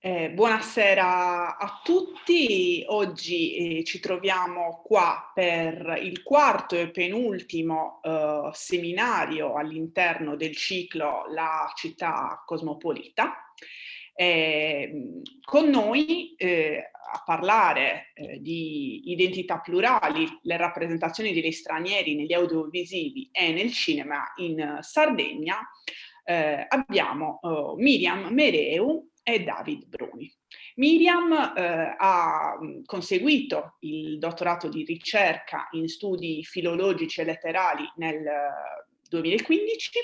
Buonasera a tutti, oggi ci troviamo qua per il quarto e penultimo seminario all'interno del ciclo La città cosmopolita. Con noi a parlare di identità plurali, le rappresentazioni degli stranieri negli audiovisivi e nel cinema in Sardegna, abbiamo Miriam Mereu e David Bruni. Miriam ha conseguito il dottorato di ricerca in studi filologici e letterali nel 2015,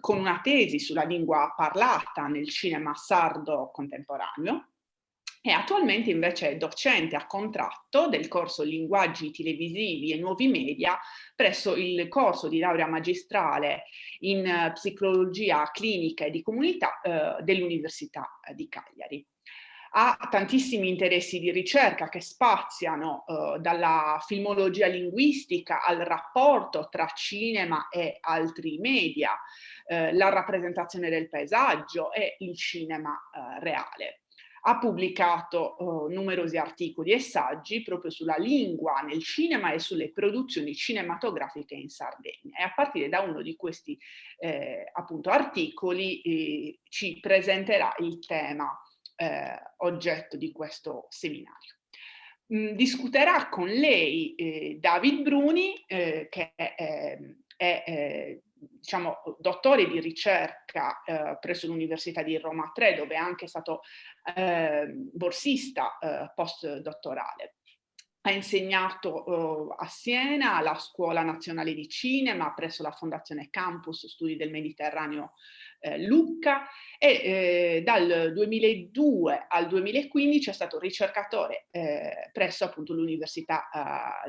con una tesi sulla lingua parlata nel cinema sardo contemporaneo, e attualmente invece è docente a contratto del corso Linguaggi televisivi e nuovi media presso il corso di laurea magistrale in psicologia clinica e di comunità dell'Università di Cagliari. Ha tantissimi interessi di ricerca che spaziano dalla filmologia linguistica al rapporto tra cinema e altri media, la rappresentazione del paesaggio e il cinema reale. Ha pubblicato numerosi articoli e saggi proprio sulla lingua nel cinema e sulle produzioni cinematografiche in Sardegna, e a partire da uno di questi appunto articoli ci presenterà il tema oggetto di questo seminario. Discuterà con lei David Bruni, che è diciamo, dottore di ricerca presso l'Università di Roma 3, dove è anche stato borsista postdottorale. Ha insegnato a Siena alla Scuola Nazionale di Cinema presso la Fondazione Campus Studi del Mediterraneo Lucca, e dal 2002 al 2015 è stato ricercatore presso appunto l'Università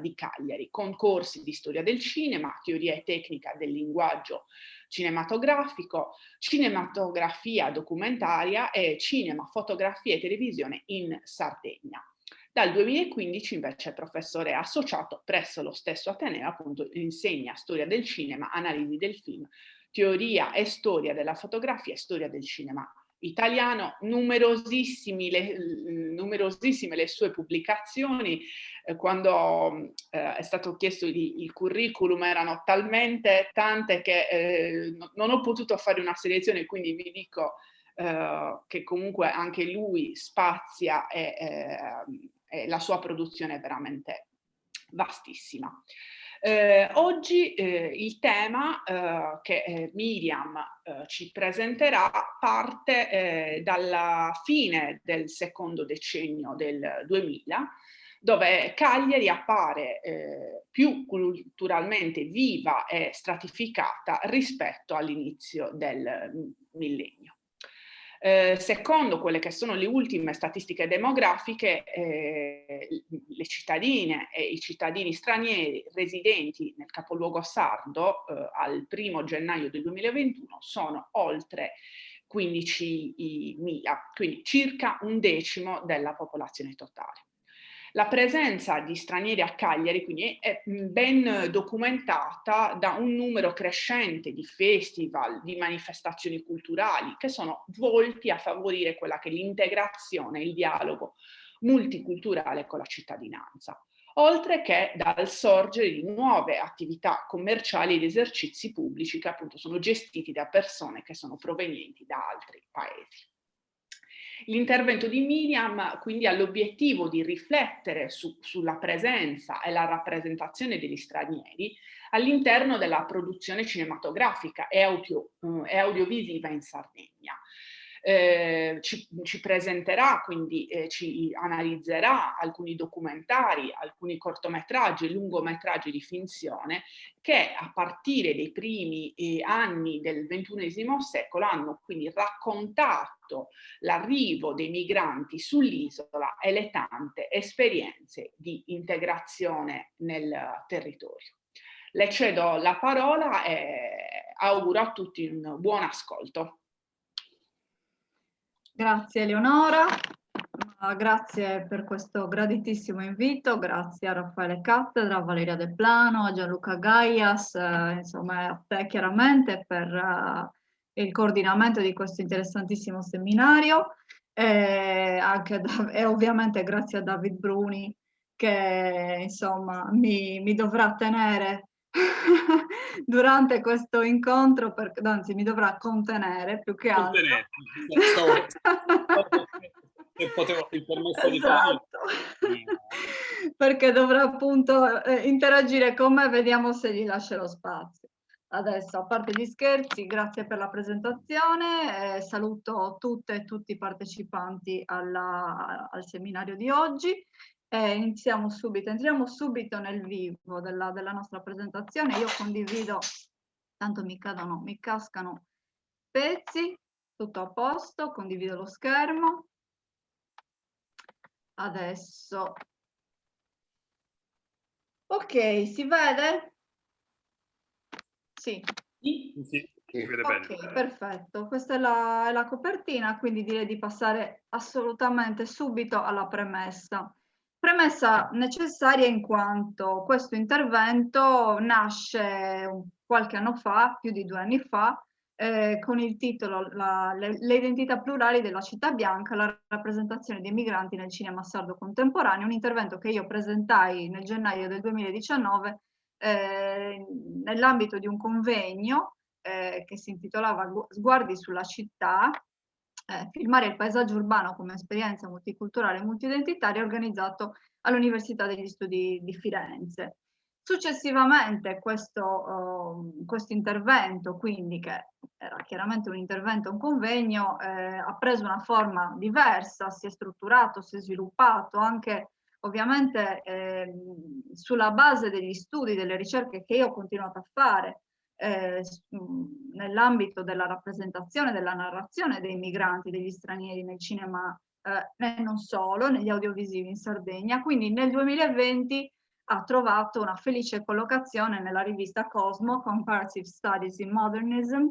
di Cagliari, con corsi di storia del cinema, teoria e tecnica del linguaggio cinematografico, cinematografia documentaria e cinema, fotografia e televisione in Sardegna. Dal 2015 invece è professore associato presso lo stesso Ateneo, appunto insegna storia del cinema, analisi del film, teoria e storia della fotografia e storia del cinema italiano. Numerosissime le sue pubblicazioni. Quando è stato chiesto il curriculum erano talmente tante che non ho potuto fare una selezione, quindi vi dico che comunque anche lui spazia e la sua produzione è veramente vastissima. Oggi il tema che Miriam ci presenterà parte dalla fine del secondo decennio del 2000, dove Cagliari appare più culturalmente viva e stratificata rispetto all'inizio del millennio. Secondo quelle che sono le ultime statistiche demografiche, le cittadine e i cittadini stranieri residenti nel capoluogo sardo al 1° gennaio del 2021 sono oltre 15.000, quindi circa un decimo della popolazione totale. La presenza di stranieri a Cagliari quindi è ben documentata da un numero crescente di festival, di manifestazioni culturali che sono volti a favorire quella che è l'integrazione, il dialogo multiculturale con la cittadinanza, oltre che dal sorgere di nuove attività commerciali ed esercizi pubblici che appunto sono gestiti da persone che sono provenienti da altri paesi. L'intervento di Miriam quindi ha l'obiettivo di riflettere sulla presenza e la rappresentazione degli stranieri all'interno della produzione cinematografica e audiovisiva in Sardegna. Ci presenterà, quindi ci analizzerà alcuni documentari, alcuni cortometraggi e lungometraggi di finzione che a partire dei primi anni del XXI secolo hanno quindi raccontato l'arrivo dei migranti sull'isola e le tante esperienze di integrazione nel territorio. Le cedo la parola e auguro a tutti un buon ascolto. Grazie Eleonora, grazie per questo graditissimo invito, grazie a Raffaele Cattedra, a Valeria De Plano, a Gianluca Gaias, insomma a te chiaramente per il coordinamento di questo interessantissimo seminario e ovviamente grazie a David Bruni che insomma mi dovrà tenere durante questo incontro, anzi mi dovrà contenere più che altro. Se potevo il permesso di Esatto. Perché dovrà appunto interagire con me, vediamo se gli lascio lo spazio. Adesso, a parte gli scherzi, grazie per la presentazione, saluto tutte e tutti i partecipanti al seminario di oggi. Entriamo subito nel vivo della nostra presentazione. Io condivido, tanto mi cascano pezzi, tutto a posto, condivido lo schermo. Adesso. Ok, si vede? Sì. Sì, si vede bene. Ok, perfetto. Questa è la copertina, quindi direi di passare assolutamente subito alla premessa. Premessa necessaria in quanto questo intervento nasce qualche anno fa, più di 2 anni fa, con il titolo Le identità plurali della città bianca, la rappresentazione dei migranti nel cinema sardo contemporaneo, un intervento che io presentai nel gennaio del 2019 nell'ambito di un convegno che si intitolava Sguardi sulla città, filmare il paesaggio urbano come esperienza multiculturale e multidentitaria, organizzato all'Università degli Studi di Firenze. Successivamente questo intervento, quindi che era chiaramente un intervento, un convegno, ha preso una forma diversa, si è strutturato, si è sviluppato anche ovviamente sulla base degli studi, delle ricerche che io ho continuato a fare nell'ambito della rappresentazione, della narrazione dei migranti, degli stranieri nel cinema e non solo, negli audiovisivi in Sardegna. Quindi nel 2020 ha trovato una felice collocazione nella rivista Cosmo, Comparative Studies in Modernism,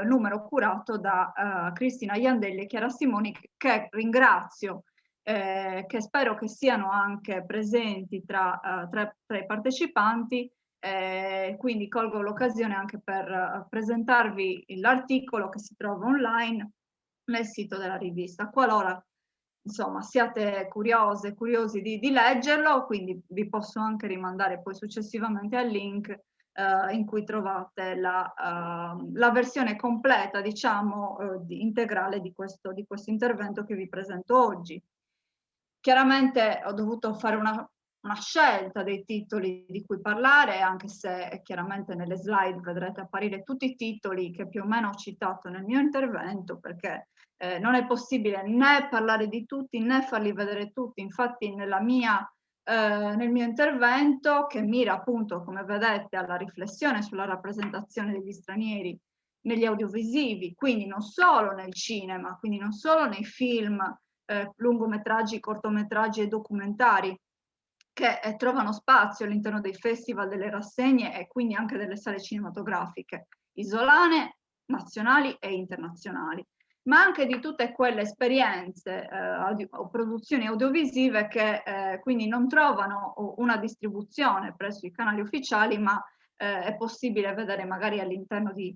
numero curato da Cristina Iandelli e Chiara Simoni, che ringrazio, che spero che siano anche presenti tra i partecipanti. Quindi colgo l'occasione anche per presentarvi l'articolo che si trova online nel sito della rivista. Qualora insomma siate curiosi di leggerlo, quindi vi posso anche rimandare poi successivamente al link in cui trovate la versione completa, diciamo, integrale di questo intervento che vi presento oggi. Chiaramente ho dovuto fare una scelta dei titoli di cui parlare, anche se chiaramente nelle slide vedrete apparire tutti i titoli che più o meno ho citato nel mio intervento, perché non è possibile né parlare di tutti né farli vedere tutti. Infatti nel mio intervento, che mira appunto, come vedete, alla riflessione sulla rappresentazione degli stranieri negli audiovisivi, quindi non solo nel cinema, quindi non solo nei film, lungometraggi, cortometraggi e documentari che trovano spazio all'interno dei festival, delle rassegne e quindi anche delle sale cinematografiche isolane, nazionali e internazionali, ma anche di tutte quelle esperienze o produzioni audiovisive che quindi non trovano una distribuzione presso i canali ufficiali, ma è possibile vedere magari all'interno di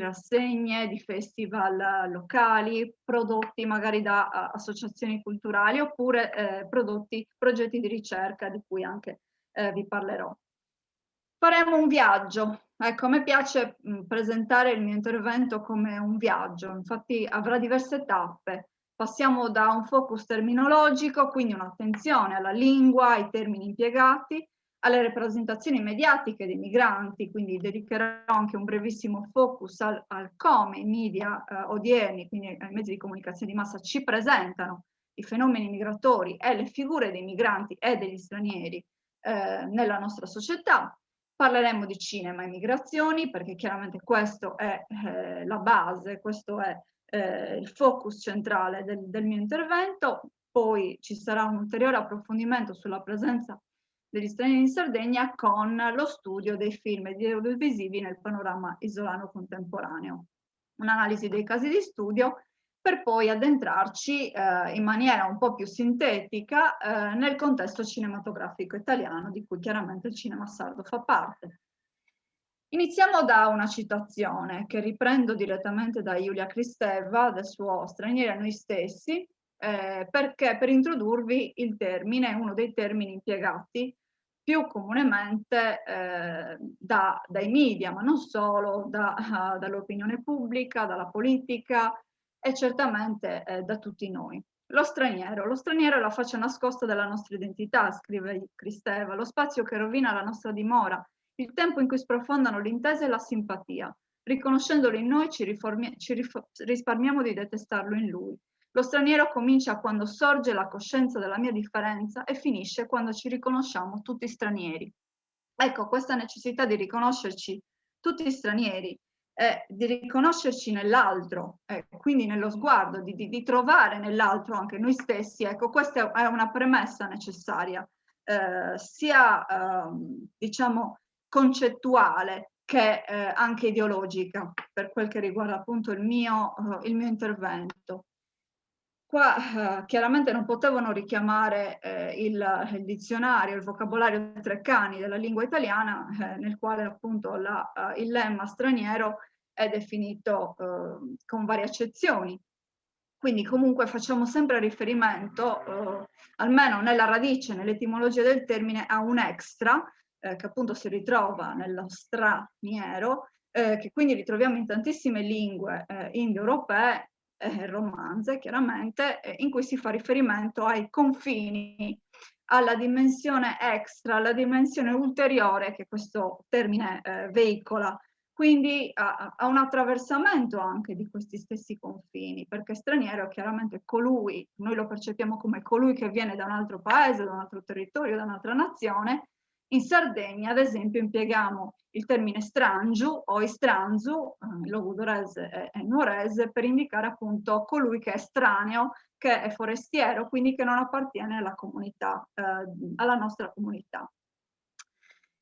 rassegne, di festival locali, prodotti magari da associazioni culturali oppure progetti di ricerca di cui anche vi parlerò. Faremo un viaggio. Ecco, a me piace presentare il mio intervento come un viaggio, infatti avrà diverse tappe. Passiamo da un focus terminologico, quindi un'attenzione alla lingua, ai termini impiegati, alle rappresentazioni mediatiche dei migranti, quindi dedicherò anche un brevissimo focus al come i media odierni, quindi ai mezzi di comunicazione di massa, ci presentano i fenomeni migratori e le figure dei migranti e degli stranieri nella nostra società. Parleremo di cinema e migrazioni, perché chiaramente questo è la base, questo è il focus centrale del mio intervento. Poi ci sarà un ulteriore approfondimento sulla presenza degli stranieri in Sardegna con lo studio dei film e di audiovisivi nel panorama isolano contemporaneo. Un'analisi dei casi di studio per poi addentrarci in maniera un po' più sintetica nel contesto cinematografico italiano, di cui chiaramente il cinema sardo fa parte. Iniziamo da una citazione che riprendo direttamente da Julia Kristeva, del suo Stranieri a noi stessi, perché per introdurvi il termine, uno dei termini impiegati più comunemente dai media, ma non solo, dall'opinione pubblica, dalla politica e certamente da tutti noi. Lo straniero è la faccia nascosta della nostra identità, scrive Kristeva, lo spazio che rovina la nostra dimora, il tempo in cui sprofondano l'intesa e la simpatia. Riconoscendolo in noi risparmiamo di detestarlo in lui. Lo straniero comincia quando sorge la coscienza della mia differenza e finisce quando ci riconosciamo tutti stranieri. Ecco, questa necessità di riconoscerci tutti stranieri, di riconoscerci nell'altro, quindi nello sguardo, di trovare nell'altro anche noi stessi, ecco, questa è una premessa necessaria, sia diciamo concettuale che anche ideologica, per quel che riguarda appunto il mio intervento. Qua chiaramente non potevano richiamare il dizionario, il vocabolario Treccani della lingua italiana, nel quale appunto il lemma straniero è definito con varie accezioni. Quindi comunque facciamo sempre riferimento, almeno nella radice, nell'etimologia del termine, a un extra, che appunto si ritrova nello straniero, che quindi ritroviamo in tantissime lingue indoeuropee, romanze chiaramente, in cui si fa riferimento ai confini, alla dimensione extra, alla dimensione ulteriore che questo termine veicola. Quindi a un attraversamento anche di questi stessi confini, perché straniero è chiaramente colui, noi lo percepiamo come colui che viene da un altro paese, da un altro territorio, da un'altra nazione. In Sardegna, ad esempio, impieghiamo il termine strangiu o istranzu, logudorese e nuorese, per indicare appunto colui che è estraneo, che è forestiero, quindi che non appartiene alla comunità, alla nostra comunità.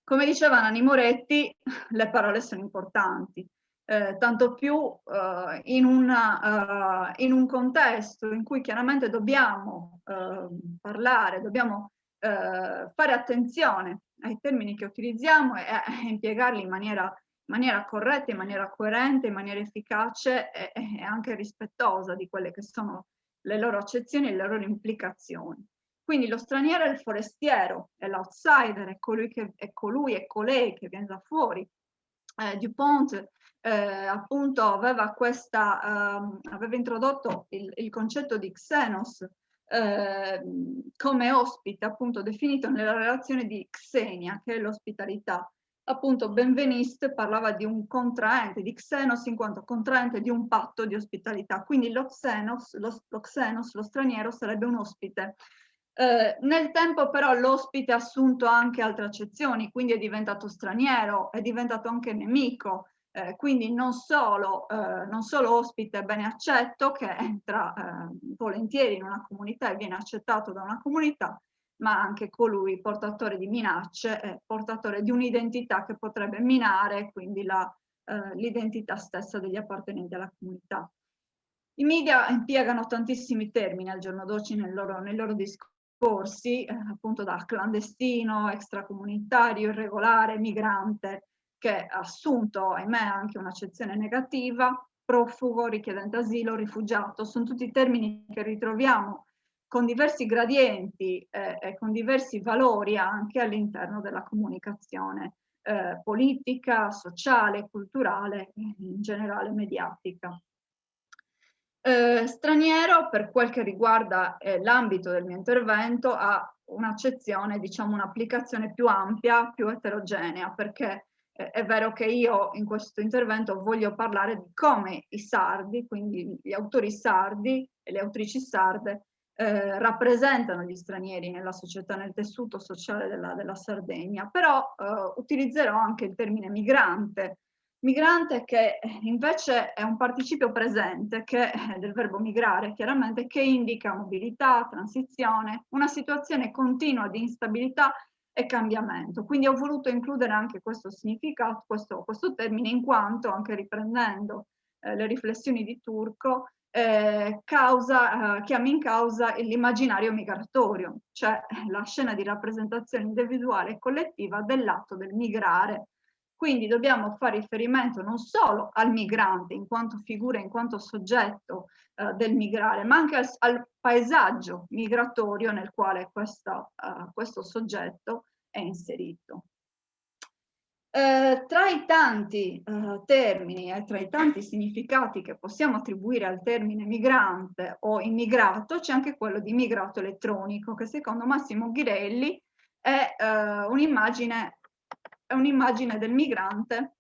Come diceva Nanni Moretti, le parole sono importanti, tanto più in un contesto in cui chiaramente dobbiamo parlare, dobbiamo fare attenzione ai termini che utilizziamo e impiegarli in maniera corretta, in maniera coerente, in maniera efficace e anche rispettosa di quelle che sono le loro accezioni e le loro implicazioni. Quindi lo straniero è il forestiero, è l'outsider, è colui e colei che viene da fuori. Dupont appunto aveva introdotto il concetto di xenos come ospite, appunto definito nella relazione di xenia, che è l'ospitalità. Appunto Benveniste parlava di un contraente, di xenos in quanto contraente di un patto di ospitalità. Quindi lo xenos, lo straniero, sarebbe un ospite. Nel tempo però l'ospite ha assunto anche altre accezioni, quindi è diventato straniero, è diventato anche nemico, quindi non solo ospite bene accetto che entra volentieri in una comunità e viene accettato da una comunità, ma anche colui portatore di minacce, portatore di un'identità che potrebbe minare quindi l'identità stessa degli appartenenti alla comunità. I media impiegano tantissimi termini al giorno d'oggi nei loro discorsi, appunto da clandestino, extracomunitario, irregolare, migrante, che ha assunto, ahimè, anche un'accezione negativa, profugo, richiedente asilo, rifugiato, sono tutti termini che ritroviamo con diversi gradienti e con diversi valori anche all'interno della comunicazione politica, sociale, culturale, in generale mediatica. Straniero, per quel che riguarda l'ambito del mio intervento, ha un'accezione, diciamo un'applicazione più ampia, più eterogenea, perché è vero che io in questo intervento voglio parlare di come i sardi, quindi gli autori sardi e le autrici sarde, rappresentano gli stranieri nella società, nel tessuto sociale della Sardegna, però utilizzerò anche il termine migrante, che invece è un participio presente che, del verbo migrare, chiaramente, che indica mobilità, transizione, una situazione continua di instabilità e cambiamento. Quindi ho voluto includere anche questo significato, questo termine, in quanto, anche riprendendo le riflessioni di Turco, chiama in causa l'immaginario migratorio, cioè la scena di rappresentazione individuale e collettiva dell'atto del migrare Quindi dobbiamo fare riferimento non solo al migrante in quanto figura, in quanto soggetto del migrare, ma anche al paesaggio migratorio nel quale questo soggetto è inserito. Tra i tanti termini e tra i tanti significati che possiamo attribuire al termine migrante o immigrato, c'è anche quello di immigrato elettronico, che secondo Massimo Ghirelli è un'immagine del migrante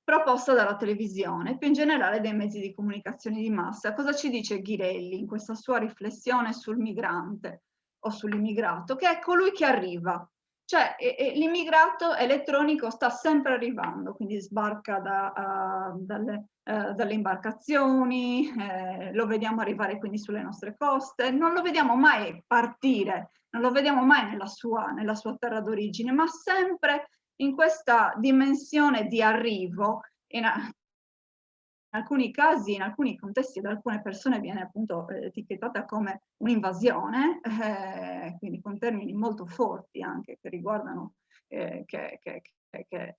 proposta dalla televisione, più in generale dai mezzi di comunicazione di massa. Cosa ci dice Ghirelli in questa sua riflessione sul migrante o sull'immigrato? Che è colui che arriva. Cioè l'immigrato elettronico sta sempre arrivando, quindi sbarca dalle imbarcazioni, lo vediamo arrivare quindi sulle nostre coste, non lo vediamo mai partire, non lo vediamo mai nella sua terra d'origine, ma sempre in questa dimensione di arrivo. In alcuni casi, in alcuni contesti, da alcune persone viene appunto etichettata come un'invasione, quindi con termini molto forti anche che riguardano, che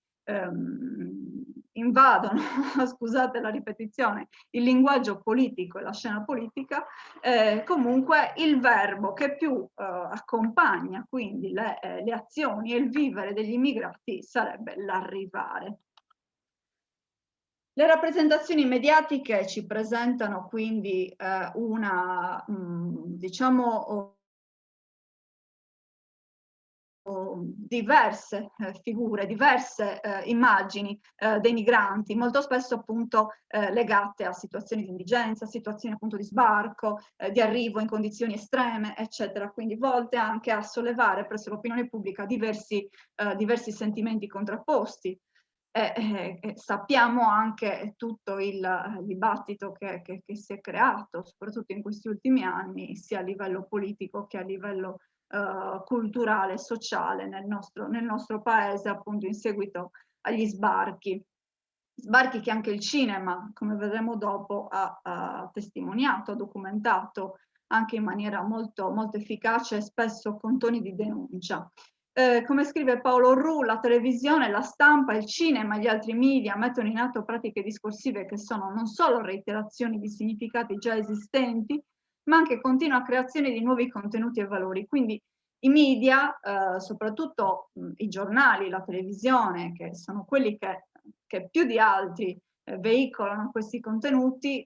invadono, scusate la ripetizione, il linguaggio politico e la scena politica. Comunque il verbo che più accompagna quindi le azioni e il vivere degli immigrati sarebbe l'arrivare. Le rappresentazioni mediatiche ci presentano quindi diciamo, diverse figure, diverse immagini dei migranti, molto spesso appunto legate a situazioni di indigenza, situazioni appunto di sbarco, di arrivo in condizioni estreme, eccetera, quindi volte anche a sollevare presso l'opinione pubblica diversi sentimenti contrapposti. Sappiamo anche tutto il dibattito che si è creato, soprattutto in questi ultimi anni, sia a livello politico che a livello culturale e sociale nel nostro paese, appunto in seguito agli sbarchi che anche il cinema, come vedremo dopo, ha testimoniato, ha documentato anche in maniera molto, molto efficace e spesso con toni di denuncia. Come scrive Paolo Ru, la televisione, la stampa, il cinema e gli altri media mettono in atto pratiche discorsive che sono non solo reiterazioni di significati già esistenti, ma anche continua creazione di nuovi contenuti e valori. Quindi i media, soprattutto i giornali, la televisione, che sono quelli che più di altri veicolano questi contenuti,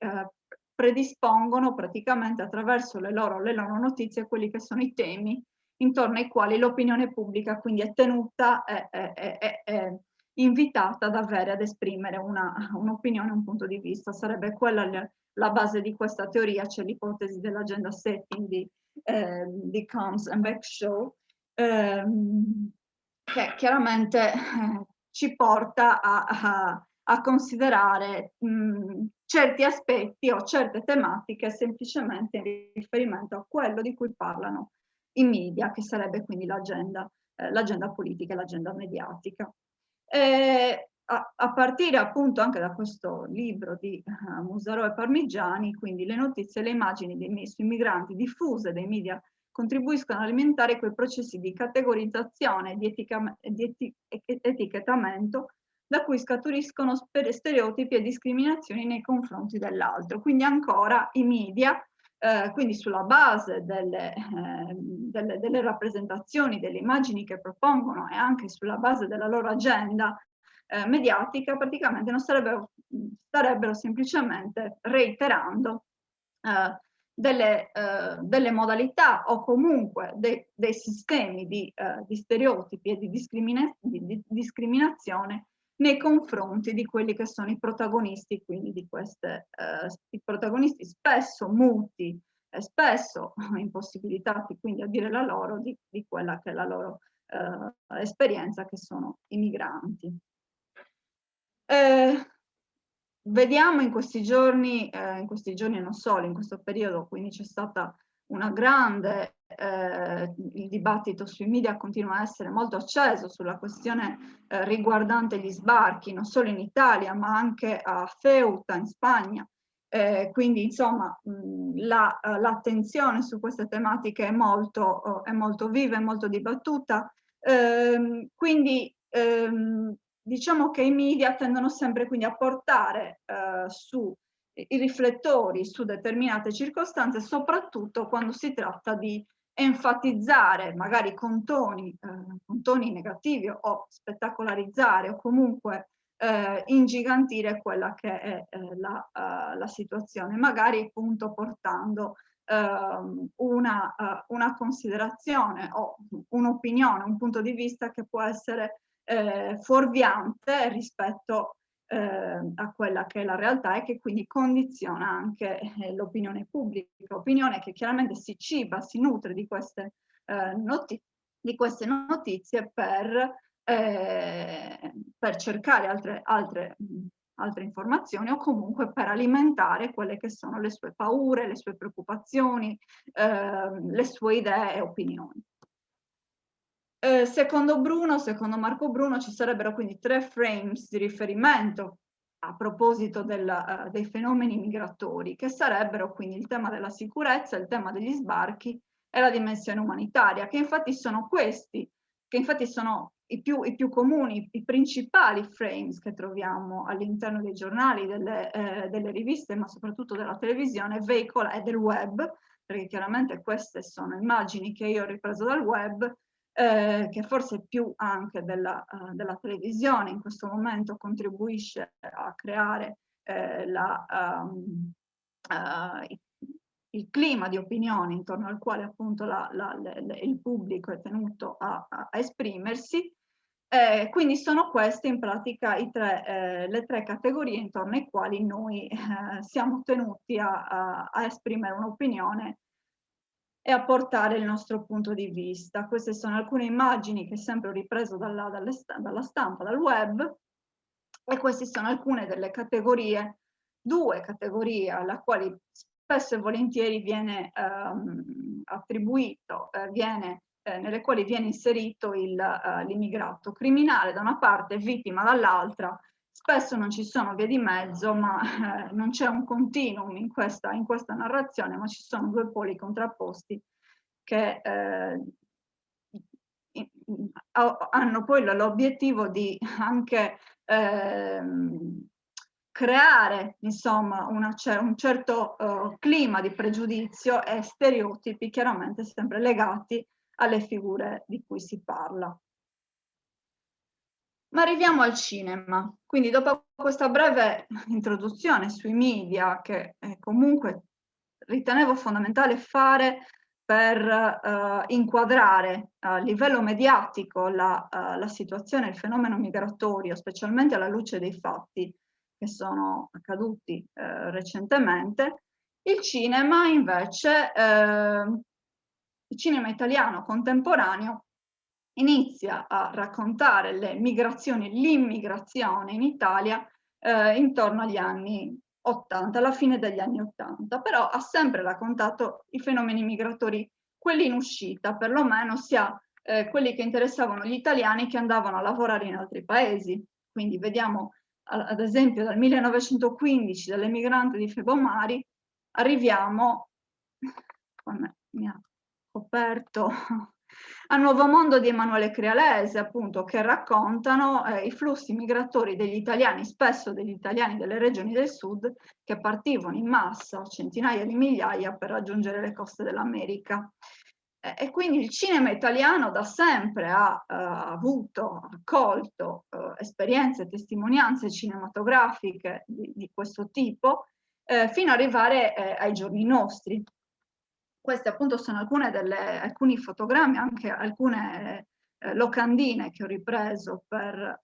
predispongono praticamente attraverso le loro notizie quelli che sono i temi intorno ai quali l'opinione pubblica quindi è tenuta, è invitata ad esprimere un'opinione, un punto di vista. Sarebbe quella la base di questa teoria, c'è l'ipotesi dell'agenda setting di Combs and Bagshaw, che chiaramente ci porta a considerare certi aspetti o certe tematiche semplicemente in riferimento a quello di cui parlano i media, che sarebbe quindi l'agenda politica e l'agenda mediatica. A partire appunto anche da questo libro di Musarò e Parmigiani, quindi le notizie e le immagini sui migranti diffuse dai media contribuiscono ad alimentare quei processi di categorizzazione, di etichettamento da cui scaturiscono stereotipi e discriminazioni nei confronti dell'altro. Quindi ancora i media, quindi sulla base delle rappresentazioni, delle immagini che propongono e anche sulla base della loro agenda mediatica, praticamente non starebbero semplicemente reiterando delle modalità o comunque dei sistemi di stereotipi e di discriminazione nei confronti di quelli che sono i protagonisti, quindi di i protagonisti spesso muti e spesso impossibilitati quindi a dire la loro di quella che è la loro esperienza, che sono i migranti. Vediamo in questi giorni e non solo, in questo periodo, quindi c'è stata una grande, il dibattito sui media continua a essere molto acceso sulla questione riguardante gli sbarchi, non solo in Italia, ma anche a Ceuta, in Spagna. Quindi insomma l'attenzione su queste tematiche è molto viva e molto dibattuta. Quindi diciamo che i media tendono sempre quindi a portare i riflettori su determinate circostanze, soprattutto quando si tratta di enfatizzare, magari con toni negativi o spettacolarizzare o comunque ingigantire quella che è la situazione, magari appunto portando una considerazione o un'opinione, un punto di vista che può essere fuorviante rispetto a quella che è la realtà e che quindi condiziona anche l'opinione pubblica, opinione che chiaramente si ciba, si nutre di queste notizie per cercare altre informazioni o comunque per alimentare quelle che sono le sue paure, le sue preoccupazioni, le sue idee e opinioni. Secondo Marco Bruno, ci sarebbero quindi 3 frames di riferimento a proposito dei fenomeni migratori, che sarebbero quindi il tema della sicurezza, il tema degli sbarchi e la dimensione umanitaria, che infatti sono questi, che infatti sono i più comuni, i principali frames che troviamo all'interno dei giornali, delle riviste, ma soprattutto della televisione, veicola e del web, perché chiaramente queste sono immagini che io ho ripreso dal web, che forse più anche della televisione in questo momento contribuisce a creare il clima di opinione intorno al quale appunto il pubblico è tenuto a esprimersi. Quindi sono queste in pratica le 3 categorie intorno ai quali noi siamo tenuti a esprimere un'opinione e a portare il nostro punto di vista. Queste sono alcune immagini che sempre ho ripreso dalla stampa, dal web, e queste sono alcune delle categorie, 2 categorie alla quali spesso e volentieri viene attribuito, nelle quali viene inserito l'immigrato criminale da una parte, vittima dall'altra. Spesso non ci sono vie di mezzo, ma non c'è un continuum in questa narrazione, ma ci sono 2 poli contrapposti che hanno poi l'obiettivo di anche creare, insomma, un certo clima di pregiudizio e stereotipi, chiaramente sempre legati alle figure di cui si parla. Ma arriviamo al cinema. Quindi dopo questa breve introduzione sui media, che comunque ritenevo fondamentale fare per inquadrare a livello mediatico la situazione, il fenomeno migratorio, specialmente alla luce dei fatti che sono accaduti recentemente, il cinema invece, il cinema italiano contemporaneo, inizia a raccontare le migrazioni, l'immigrazione in Italia intorno agli anni 80, alla fine degli anni 80, però ha sempre raccontato i fenomeni migratori, quelli in uscita, perlomeno sia quelli che interessavano gli italiani che andavano a lavorare in altri paesi. Quindi vediamo ad esempio dal 1915 dall'emigrante di Febomari, arriviamo, mi ha coperto, a Nuovo Mondo di Emanuele Crealese, appunto, che raccontano i flussi migratori degli italiani, spesso degli italiani delle regioni del sud, che partivano in massa, centinaia di migliaia, per raggiungere le coste dell'America. E quindi il cinema italiano da sempre ha accolto esperienze e testimonianze cinematografiche di questo tipo, fino ad arrivare ai giorni nostri. Queste appunto sono alcuni fotogrammi, anche alcune locandine che ho ripreso per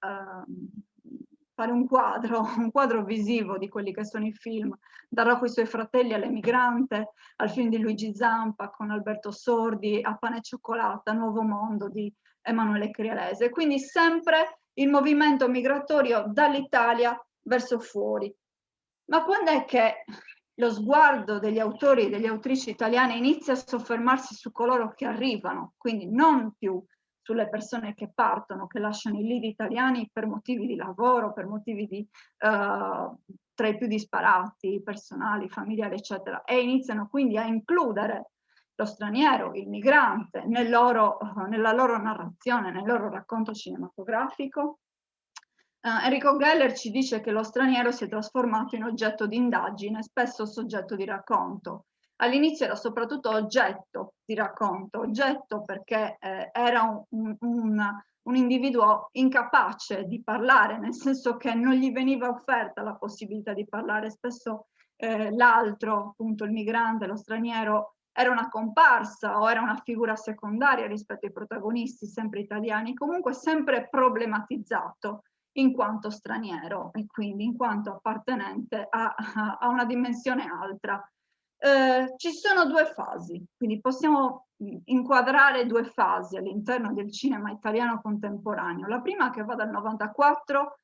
fare un quadro visivo di quelli che sono i film, da Rocco e i suoi fratelli all'Emigrante, al film di Luigi Zampa con Alberto Sordi, a Pane e Cioccolata, Nuovo Mondo di Emanuele Crealese. Quindi sempre il movimento migratorio dall'Italia verso fuori. Ma quando è che lo sguardo degli autori e delle autrici italiane inizia a soffermarsi su coloro che arrivano, quindi non più sulle persone che partono, che lasciano i lidi italiani per motivi di lavoro, per motivi tra i più disparati, personali, familiari, eccetera, e iniziano quindi a includere lo straniero, il migrante, nella loro narrazione, nel loro racconto cinematografico. Enrico Geller ci dice che lo straniero si è trasformato in oggetto di indagine, spesso soggetto di racconto. All'inizio era soprattutto oggetto di racconto, oggetto perché era un individuo incapace di parlare, nel senso che non gli veniva offerta la possibilità di parlare. Spesso l'altro, appunto il migrante, lo straniero, era una comparsa o era una figura secondaria rispetto ai protagonisti, sempre italiani, comunque sempre problematizzato in quanto straniero e quindi in quanto appartenente a una dimensione altra. Ci sono due fasi, quindi possiamo inquadrare due fasi all'interno del cinema italiano contemporaneo. La prima che va dal 94,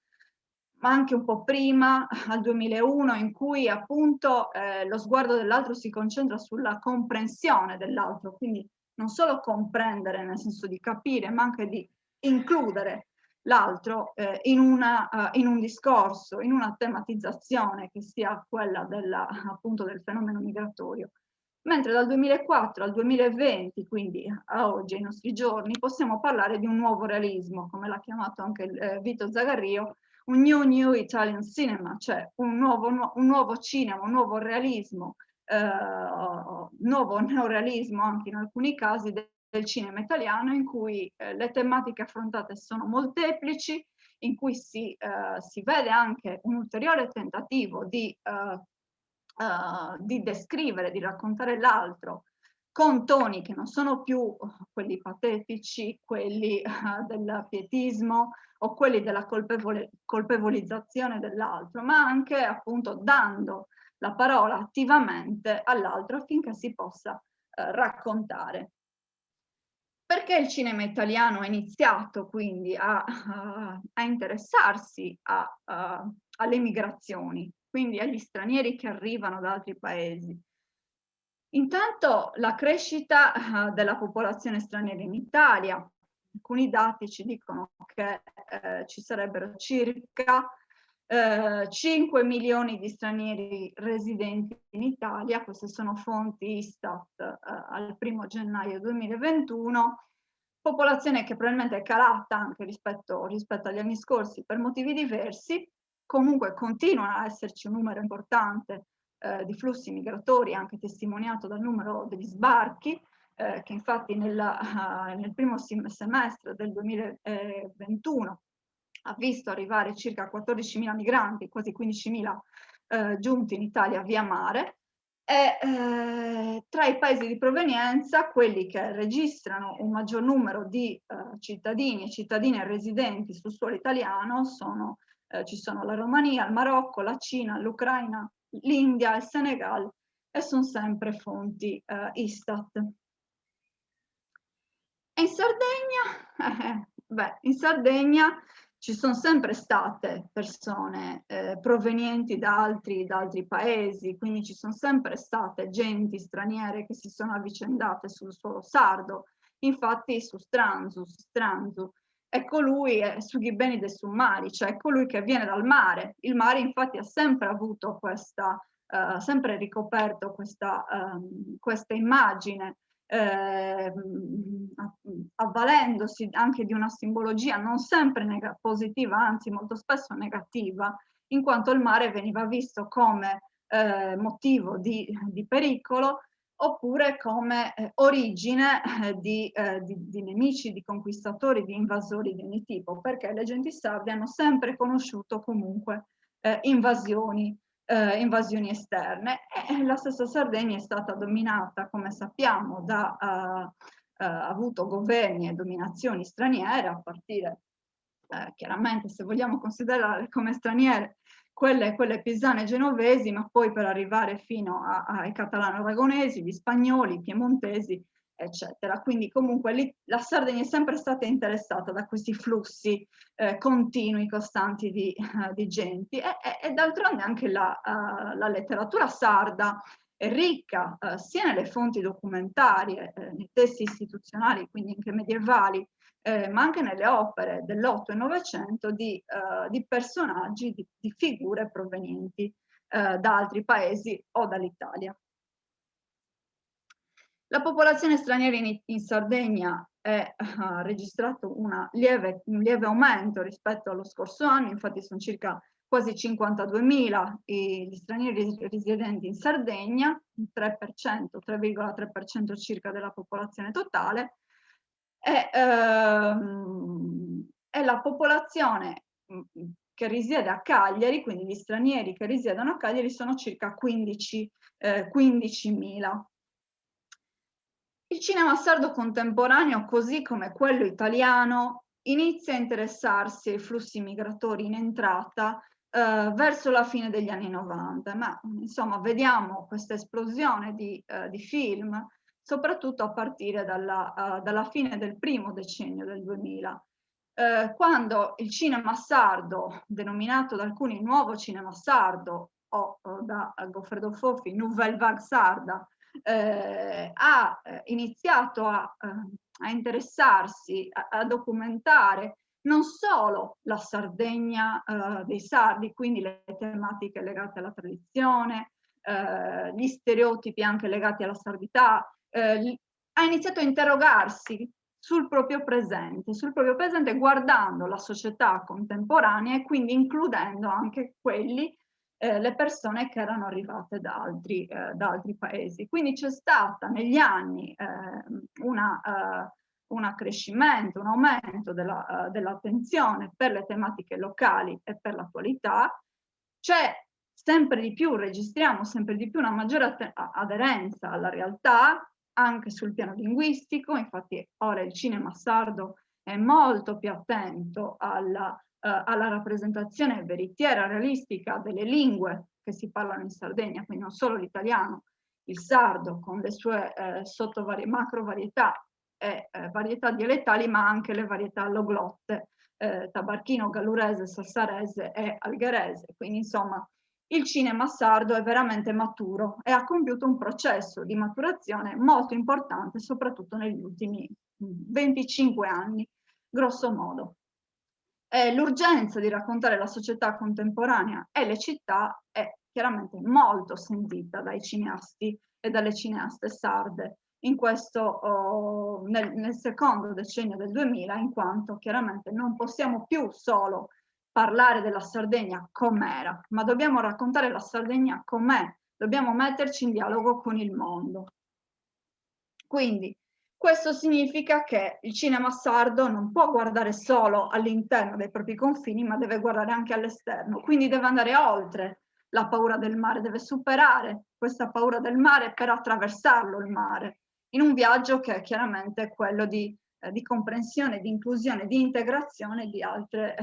ma anche un po' prima, al 2001, in cui appunto lo sguardo dell'altro si concentra sulla comprensione dell'altro, quindi non solo comprendere nel senso di capire, ma anche di includere l'altro in un discorso, in una tematizzazione che sia quella appunto del fenomeno migratorio. Mentre dal 2004 al 2020, quindi a oggi, ai nostri giorni, possiamo parlare di un nuovo realismo, come l'ha chiamato anche Vito Zagarrio, un new Italian cinema, cioè un nuovo cinema, un nuovo realismo, nuovo neorealismo anche in alcuni casi del cinema italiano, in cui le tematiche affrontate sono molteplici, in cui si vede anche un ulteriore tentativo di descrivere, di raccontare l'altro con toni che non sono più quelli patetici, quelli del pietismo o quelli della colpevolizzazione dell'altro, ma anche appunto dando la parola attivamente all'altro affinché si possa raccontare. Perché il cinema italiano ha iniziato quindi a interessarsi alle migrazioni, quindi agli stranieri che arrivano da altri paesi? Intanto la crescita della popolazione straniera in Italia. Alcuni dati ci dicono che ci sarebbero circa 5 milioni di stranieri residenti in Italia, queste sono fonti Istat al 1° gennaio 2021, popolazione che probabilmente è calata anche rispetto agli anni scorsi per motivi diversi, comunque continua a esserci un numero importante di flussi migratori, anche testimoniato dal numero degli sbarchi, che infatti nel primo semestre del 2021 ha visto arrivare circa 14.000 migranti, quasi 15.000 giunti in Italia via mare, e tra i paesi di provenienza quelli che registrano un maggior numero di cittadini e cittadine residenti sul suolo italiano ci sono la Romania, il Marocco, la Cina, l'Ucraina, l'India, il Senegal, e sono sempre fonti Istat. E in Sardegna ci sono sempre state persone provenienti da altri paesi, quindi ci sono sempre state genti straniere che si sono avvicendate sul suolo sardo. Infatti su Stranzu è colui, Sughi Beni de Summari, cioè è colui che viene dal mare. Il mare infatti ha sempre avuto sempre ricoperto questa immagine, avvalendosi anche di una simbologia non sempre positiva, anzi molto spesso negativa, in quanto il mare veniva visto come motivo di pericolo, oppure come origine di nemici, di conquistatori, di invasori di ogni tipo, perché le genti sarde hanno sempre conosciuto comunque invasioni esterne, e la stessa Sardegna è stata dominata, come sappiamo, ha avuto governi e dominazioni straniere, a partire chiaramente, se vogliamo considerare come straniere quelle pisane genovesi, ma poi per arrivare fino ai catalano-aragonesi, gli spagnoli, i piemontesi, eccetera. Quindi comunque lì la Sardegna è sempre stata interessata da questi flussi continui, costanti di genti, e d'altronde anche la letteratura sarda è ricca sia nelle fonti documentarie, nei testi istituzionali, quindi anche medievali, ma anche nelle opere dell'8 e Novecento di personaggi, di figure provenienti da altri paesi o dall'Italia. La popolazione straniera in Sardegna ha registrato un lieve aumento rispetto allo scorso anno, infatti sono circa quasi 52.000 gli stranieri residenti in Sardegna, il 3%, 3,3% circa della popolazione totale, e la popolazione che risiede a Cagliari, quindi gli stranieri che risiedono a Cagliari sono circa 15.000. Il cinema sardo contemporaneo, così come quello italiano, inizia a interessarsi ai flussi migratori in entrata verso la fine degli anni 90, ma insomma vediamo questa esplosione di film soprattutto a partire dalla fine del primo decennio del 2000, quando il cinema sardo, denominato da alcuni nuovo cinema sardo o da Goffredo Fofi Nouvelle Vague sarda, ha iniziato a interessarsi, a documentare non solo la Sardegna dei sardi, quindi le tematiche legate alla tradizione, gli stereotipi anche legati alla sardità, ha iniziato a interrogarsi sul proprio presente guardando la società contemporanea e quindi includendo anche le persone che erano arrivate da altri paesi. Quindi c'è stata negli anni un accrescimento, un aumento dell'attenzione per le tematiche locali e per l'attualità. C'è sempre di più, registriamo sempre di più una maggiore aderenza alla realtà, anche sul piano linguistico, infatti ora il cinema sardo è molto più attento alla rappresentazione veritiera, realistica delle lingue che si parlano in Sardegna, quindi non solo l'italiano, il sardo con le sue macro varietà e varietà dialettali, ma anche le varietà alloglotte, tabarchino, gallurese, sassarese e algherese. Quindi insomma il cinema sardo è veramente maturo e ha compiuto un processo di maturazione molto importante, soprattutto negli ultimi 25 anni, grosso modo. L'urgenza di raccontare la società contemporanea e le città è chiaramente molto sentita dai cineasti e dalle cineaste sarde nel secondo decennio del 2000, in quanto chiaramente non possiamo più solo parlare della Sardegna com'era, ma dobbiamo raccontare la Sardegna com'è, dobbiamo metterci in dialogo con il mondo. Quindi questo significa che il cinema sardo non può guardare solo all'interno dei propri confini, ma deve guardare anche all'esterno, quindi deve andare oltre la paura del mare, deve superare questa paura del mare per attraversarlo il mare, in un viaggio che è chiaramente quello di comprensione, di inclusione, di integrazione di altre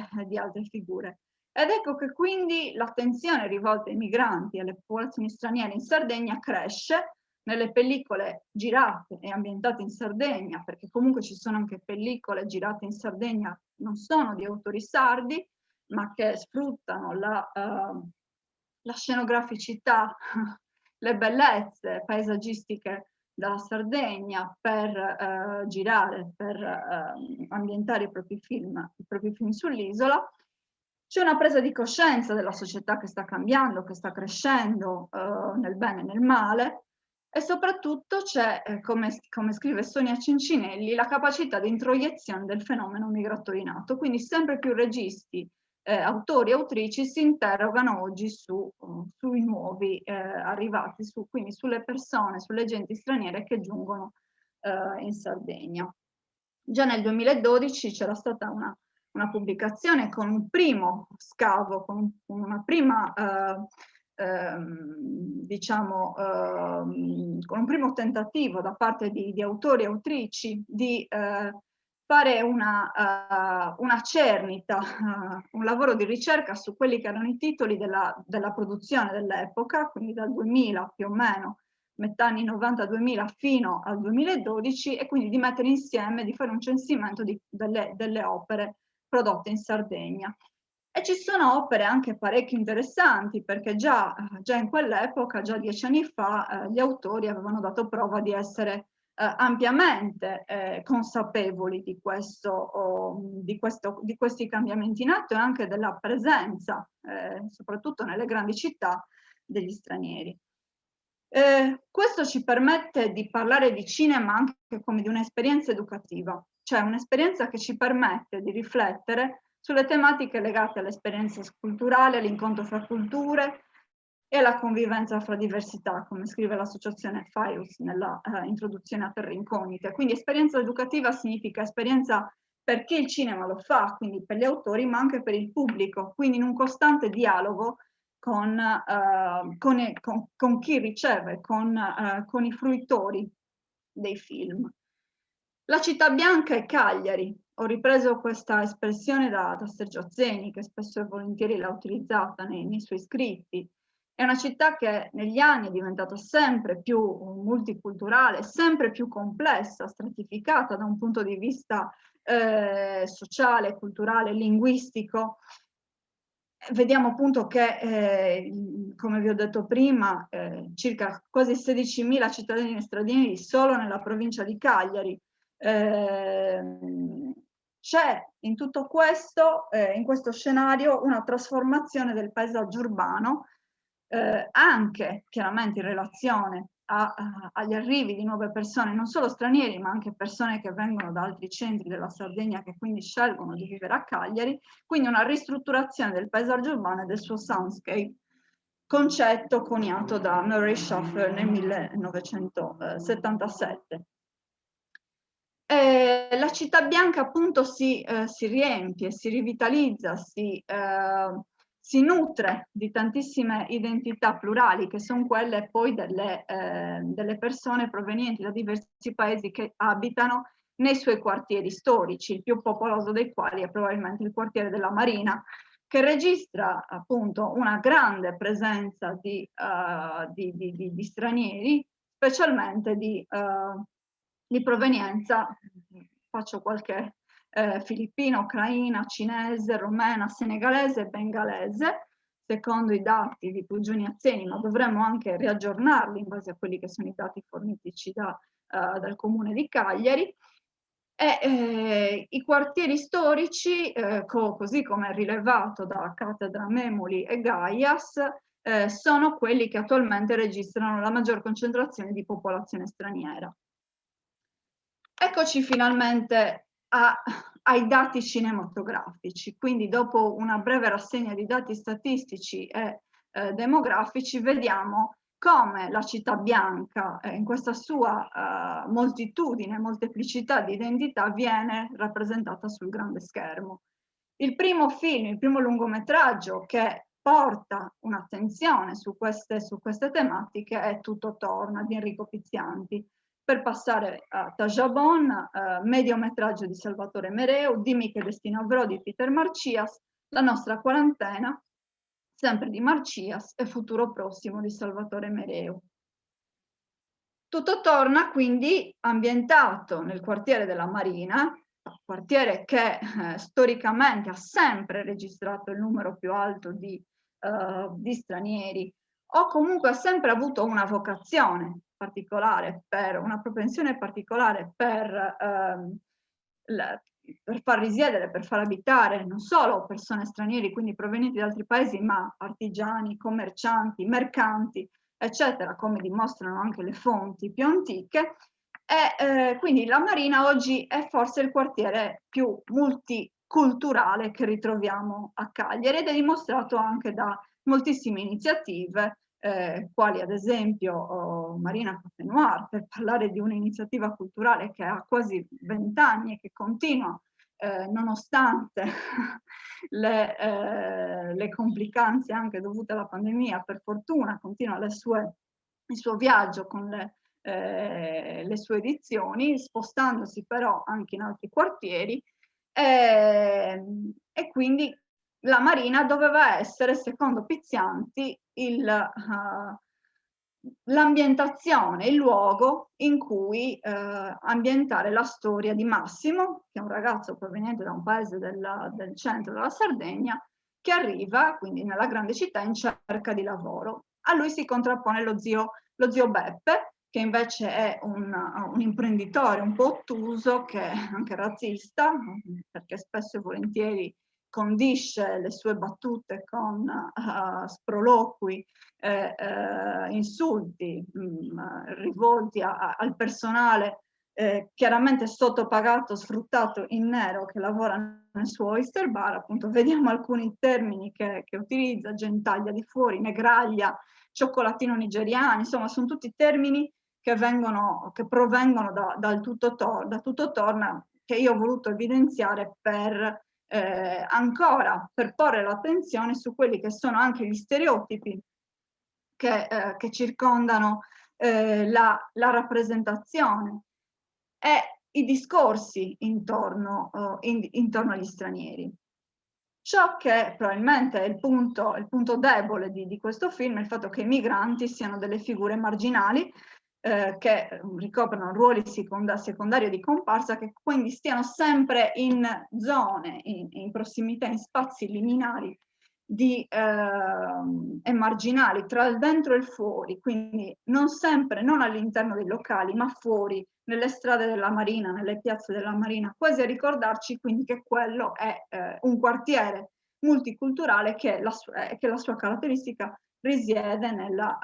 figure. Ed ecco che quindi l'attenzione rivolta ai migranti e alle popolazioni straniere in Sardegna cresce nelle pellicole girate e ambientate in Sardegna, perché comunque ci sono anche pellicole girate in Sardegna, non sono di autori sardi, ma che sfruttano la scenograficità, le bellezze paesaggistiche della Sardegna per girare, per ambientare i propri film sull'isola. C'è una presa di coscienza della società che sta cambiando, che sta crescendo nel bene e nel male, e soprattutto c'è, come scrive Sonia Cincinelli, la capacità di introiezione del fenomeno migratorio in atto. Quindi sempre più registi, autori e autrici si interrogano oggi sui nuovi arrivati, quindi sulle persone, sulle genti straniere che giungono in Sardegna. Già nel 2012 c'era stata una pubblicazione con un primo scavo, con una prima con un primo tentativo da parte di autori e autrici di fare una cernita, un lavoro di ricerca su quelli che erano i titoli della produzione dell'epoca, quindi dal 2000 più o meno, metà anni 90-2000 fino al 2012, e quindi di mettere insieme, di fare un censimento delle opere prodotte in Sardegna. E ci sono opere anche parecchio interessanti, perché già in quell'epoca, già 10 anni fa, gli autori avevano dato prova di essere ampiamente consapevoli di questi cambiamenti in atto e anche della presenza, soprattutto nelle grandi città, degli stranieri. Questo ci permette di parlare di cinema anche come di un'esperienza educativa, cioè un'esperienza che ci permette di riflettere sulle tematiche legate all'esperienza culturale, all'incontro fra culture e alla convivenza fra diversità, come scrive l'associazione FAIUS nella introduzione a Terre Incognite. Quindi esperienza educativa significa esperienza per chi il cinema lo fa, quindi per gli autori, ma anche per il pubblico, quindi in un costante dialogo con chi riceve, con i fruitori dei film. La città bianca è Cagliari. Ho ripreso questa espressione da Sergio Azzeni, che spesso e volentieri l'ha utilizzata nei suoi scritti. È una città che negli anni è diventata sempre più multiculturale, sempre più complessa, stratificata da un punto di vista sociale, culturale, linguistico. Vediamo appunto che, come vi ho detto prima, circa quasi 16.000 cittadini stranieri solo nella provincia di Cagliari. C'è in tutto questo, in questo scenario, una trasformazione del paesaggio urbano, anche chiaramente in relazione agli arrivi di nuove persone, non solo stranieri, ma anche persone che vengono da altri centri della Sardegna, che quindi scelgono di vivere a Cagliari, quindi una ristrutturazione del paesaggio urbano e del suo soundscape, concetto coniato da Murray Schafer nel 1977. La città bianca appunto si riempie, si rivitalizza, si nutre di tantissime identità plurali, che sono quelle poi delle persone provenienti da diversi paesi che abitano nei suoi quartieri storici, il più popoloso dei quali è probabilmente il quartiere della Marina, che registra appunto una grande presenza di stranieri, specialmente di provenienza, faccio qualche filippina, ucraina, cinese, romena, senegalese e bengalese, secondo i dati di cui Giuni Azzeni, ma dovremmo anche riaggiornarli in base a quelli che sono i dati fornitici dal comune di Cagliari. E i quartieri storici, così come rilevato da Cattedra Memoli e Gaias, sono quelli che attualmente registrano la maggior concentrazione di popolazione straniera. Eccoci finalmente ai dati cinematografici, quindi dopo una breve rassegna di dati statistici e demografici vediamo come la città bianca in questa sua moltitudine, molteplicità di identità viene rappresentata sul grande schermo. Il primo film, il primo lungometraggio che porta un'attenzione su queste tematiche è Tutto torna di Enrico Pizzianti, per passare a Tajabon, mediometraggio di Salvatore Mereu, Dimmi che destino avrò di Peter Marcias, La nostra quarantena, sempre di Marcias, e Futuro prossimo di Salvatore Mereu. Tutto torna quindi ambientato nel quartiere della Marina, quartiere che storicamente ha sempre registrato il numero più alto di stranieri, o comunque ha sempre avuto una vocazione particolare, una propensione particolare per far risiedere, per far abitare non solo persone straniere, quindi provenienti da altri paesi, ma artigiani, commercianti, mercanti, eccetera, come dimostrano anche le fonti più antiche. E quindi la Marina oggi è forse il quartiere più multiculturale che ritroviamo a Cagliari, ed è dimostrato anche da moltissime iniziative, quali ad esempio Marina Café Noir, per parlare di un'iniziativa culturale che ha quasi 20 anni e che continua, nonostante le complicanze anche dovute alla pandemia, per fortuna continua il suo viaggio con le sue edizioni, spostandosi però anche in altri quartieri, e quindi la Marina doveva essere, secondo Pizzianti, l'ambientazione, il luogo in cui ambientare la storia di Massimo, che è un ragazzo proveniente da un paese del centro della Sardegna, che arriva quindi nella grande città in cerca di lavoro. A lui si contrappone lo zio Beppe, che invece è un imprenditore un po' ottuso, che è anche razzista, perché spesso e volentieri condisce le sue battute con sproloqui, insulti rivolti al personale chiaramente sottopagato, sfruttato in nero che lavora nel suo oyster bar. Appunto vediamo alcuni termini che utilizza: gentaglia di fuori, negraglia, cioccolatino nigeriano, insomma sono tutti termini che provengono da tutto torna, che io ho voluto evidenziare per ancora per porre l'attenzione su quelli che sono anche gli stereotipi che circondano la rappresentazione e i discorsi intorno agli stranieri. Ciò che probabilmente è il punto debole di questo film è il fatto che i migranti siano delle figure marginali che ricoprono ruoli secondari di comparsa, che quindi stiano sempre in zone, in prossimità, in spazi liminari e marginali tra il dentro e il fuori, quindi non all'interno dei locali, ma fuori, nelle strade della Marina, nelle piazze della Marina, quasi a ricordarci quindi che quello è un quartiere multiculturale che la sua caratteristica risiede nella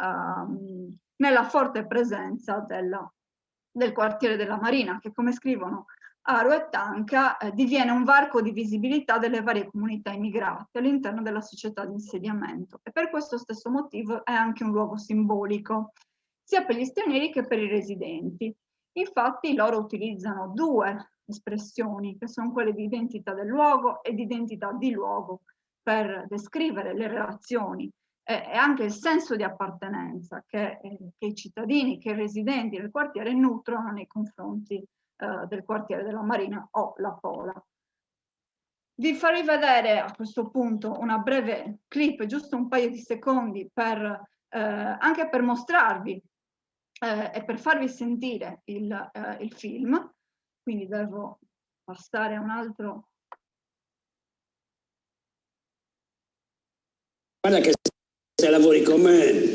forte presenza del quartiere della Marina, che, come scrivono Aro e Tanca, diviene un varco di visibilità delle varie comunità immigrate all'interno della società di insediamento, e per questo stesso motivo è anche un luogo simbolico, sia per gli stranieri che per i residenti. Infatti loro utilizzano due espressioni, che sono quelle di identità del luogo e di identità di luogo, per descrivere le relazioni e anche il senso di appartenenza che i cittadini, che i residenti del quartiere nutrono nei confronti del quartiere della Marina o La Pola. Vi farei vedere a questo punto una breve clip, giusto un paio di secondi, anche per mostrarvi e per farvi sentire il film. Quindi devo passare a un altro. Guarda che se lavori con me,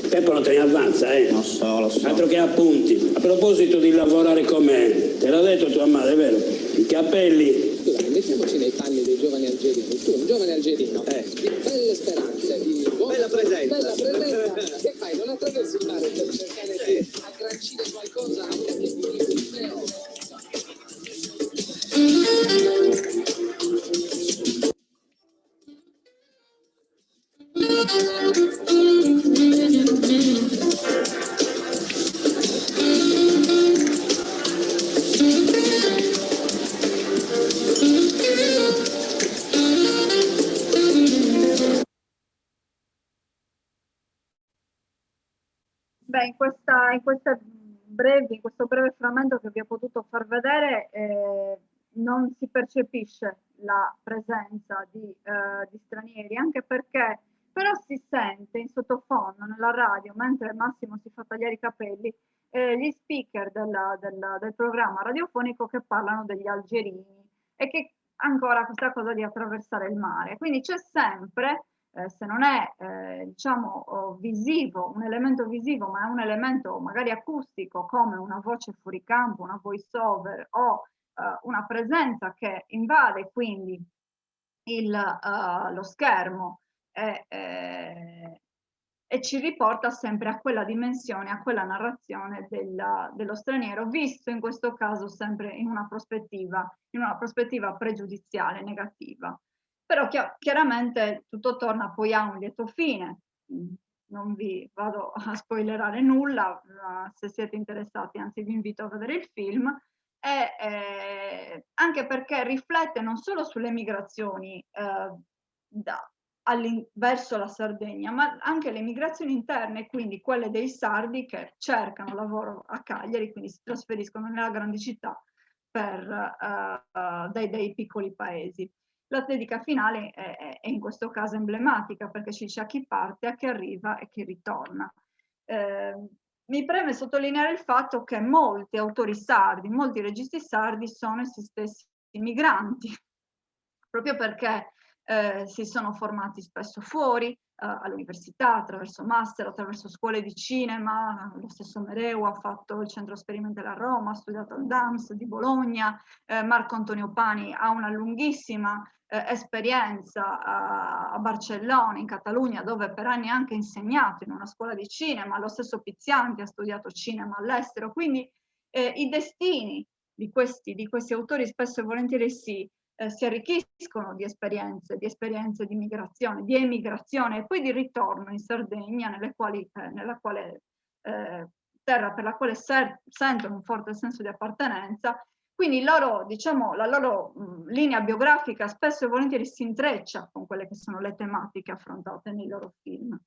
Peppo non te ne avanza, Lo so. Altro che appunti. A proposito di lavorare con me, te l'ha detto tua madre, vero? I capelli. Mettiamoci nei panni dei giovani algerini. Tu, un giovane algerino, di belle speranze, di bella presenza. Che fai? Non attraversi il mare per cercare di aggrancire qualcosa anche di Beh, in questo breve frammento che vi ho potuto far vedere non si percepisce la presenza di stranieri, anche perché però si sente in sottofondo nella radio, mentre Massimo si fa tagliare i capelli, gli speaker del programma radiofonico che parlano degli algerini e che ancora questa cosa di attraversare il mare. Quindi c'è sempre, se non è diciamo visivo, un elemento visivo, ma è un elemento magari acustico, come una voce fuori campo, una voice over o una presenza che invade quindi lo schermo e ci riporta sempre a quella dimensione, a quella narrazione dello straniero, visto in questo caso sempre in una prospettiva pregiudiziale, negativa. Però chiaramente tutto torna poi a un lieto fine. Non vi vado a spoilerare nulla, se siete interessati, anzi vi invito a vedere il film, anche perché riflette non solo sulle migrazioni verso la Sardegna, ma anche le migrazioni interne, quindi quelle dei sardi che cercano lavoro a Cagliari, quindi si trasferiscono nella grande città dai piccoli paesi. La dedica finale è in questo caso emblematica, perché ci dice a chi parte, a chi arriva e chi ritorna. Mi preme sottolineare il fatto che molti autori sardi, molti registi sardi sono essi stessi migranti, proprio perché si sono formati spesso fuori, all'università, attraverso master, attraverso scuole di cinema. Lo stesso Mereu ha fatto il centro sperimentale a Roma, ha studiato al DAMS di Bologna. Marco Antonio Pani ha una lunghissima esperienza a Barcellona, in Catalogna, dove per anni ha anche insegnato in una scuola di cinema. Lo stesso Pizzianti ha studiato cinema all'estero. Quindi i destini di questi autori spesso e volentieri si arricchiscono di esperienze di migrazione, di emigrazione e poi di ritorno in Sardegna, terra per la quale sentono un forte senso di appartenenza. Quindi diciamo, la loro linea biografica spesso e volentieri si intreccia con quelle che sono le tematiche affrontate nei loro film.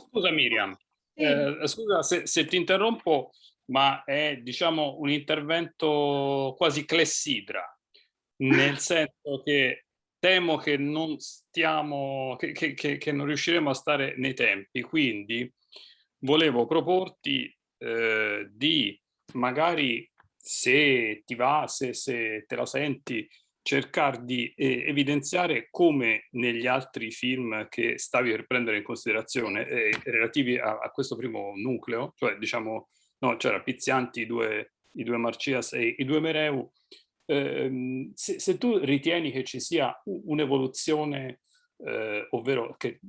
Scusa Miriam, Sì. scusa se ti interrompo, ma è diciamo un intervento quasi clessidra, nel senso che temo che non stiamo, che non riusciremo a stare nei tempi, quindi volevo proporti di magari, se ti va, se te la senti, cercare di evidenziare come negli altri film che stavi per prendere in considerazione relativi a questo primo nucleo, cioè diciamo, no, c'era Pizzianti, i due Marcias e i due Mereu, se tu ritieni che ci sia un'evoluzione, ovvero che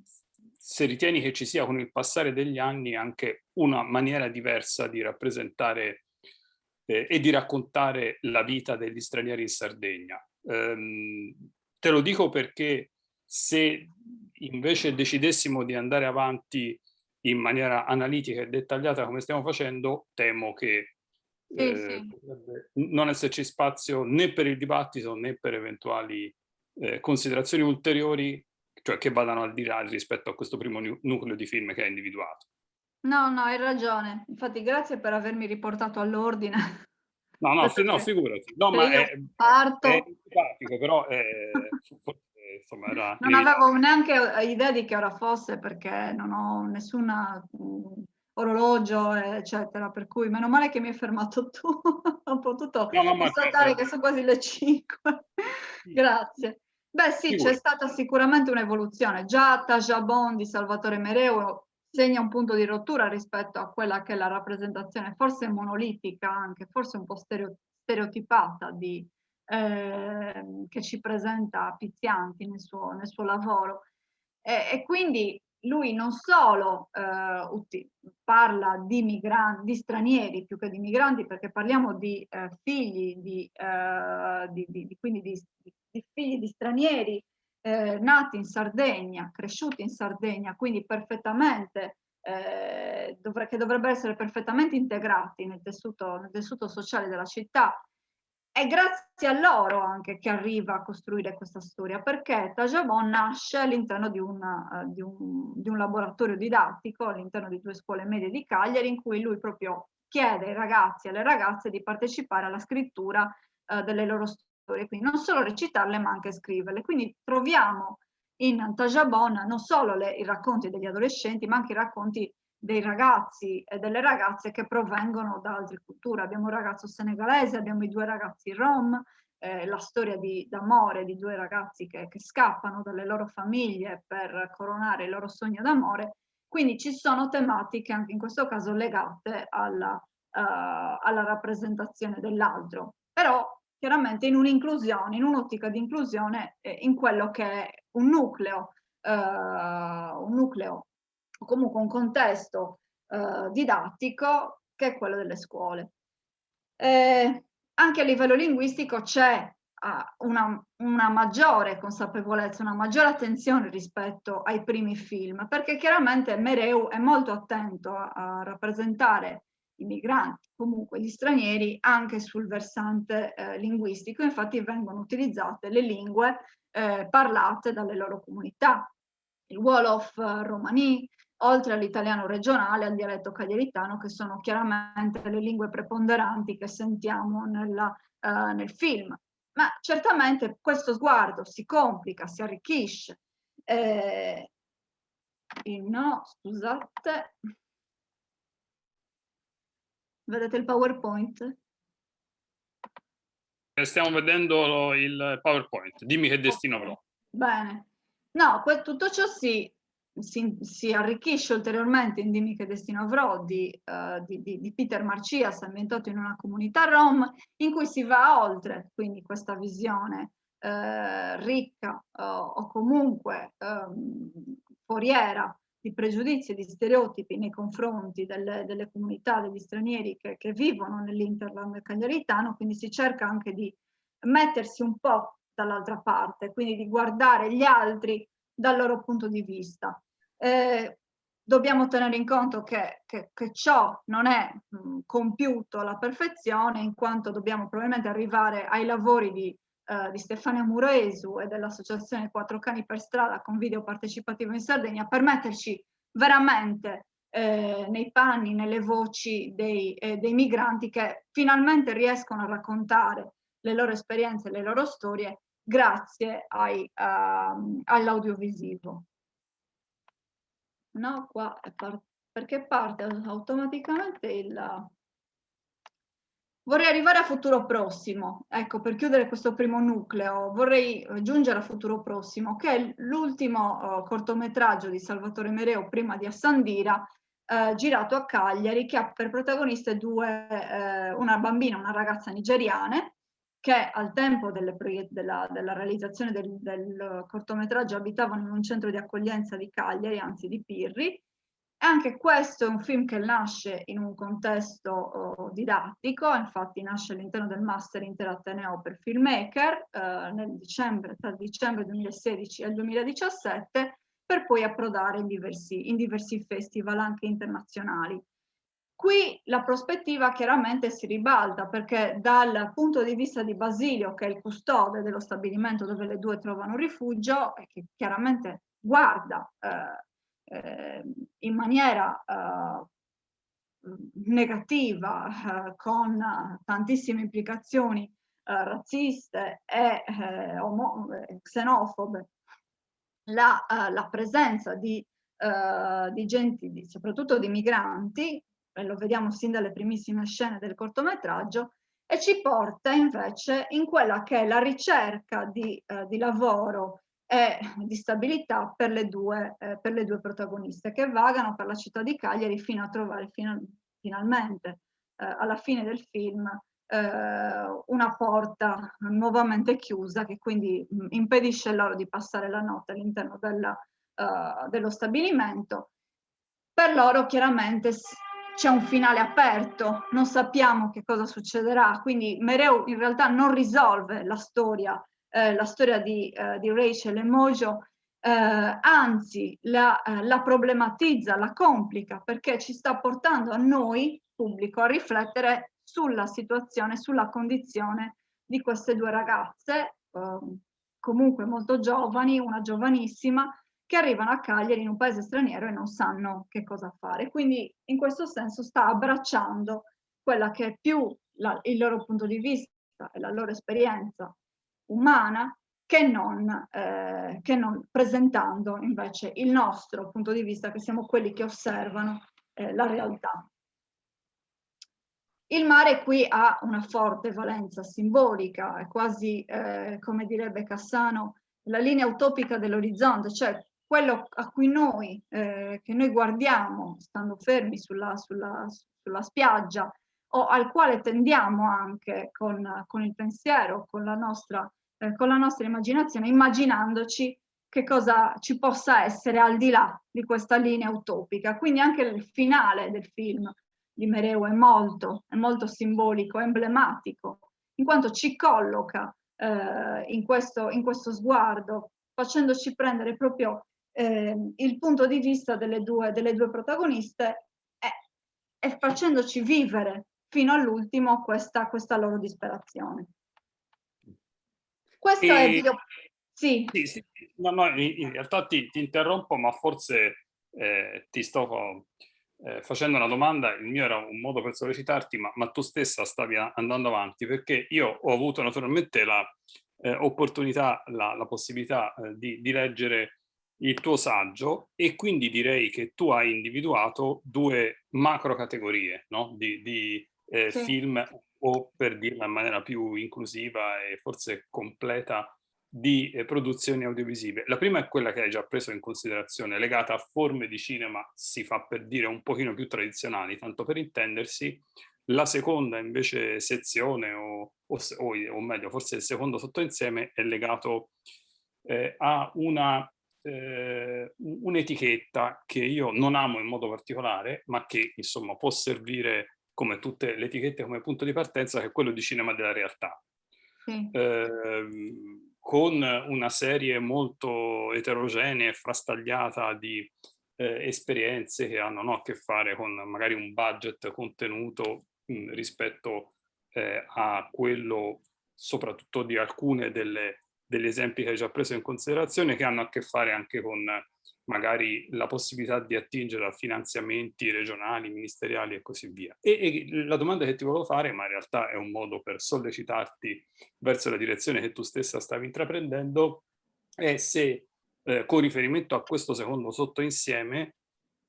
se ritieni che ci sia con il passare degli anni anche una maniera diversa di rappresentare e di raccontare la vita degli stranieri in Sardegna. Te lo dico perché se invece decidessimo di andare avanti in maniera analitica e dettagliata come stiamo facendo, temo che potrebbe non esserci spazio né per il dibattito né per eventuali considerazioni ulteriori, cioè che vadano al di là rispetto a questo primo nucleo di film che hai individuato. No, hai ragione. Infatti grazie per avermi riportato all'ordine. No, figurati. No, ma è simpatico, però insomma era non avevo neanche idea di che ora fosse, perché non ho nessun orologio, eccetera, per cui meno male che mi hai fermato tu. Ho potuto constatare che sono quasi le 5. Grazie. Beh sì, c'è stata sicuramente un'evoluzione. Già Tajabon di Salvatore Mereu segna un punto di rottura rispetto a quella che è la rappresentazione forse monolitica, anche forse un po' stereotipata che ci presenta Pizzianti nel suo lavoro. E quindi lui non solo parla di migranti, di stranieri più che di migranti, perché parliamo di figli, quindi di figli di stranieri nati in Sardegna, cresciuti in Sardegna, quindi perfettamente che dovrebbero essere perfettamente integrati nel tessuto sociale della città. È grazie a loro anche che arriva a costruire questa storia, perché Tajabon nasce all'interno di un laboratorio didattico, all'interno di 2 scuole medie di Cagliari, in cui lui proprio chiede ai ragazzi e alle ragazze di partecipare alla scrittura delle loro storie, quindi non solo recitarle ma anche scriverle. Quindi troviamo in Tajabon non solo i racconti degli adolescenti, ma anche i racconti dei ragazzi e delle ragazze che provengono da altre culture. Abbiamo un ragazzo senegalese, abbiamo i 2 ragazzi rom, la storia d'amore di 2 ragazzi che scappano dalle loro famiglie per coronare il loro sogno d'amore. Quindi ci sono tematiche anche in questo caso legate alla rappresentazione dell'altro, però chiaramente in un'inclusione, in un'ottica di inclusione in quello che è un nucleo o comunque un contesto didattico che è quello delle scuole. Anche a livello linguistico c'è una maggiore consapevolezza, una maggiore attenzione rispetto ai primi film, perché chiaramente Mereu è molto attento a rappresentare i migranti, comunque gli stranieri, anche sul versante linguistico. Infatti vengono utilizzate le lingue parlate dalle loro comunità, il Wolof romani, oltre all'italiano regionale, al dialetto cagliaritano, che sono chiaramente le lingue preponderanti che sentiamo nel film. Ma certamente questo sguardo si complica, si arricchisce. No, scusate. Vedete il PowerPoint? Stiamo vedendo il PowerPoint. Dimmi che destino avrò. Bene. No, tutto ciò si arricchisce ulteriormente in Dimmi che destino avrò di Peter Marcias, ambientato in una comunità rom, in cui si va oltre, quindi questa visione ricca o comunque foriera di pregiudizi e di stereotipi nei confronti delle comunità, degli stranieri che vivono nell'Interland cagliaritano, quindi si cerca anche di mettersi un po' dall'altra parte, quindi di guardare gli altri dal loro punto di vista. Dobbiamo tenere in conto che ciò non è compiuto alla perfezione, in quanto dobbiamo probabilmente arrivare ai lavori di Stefania Muresu e dell'associazione Quattro Cani per Strada con video partecipativo in Sardegna per metterci veramente nei panni, nelle voci dei migranti che finalmente riescono a raccontare le loro esperienze, le loro storie grazie all'audiovisivo. No, qua perché parte automaticamente il... Vorrei arrivare a Futuro Prossimo, ecco, per chiudere questo primo nucleo, vorrei giungere a Futuro Prossimo, che è l'ultimo cortometraggio di Salvatore Mereo prima di Assandira, girato a Cagliari, che ha per protagoniste una bambina, una ragazza nigeriane, che al tempo della realizzazione del cortometraggio abitavano in un centro di accoglienza di Cagliari, anzi di Pirri. Anche questo è un film che nasce in un contesto didattico, infatti nasce all'interno del Master Interateneo per Filmmaker tra il dicembre 2016 e il 2017, per poi approdare in diversi festival anche internazionali. Qui la prospettiva chiaramente si ribalta, perché dal punto di vista di Basilio, che è il custode dello stabilimento dove le due trovano rifugio, e che chiaramente guarda in maniera negativa, con tantissime implicazioni razziste e xenofobe, la presenza di gente, soprattutto di migranti, e lo vediamo sin dalle primissime scene del cortometraggio, e ci porta invece in quella che è la ricerca di lavoro e di stabilità per le due protagoniste, che vagano per la città di Cagliari fino a trovare finalmente alla fine del film una porta nuovamente chiusa, che quindi impedisce loro di passare la notte all'interno dello stabilimento. Per loro chiaramente c'è un finale aperto, non sappiamo che cosa succederà, quindi Mereu in realtà non risolve la storia di Rachel e Mojo, anzi la problematizza, la complica, perché ci sta portando a noi, pubblico, a riflettere sulla situazione, sulla condizione di queste due ragazze, comunque molto giovani, una giovanissima, che arrivano a Cagliari in un paese straniero e non sanno che cosa fare. Quindi in questo senso sta abbracciando quella che è più il loro punto di vista e la loro esperienza umana, che non presentando invece il nostro punto di vista, che siamo quelli che osservano la realtà. Il mare qui ha una forte valenza simbolica, è quasi, come direbbe Cassano, la linea utopica dell'orizzonte, cioè quello a cui che noi guardiamo stando fermi sulla spiaggia, o al quale tendiamo anche con il pensiero, con la nostra immaginazione, immaginandoci che cosa ci possa essere al di là di questa linea utopica. Quindi anche il finale del film di Mereu è molto simbolico, emblematico, in quanto ci colloca in questo sguardo, facendoci prendere proprio il punto di vista delle due protagoniste e facendoci vivere fino all'ultimo questa loro disperazione. Questo è il... Sì. Sì. No, in realtà ti interrompo, ma forse ti sto facendo una domanda. Il mio era un modo per sollecitarti, ma tu stessa stavi andando avanti, perché io ho avuto naturalmente l'opportunità, la possibilità di leggere il tuo saggio, e quindi direi che tu hai individuato due macro categorie, no? di Sì. film, o per dirla in maniera più inclusiva e forse completa, di produzioni audiovisive. La prima è quella che hai già preso in considerazione, legata a forme di cinema, si fa per dire, un pochino più tradizionali, tanto per intendersi. La seconda invece sezione, o meglio, forse il secondo sottoinsieme, è legato a un'etichetta che io non amo in modo particolare, ma che insomma può servire, come tutte le etichette, come punto di partenza, che è quello di cinema della realtà. Sì. Con una serie molto eterogenea e frastagliata di esperienze che hanno, no, a che fare con magari un budget contenuto rispetto a quello, soprattutto di alcune degli esempi che hai già preso in considerazione, che hanno a che fare anche con magari la possibilità di attingere a finanziamenti regionali, ministeriali e così via. E la domanda che ti volevo fare, ma in realtà è un modo per sollecitarti verso la direzione che tu stessa stavi intraprendendo, è se con riferimento a questo secondo sottoinsieme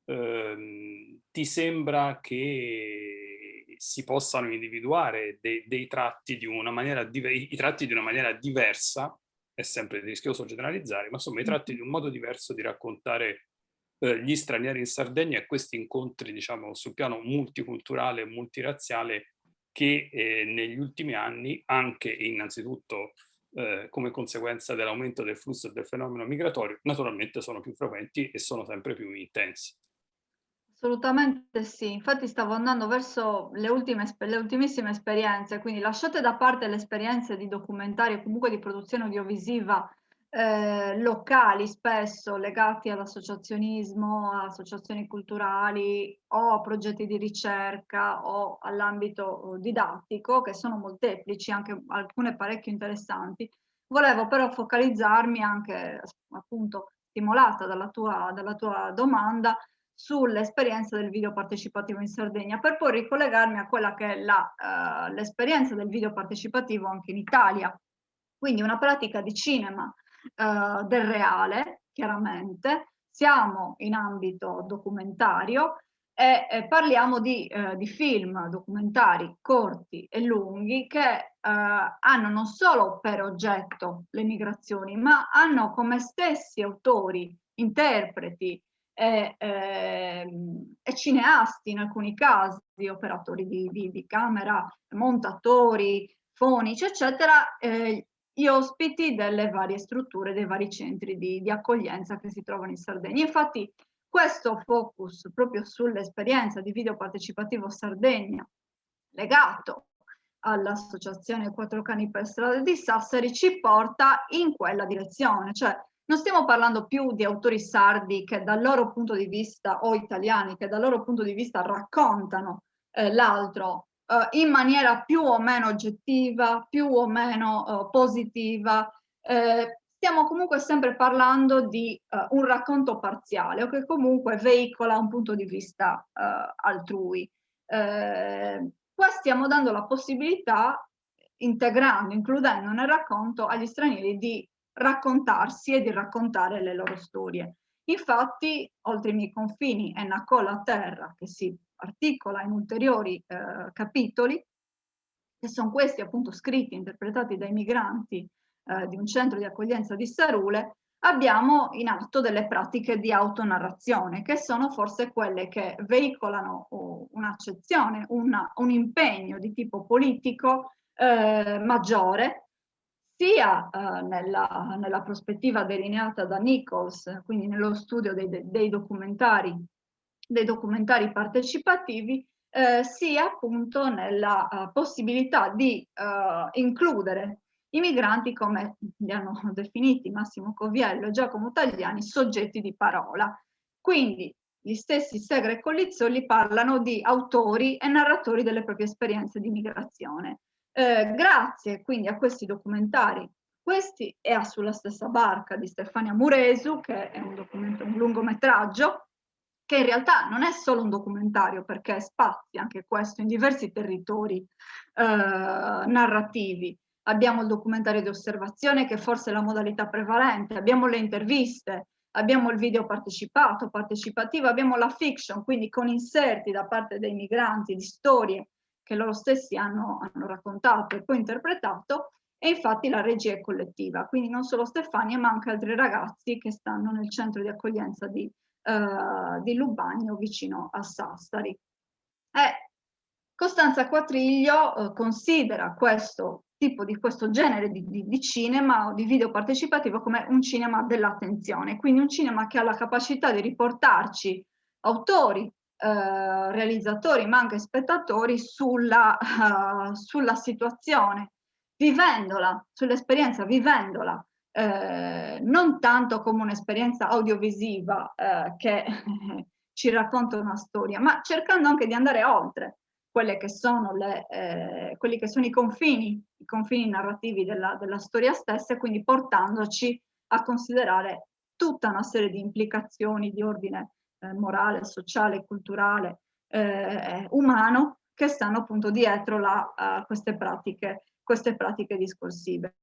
ti sembra che si possano individuare dei tratti di una maniera i tratti di una maniera diversa. È sempre rischioso generalizzare, ma insomma i tratti di un modo diverso di raccontare gli stranieri in Sardegna, e questi incontri, diciamo, sul piano multiculturale e multirazziale, che negli ultimi anni, anche e innanzitutto come conseguenza dell'aumento del flusso e del fenomeno migratorio, naturalmente sono più frequenti e sono sempre più intensi. Assolutamente sì, infatti stavo andando verso le ultimissime esperienze, quindi lasciate da parte le esperienze di documentari o comunque di produzione audiovisiva locali, spesso legati all'associazionismo, a associazioni culturali o a progetti di ricerca o all'ambito didattico, che sono molteplici, anche alcune parecchio interessanti. Volevo però focalizzarmi anche, appunto, stimolata dalla tua domanda, sull'esperienza del video partecipativo in Sardegna, per poi ricollegarmi a quella che è l'esperienza del video partecipativo anche in Italia. Quindi una pratica di cinema del reale, chiaramente. Siamo in ambito documentario e parliamo di film documentari corti e lunghi che hanno non solo per oggetto le migrazioni, ma hanno come stessi autori, interpreti e cineasti in alcuni casi, operatori di camera, montatori, fonici, eccetera, gli ospiti delle varie strutture, dei vari centri di accoglienza che si trovano in Sardegna. Infatti questo focus proprio sull'esperienza di video partecipativo Sardegna, legato all'associazione Quattro Cani per Strada di Sassari, ci porta in quella direzione, cioè non stiamo parlando più di autori sardi che dal loro punto di vista, o italiani, che dal loro punto di vista raccontano l'altro in maniera più o meno oggettiva, più o meno positiva. Stiamo comunque sempre parlando di un racconto parziale o che comunque veicola un punto di vista altrui. Qua stiamo dando la possibilità, integrando, includendo nel racconto agli stranieri di raccontarsi e di raccontare le loro storie. Infatti, oltre i miei confini è Nacola a terra, che si articola in ulteriori capitoli, che sono questi appunto scritti, interpretati dai migranti di un centro di accoglienza di Sarule. Abbiamo in atto delle pratiche di autonarrazione, che sono forse quelle che veicolano un'accezione, un impegno di tipo politico maggiore, sia nella prospettiva delineata da Nichols, quindi nello studio dei documentari partecipativi, sia appunto nella possibilità di includere i migranti, come li hanno definiti Massimo Coviello e Giacomo Tagliani, soggetti di parola. Quindi gli stessi Segre e Collizzoli parlano di autori e narratori delle proprie esperienze di migrazione. Grazie quindi a questi documentari, questi e a Sulla stessa barca di Stefania Muresu, che è un lungometraggio, che in realtà non è solo un documentario, perché spazia anche questo in diversi territori narrativi. Abbiamo il documentario di osservazione, che forse è la modalità prevalente, abbiamo le interviste, abbiamo il video partecipativo, abbiamo la fiction, quindi con inserti da parte dei migranti di storie che loro stessi hanno raccontato e poi interpretato, e infatti la regia è collettiva, quindi non solo Stefania ma anche altri ragazzi che stanno nel centro di accoglienza di Lubagno vicino a Sassari. Costanza Quatriglio considera questo genere di cinema o di video partecipativo come un cinema dell'attenzione, quindi un cinema che ha la capacità di riportarci autori, realizzatori ma anche spettatori sulla situazione, vivendola, sull'esperienza, vivendola, non tanto come un'esperienza audiovisiva che ci racconta una storia, ma cercando anche di andare oltre quelli che sono i confini narrativi della storia stessa, e quindi portandoci a considerare tutta una serie di implicazioni di ordine morale, sociale, culturale, umano, che stanno appunto dietro queste pratiche discorsive.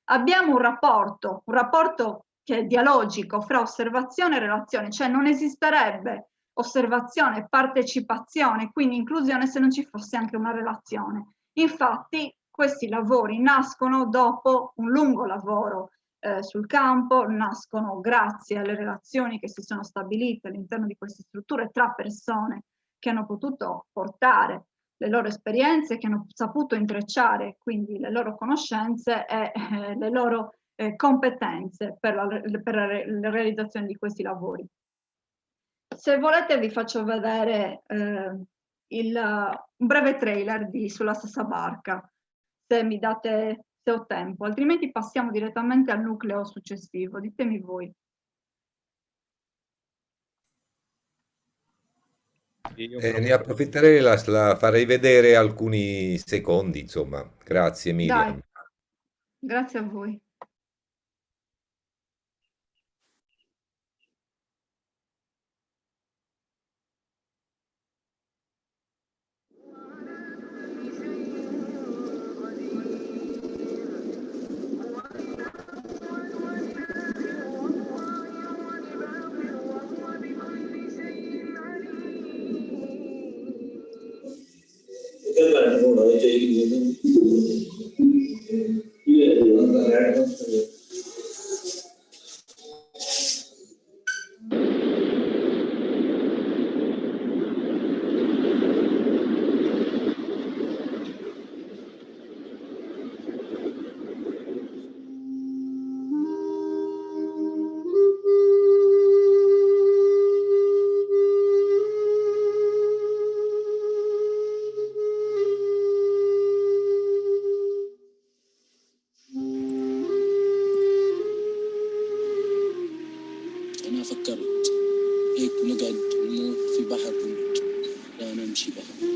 Abbiamo un rapporto che è dialogico fra osservazione e relazione, cioè non esisterebbe osservazione, partecipazione, quindi inclusione, se non ci fosse anche una relazione. Infatti questi lavori nascono dopo un lungo lavoro sul campo, nascono grazie alle relazioni che si sono stabilite all'interno di queste strutture tra persone che hanno potuto portare le loro esperienze, che hanno saputo intrecciare quindi le loro conoscenze e le loro competenze per la realizzazione di questi lavori. Se volete vi faccio vedere un breve trailer di Sulla stessa barca, se ho tempo, altrimenti passiamo direttamente al nucleo successivo. Ditemi voi. Ne approfitterei, la farei vedere alcuni secondi, insomma. Grazie Miriam. Dai, grazie a voi. أنا فكرت هيك نقعد نموت في بحر نموت لا نمشي بحر.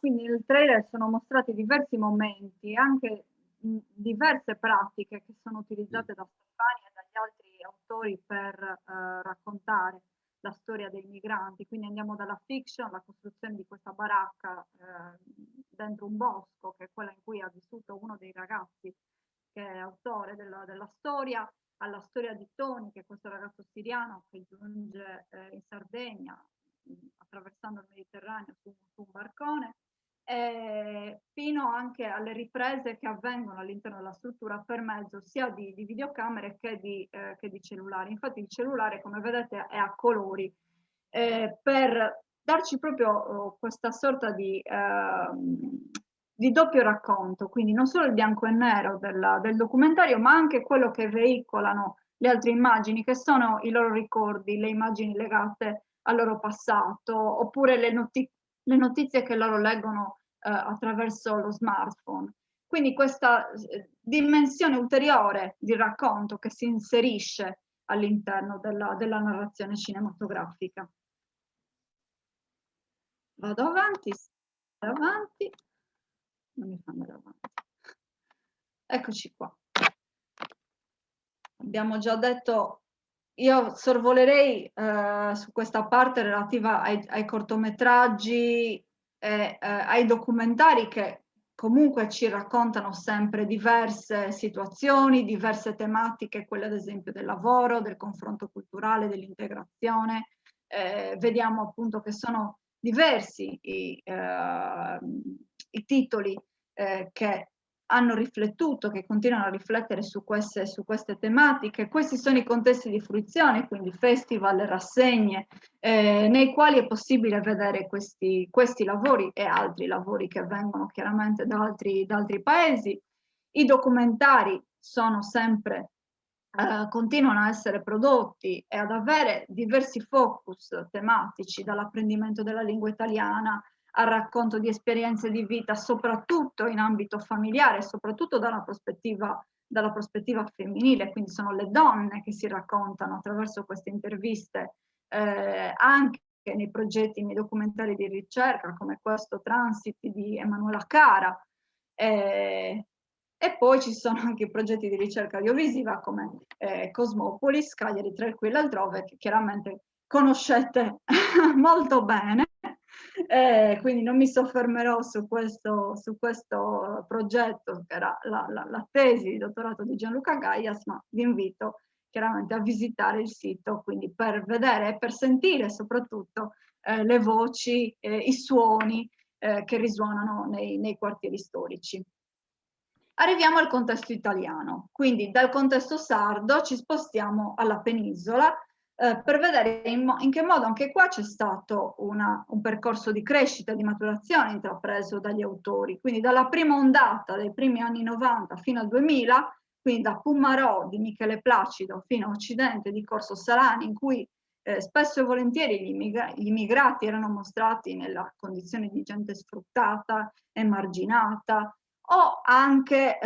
Quindi nel trailer sono mostrati diversi momenti, anche diverse pratiche che sono utilizzate da Stefania e dagli altri autori per raccontare la storia dei migranti. Quindi andiamo dalla fiction, la costruzione di questa baracca dentro un bosco, che è quella in cui ha vissuto uno dei ragazzi che è autore della storia, alla storia di Tony, che è questo ragazzo siriano che giunge in Sardegna attraversando il Mediterraneo su un barcone, fino anche alle riprese che avvengono all'interno della struttura per mezzo sia di videocamere che di cellulari. Infatti il cellulare, come vedete, è a colori per darci proprio questa sorta di doppio racconto, quindi non solo il bianco e nero del documentario, ma anche quello che veicolano le altre immagini, che sono i loro ricordi, le immagini legate al loro passato, oppure le notizie che loro leggono attraverso lo smartphone. Quindi questa dimensione ulteriore di racconto che si inserisce all'interno della narrazione cinematografica. Vado avanti, non mi fa andare avanti. Eccoci qua. Abbiamo già detto io sorvolerei su questa parte relativa ai cortometraggi e ai documentari che comunque ci raccontano sempre diverse situazioni, diverse tematiche, quelle ad esempio del lavoro, del confronto culturale, dell'integrazione. Vediamo appunto che sono diversi i titoli che hanno riflettuto, che continuano a riflettere su queste tematiche. Questi sono i contesti di fruizione, quindi festival, rassegne, nei quali è possibile vedere questi lavori e altri lavori che vengono chiaramente da altri paesi. I documentari sono sempre, continuano a essere prodotti e ad avere diversi focus tematici, dall'apprendimento della lingua italiana al racconto di esperienze di vita, soprattutto in ambito familiare, soprattutto dalla prospettiva femminile, quindi sono le donne che si raccontano attraverso queste interviste, anche nei progetti, nei documentari di ricerca, come questo Transit di Emanuela Cara, e poi ci sono anche i progetti di ricerca audiovisiva come Cosmopolis, Cagliari tra il qui e l'altrove, che chiaramente conoscete molto bene. Quindi non mi soffermerò su questo progetto che era la tesi di dottorato di Gianluca Gaias, ma vi invito chiaramente a visitare il sito, quindi per vedere e per sentire soprattutto le voci, i suoni che risuonano nei quartieri storici. Arriviamo al contesto italiano, quindi dal contesto sardo ci spostiamo alla penisola, per vedere in che modo anche qua c'è stato un percorso di crescita, di maturazione intrapreso dagli autori. Quindi dalla prima ondata dei primi anni 90 fino al 2000, quindi da Pumarò di Michele Placido fino a Occidente di Corso Salani, in cui spesso e volentieri gli immigrati erano mostrati nella condizione di gente sfruttata, emarginata, o anche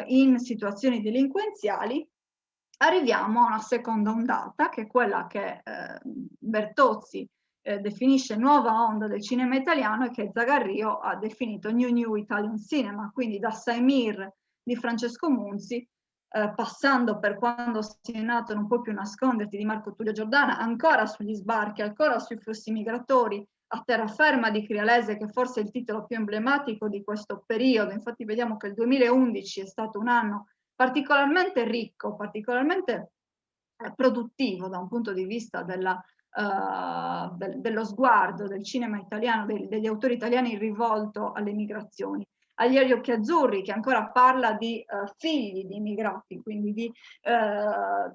in situazioni delinquenziali. Arriviamo a una seconda ondata, che è quella che Bertozzi definisce nuova onda del cinema italiano e che Zagarrio ha definito New Italian Cinema, quindi da Saimir di Francesco Munzi, passando per Quando sei nato non puoi più nasconderti di Marco Tullio Giordana, ancora sugli sbarchi, ancora sui flussi migratori, a terraferma di Crialese, che forse è il titolo più emblematico di questo periodo. Infatti vediamo che il 2011 è stato un anno particolarmente ricco, particolarmente produttivo da un punto di vista dello sguardo del cinema italiano, degli autori italiani rivolto alle migrazioni. Agli Occhi Azzurri, che ancora parla di figli di immigrati, quindi di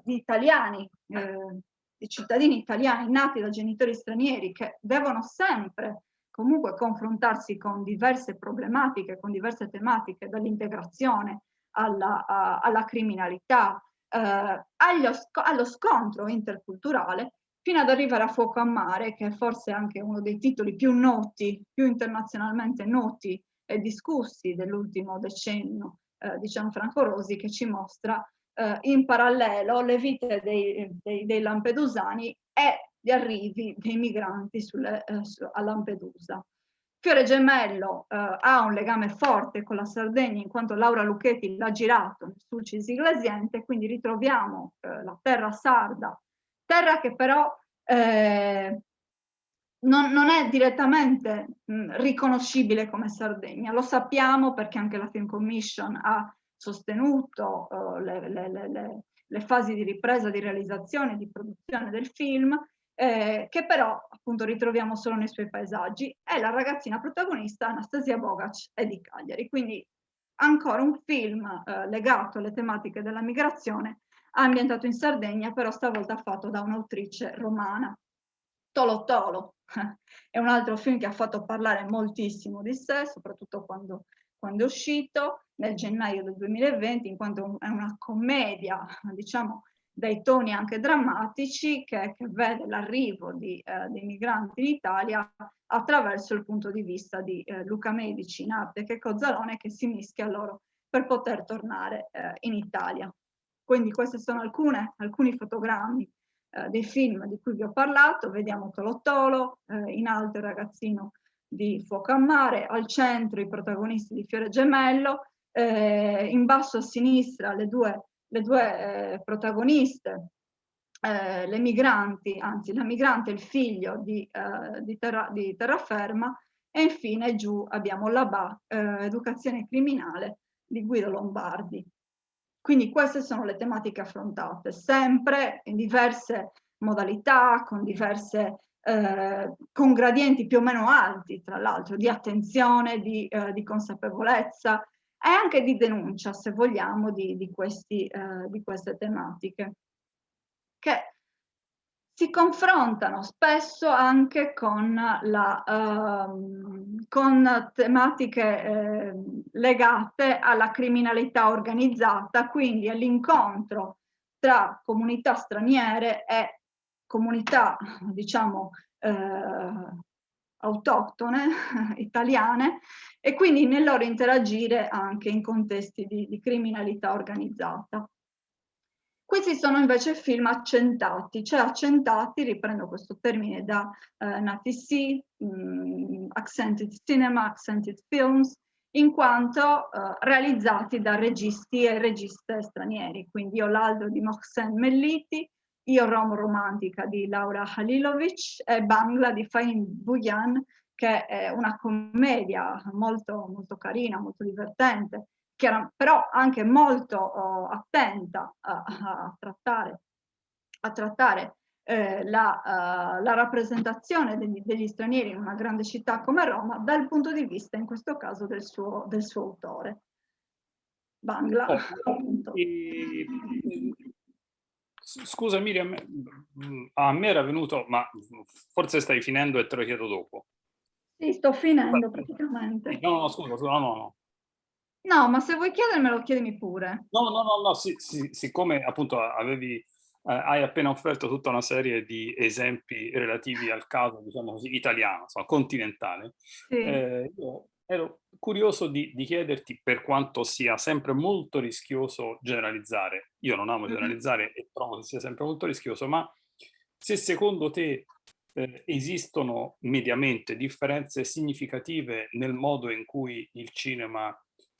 italiani, di cittadini italiani nati da genitori stranieri, che devono sempre comunque confrontarsi con diverse problematiche, con diverse tematiche, dall'integrazione alla criminalità, allo scontro interculturale, fino ad arrivare a Fuoco a Mare, che è forse anche uno dei titoli più noti, più internazionalmente noti e discussi dell'ultimo decennio di Gianfranco Rosi, che ci mostra in parallelo le vite dei lampedusani e gli arrivi dei migranti a Lampedusa. Fiore Gemello ha un legame forte con la Sardegna, in quanto Laura Lucchetti l'ha girato nel Sulcis Iglesiente, quindi ritroviamo la terra sarda, terra che però non è direttamente riconoscibile come Sardegna. Lo sappiamo perché anche la Film Commission ha sostenuto le fasi di ripresa, di realizzazione, di produzione del film, che però appunto ritroviamo solo nei suoi paesaggi. È la ragazzina protagonista Anastasia Bogac è di Cagliari, quindi ancora un film legato alle tematiche della migrazione, ambientato in Sardegna, però stavolta fatto da un'autrice romana. Tolo Tolo è un altro film che ha fatto parlare moltissimo di sé, soprattutto quando è uscito nel gennaio del 2020, in quanto è una commedia, diciamo, dai toni anche drammatici, che vede l'arrivo dei migranti in Italia attraverso il punto di vista di Luca Medici, Narte e Checco Zalone, che si mischia a loro per poter tornare in Italia. Quindi questi sono alcuni fotogrammi dei film di cui vi ho parlato. Vediamo Tolo Tolo, in alto il ragazzino di Fuoco a Mare, al centro i protagonisti di Fiore Gemello, in basso a sinistra le due protagoniste le migranti, anzi la migrante è il figlio di Terraferma, e infine giù abbiamo l'ABA, Educazione criminale, di Guido Lombardi. Quindi queste sono le tematiche affrontate, sempre in diverse modalità, con diverse con gradienti più o meno alti, tra l'altro, di attenzione, di consapevolezza e anche di denuncia, se vogliamo, di queste tematiche, che si confrontano spesso anche con tematiche legate alla criminalità organizzata, quindi all'incontro tra comunità straniere e comunità, diciamo, autoctone, italiane, e quindi nel loro interagire anche in contesti di criminalità organizzata. Questi sono invece film accentati, cioè accentati, riprendo questo termine da NATC, Accented Cinema, Accented Films, in quanto realizzati da registi e registe stranieri. Quindi Io Laldo di Mohsen Melliti, Io Rom Romantica di Laura Halilovic e Bangla di Fahim Buyan, che è una commedia molto, molto carina, molto divertente, però anche molto attenta a trattare la rappresentazione degli stranieri in una grande città come Roma dal punto di vista, in questo caso, del suo autore. Bangla, appunto. Scusa Miriam, a me era venuto, ma forse stai finendo e te lo chiedo dopo. Sì, sto finendo praticamente. No, scusa, no. No, ma se vuoi chiedermelo, chiedimi pure. No, siccome appunto hai appena offerto tutta una serie di esempi relativi al caso, diciamo così, italiano, insomma, continentale, Sì. Io ero curioso di chiederti, per quanto sia sempre molto rischioso generalizzare, io non amo generalizzare e trovo che sia sempre molto rischioso, ma se secondo te esistono mediamente differenze significative nel modo in cui il cinema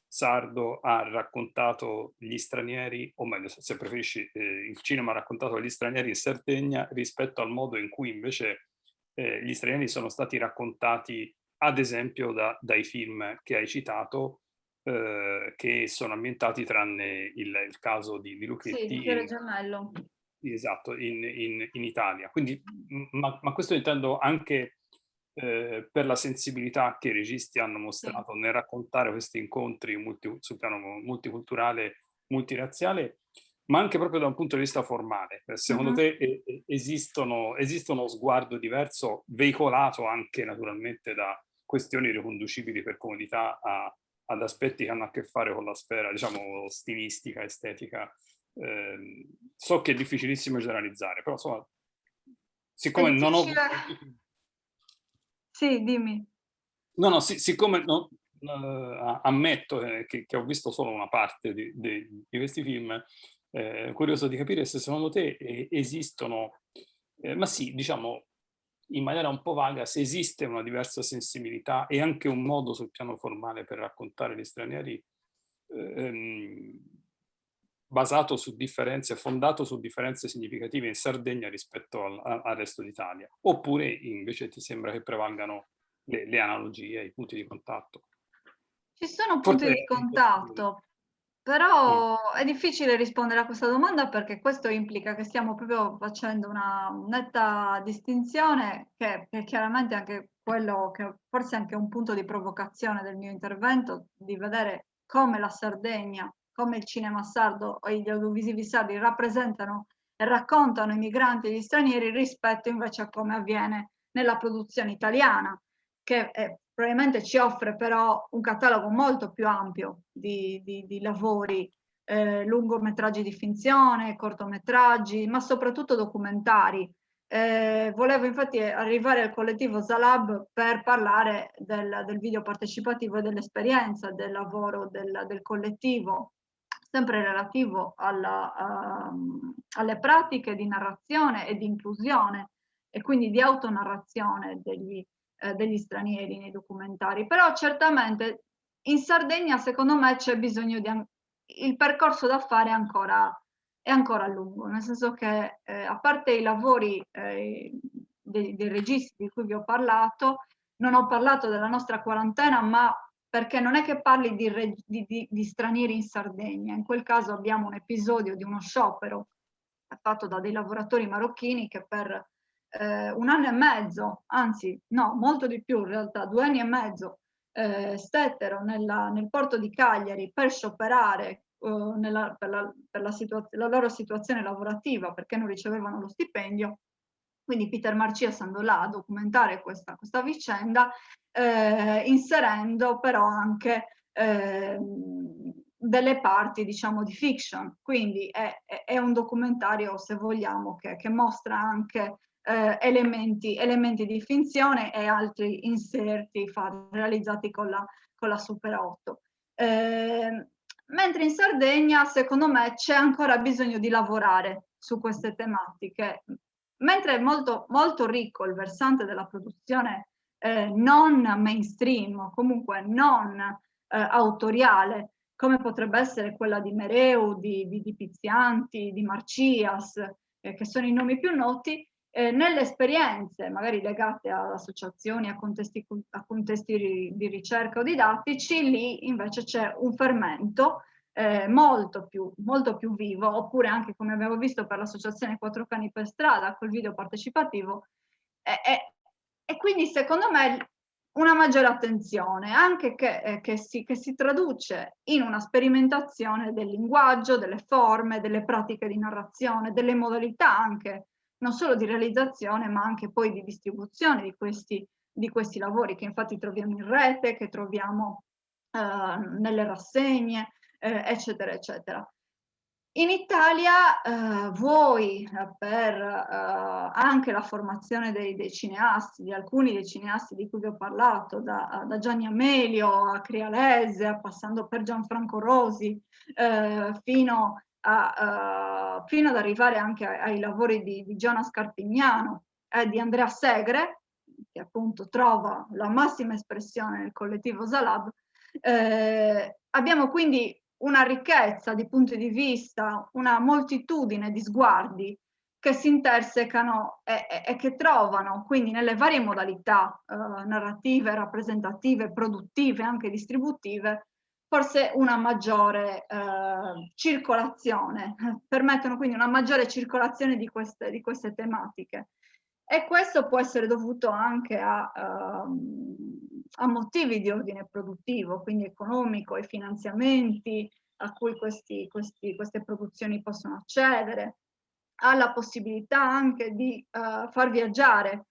sardo ha raccontato gli stranieri, o meglio, se preferisci, il cinema ha raccontato gli stranieri in Sardegna rispetto al modo in cui invece gli stranieri sono stati raccontati, ad esempio, dai film che hai citato, che sono ambientati, tranne il caso di Lucchetti. Sì, Fiore Giamello. Esatto, in Italia. Quindi, ma questo intendo anche per la sensibilità che i registi hanno mostrato nel raccontare questi incontri sul piano multiculturale, multirazziale, ma anche proprio da un punto di vista formale. Secondo te esistono sguardo diverso, veicolato anche naturalmente da questioni riconducibili per comodità ad aspetti che hanno a che fare con la sfera, diciamo, stilistica, estetica? So che è difficilissimo generalizzare, però insomma, siccome non ho... Sì, dimmi. No, siccome ammetto che ho visto solo una parte di questi film, curioso di capire se secondo te esistono, ma sì, diciamo in maniera un po' vaga, se esiste una diversa sensibilità e anche un modo sul piano formale per raccontare gli stranieri basato su differenze, fondato su differenze significative in Sardegna rispetto al resto d'Italia, oppure invece ti sembra che prevalgano le analogie, i punti di contatto? Ci sono punti di contatto, però è difficile rispondere a questa domanda perché questo implica che stiamo proprio facendo una netta distinzione, che è chiaramente anche quello che forse è anche un punto di provocazione del mio intervento, di vedere come la Sardegna, come il cinema sardo o gli audiovisivi sardi rappresentano e raccontano i migranti e gli stranieri rispetto invece a come avviene nella produzione italiana, che probabilmente ci offre però un catalogo molto più ampio di lavori, lungometraggi di finzione, cortometraggi, ma soprattutto documentari. Volevo infatti arrivare al collettivo Zalab per parlare del video partecipativo e dell'esperienza del lavoro del collettivo, sempre relativo alle pratiche di narrazione e di inclusione e quindi di autonarrazione degli stranieri nei documentari. Però certamente in Sardegna secondo me c'è bisogno il percorso da fare è ancora è ancora lungo, nel senso che a parte i lavori dei registi di cui vi ho parlato, non ho parlato della nostra quarantena, ma perché non è che parli di stranieri in Sardegna. In quel caso abbiamo un episodio di uno sciopero fatto da dei lavoratori marocchini che per 1 anno e mezzo, anzi no, molto di più in realtà, 2 anni e mezzo, stettero nel porto di Cagliari per scioperare per la loro situazione lavorativa, perché non ricevevano lo stipendio. Quindi Peter Marcias andò là a documentare questa vicenda, inserendo però anche delle parti, diciamo, di fiction. Quindi è un documentario, se vogliamo, che mostra anche elementi di finzione e altri inserti realizzati con la Super 8. Mentre in Sardegna, secondo me, c'è ancora bisogno di lavorare su queste tematiche. Mentre è molto, molto ricco il versante della produzione non mainstream, o comunque non autoriale, come potrebbe essere quella di Mereu, di Pizianti, di Marcias, che sono i nomi più noti, nelle esperienze magari legate ad associazioni, a contesti di ricerca o didattici, lì invece c'è un fermento molto più vivo, oppure anche come abbiamo visto per l'associazione Quattro Cani per Strada, col video partecipativo, e quindi secondo me una maggiore attenzione, anche che si traduce in una sperimentazione del linguaggio, delle forme, delle pratiche di narrazione, delle modalità anche, non solo di realizzazione, ma anche poi di distribuzione di questi lavori, che infatti troviamo in rete, che troviamo nelle rassegne, eccetera, eccetera. In Italia, voi per anche la formazione dei cineasti, di alcuni dei cineasti di cui vi ho parlato, da Gianni Amelio a Crialese, passando per Gianfranco Rosi, fino ad arrivare anche ai lavori di Jonas Carpignano e di Andrea Segre, che appunto trova la massima espressione nel collettivo Zalab. Abbiamo quindi una ricchezza di punti di vista, una moltitudine di sguardi che si intersecano e che trovano quindi nelle varie modalità narrative, rappresentative, produttive, anche distributive, forse una maggiore circolazione, permettono quindi una maggiore circolazione di queste tematiche. E questo può essere dovuto anche a motivi di ordine produttivo, quindi economico, e finanziamenti a cui queste produzioni possono accedere, alla possibilità anche di far viaggiare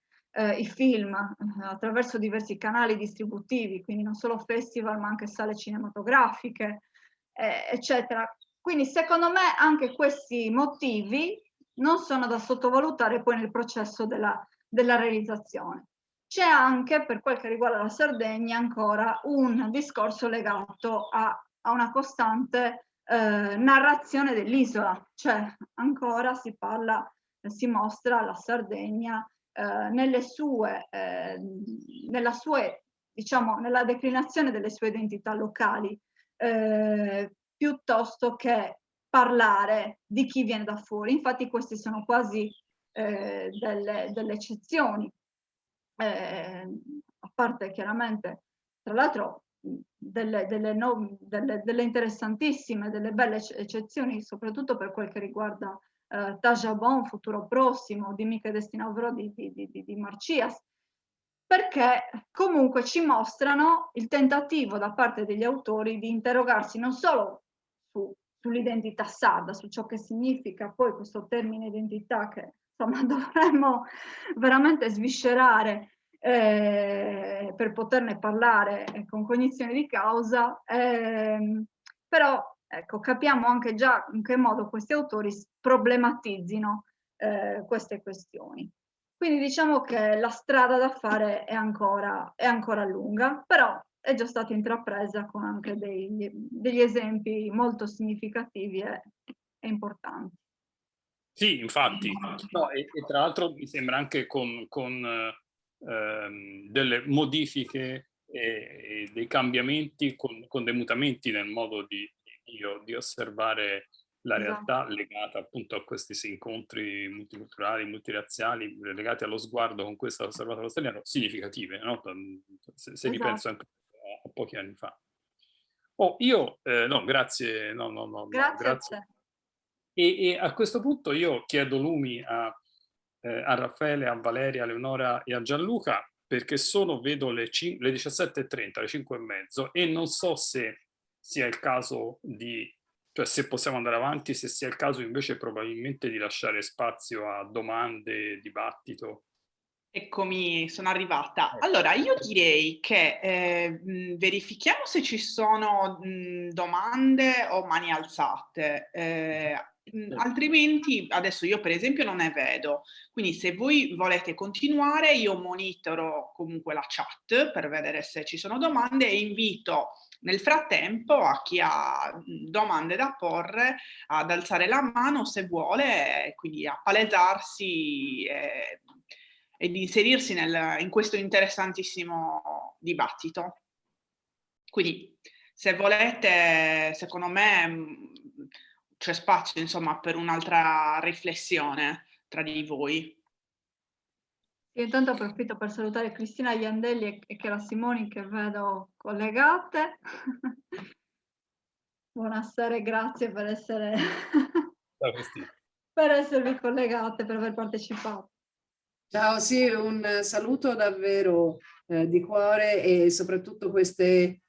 i film attraverso diversi canali distributivi, quindi non solo festival ma anche sale cinematografiche, eccetera. Quindi secondo me anche questi motivi non sono da sottovalutare poi nel processo della realizzazione. C'è anche, per quel che riguarda la Sardegna, ancora un discorso legato a una costante narrazione dell'isola, cioè ancora si mostra la Sardegna diciamo, nella declinazione delle sue identità locali, piuttosto che parlare di chi viene da fuori. Infatti queste sono quasi delle eccezioni, a parte chiaramente, tra l'altro, delle interessantissime, delle belle eccezioni, soprattutto per quel che riguarda Tajabon, Futuro Prossimo, Dimmi che destino avrò di Marcias, perché comunque ci mostrano il tentativo da parte degli autori di interrogarsi non solo sull'identità sarda, su ciò che significa poi questo termine identità, che insomma dovremmo veramente sviscerare per poterne parlare con cognizione di causa, però ecco, capiamo anche già in che modo questi autori problematizzino queste questioni. Quindi diciamo che la strada da fare è ancora lunga, però è già stata intrapresa con anche degli esempi molto significativi e importanti. Sì, infatti. No, e tra l'altro mi sembra anche con delle modifiche e dei cambiamenti, con dei mutamenti nel modo di osservare la Esatto. realtà legata appunto a questi incontri multiculturali, multirazziali, legati allo sguardo con questo osservatorio straniero, significative, no? Se ripenso anche a pochi anni fa. Io, no, grazie, no, Grazie a grazie. te. E a questo punto io chiedo lumi a Raffaele, a Valeria, a Leonora e a Gianluca, perché vedo le 17:30, le 5:30, e non so se sia il caso cioè se possiamo andare avanti, se sia il caso invece probabilmente di lasciare spazio a domande, dibattito. Eccomi, sono arrivata. Allora, io direi che verifichiamo se ci sono domande o mani alzate. Altrimenti, adesso io per esempio non ne vedo. Quindi se voi volete continuare, io monitoro comunque la chat per vedere se ci sono domande e invito nel frattempo a chi ha domande da porre ad alzare la mano se vuole, quindi a palesarsi ed inserirsi in questo interessantissimo dibattito. Quindi, se volete, secondo me c'è spazio, insomma, per un'altra riflessione tra di voi. Io intanto approfitto per salutare Cristina Iandelli e Chiara Simoni che vedo collegate. Buonasera e grazie per essere Ciao Cristina. per esservi collegate, per aver partecipato. Ciao, sì, un saluto davvero di cuore e soprattutto queste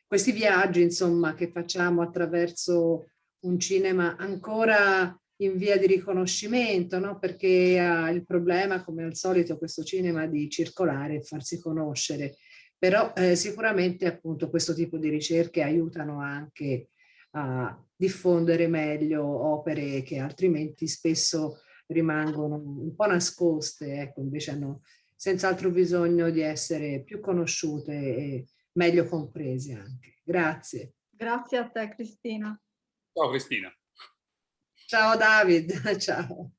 questi viaggi, insomma, che facciamo attraverso un cinema ancora in via di riconoscimento, no? Perché ha il problema, come al solito, questo cinema di circolare e farsi conoscere. Però sicuramente appunto questo tipo di ricerche aiutano anche a diffondere meglio opere che altrimenti spesso rimangono un po' nascoste, ecco, invece hanno senz'altro bisogno di essere più conosciute e meglio comprese anche. Grazie. Grazie a te, Cristina. Ciao Cristina. Ciao David, ciao.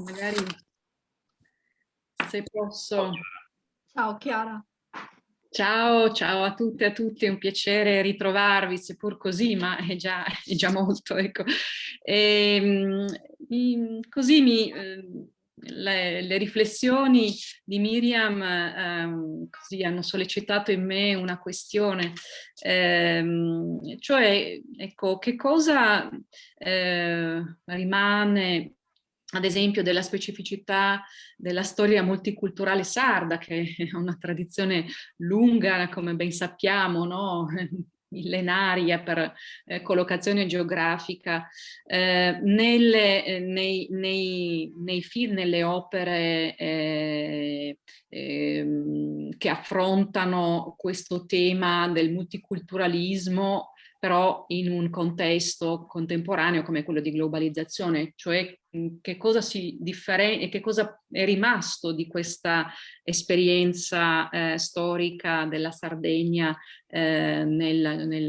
Magari se posso. Ciao Chiara. Ciao a tutte e a tutti, è un piacere ritrovarvi, seppur così, ma è già molto, ecco. Così le riflessioni di Miriam così hanno sollecitato in me una questione, cioè, ecco, che cosa rimane ad esempio della specificità della storia multiculturale sarda, che ha una tradizione lunga, come ben sappiamo, no? Millenaria per collocazione geografica, nei film, nelle opere che affrontano questo tema del multiculturalismo, però in un contesto contemporaneo come quello di globalizzazione, cioè che cosa che cosa è rimasto di questa esperienza storica della Sardegna nelle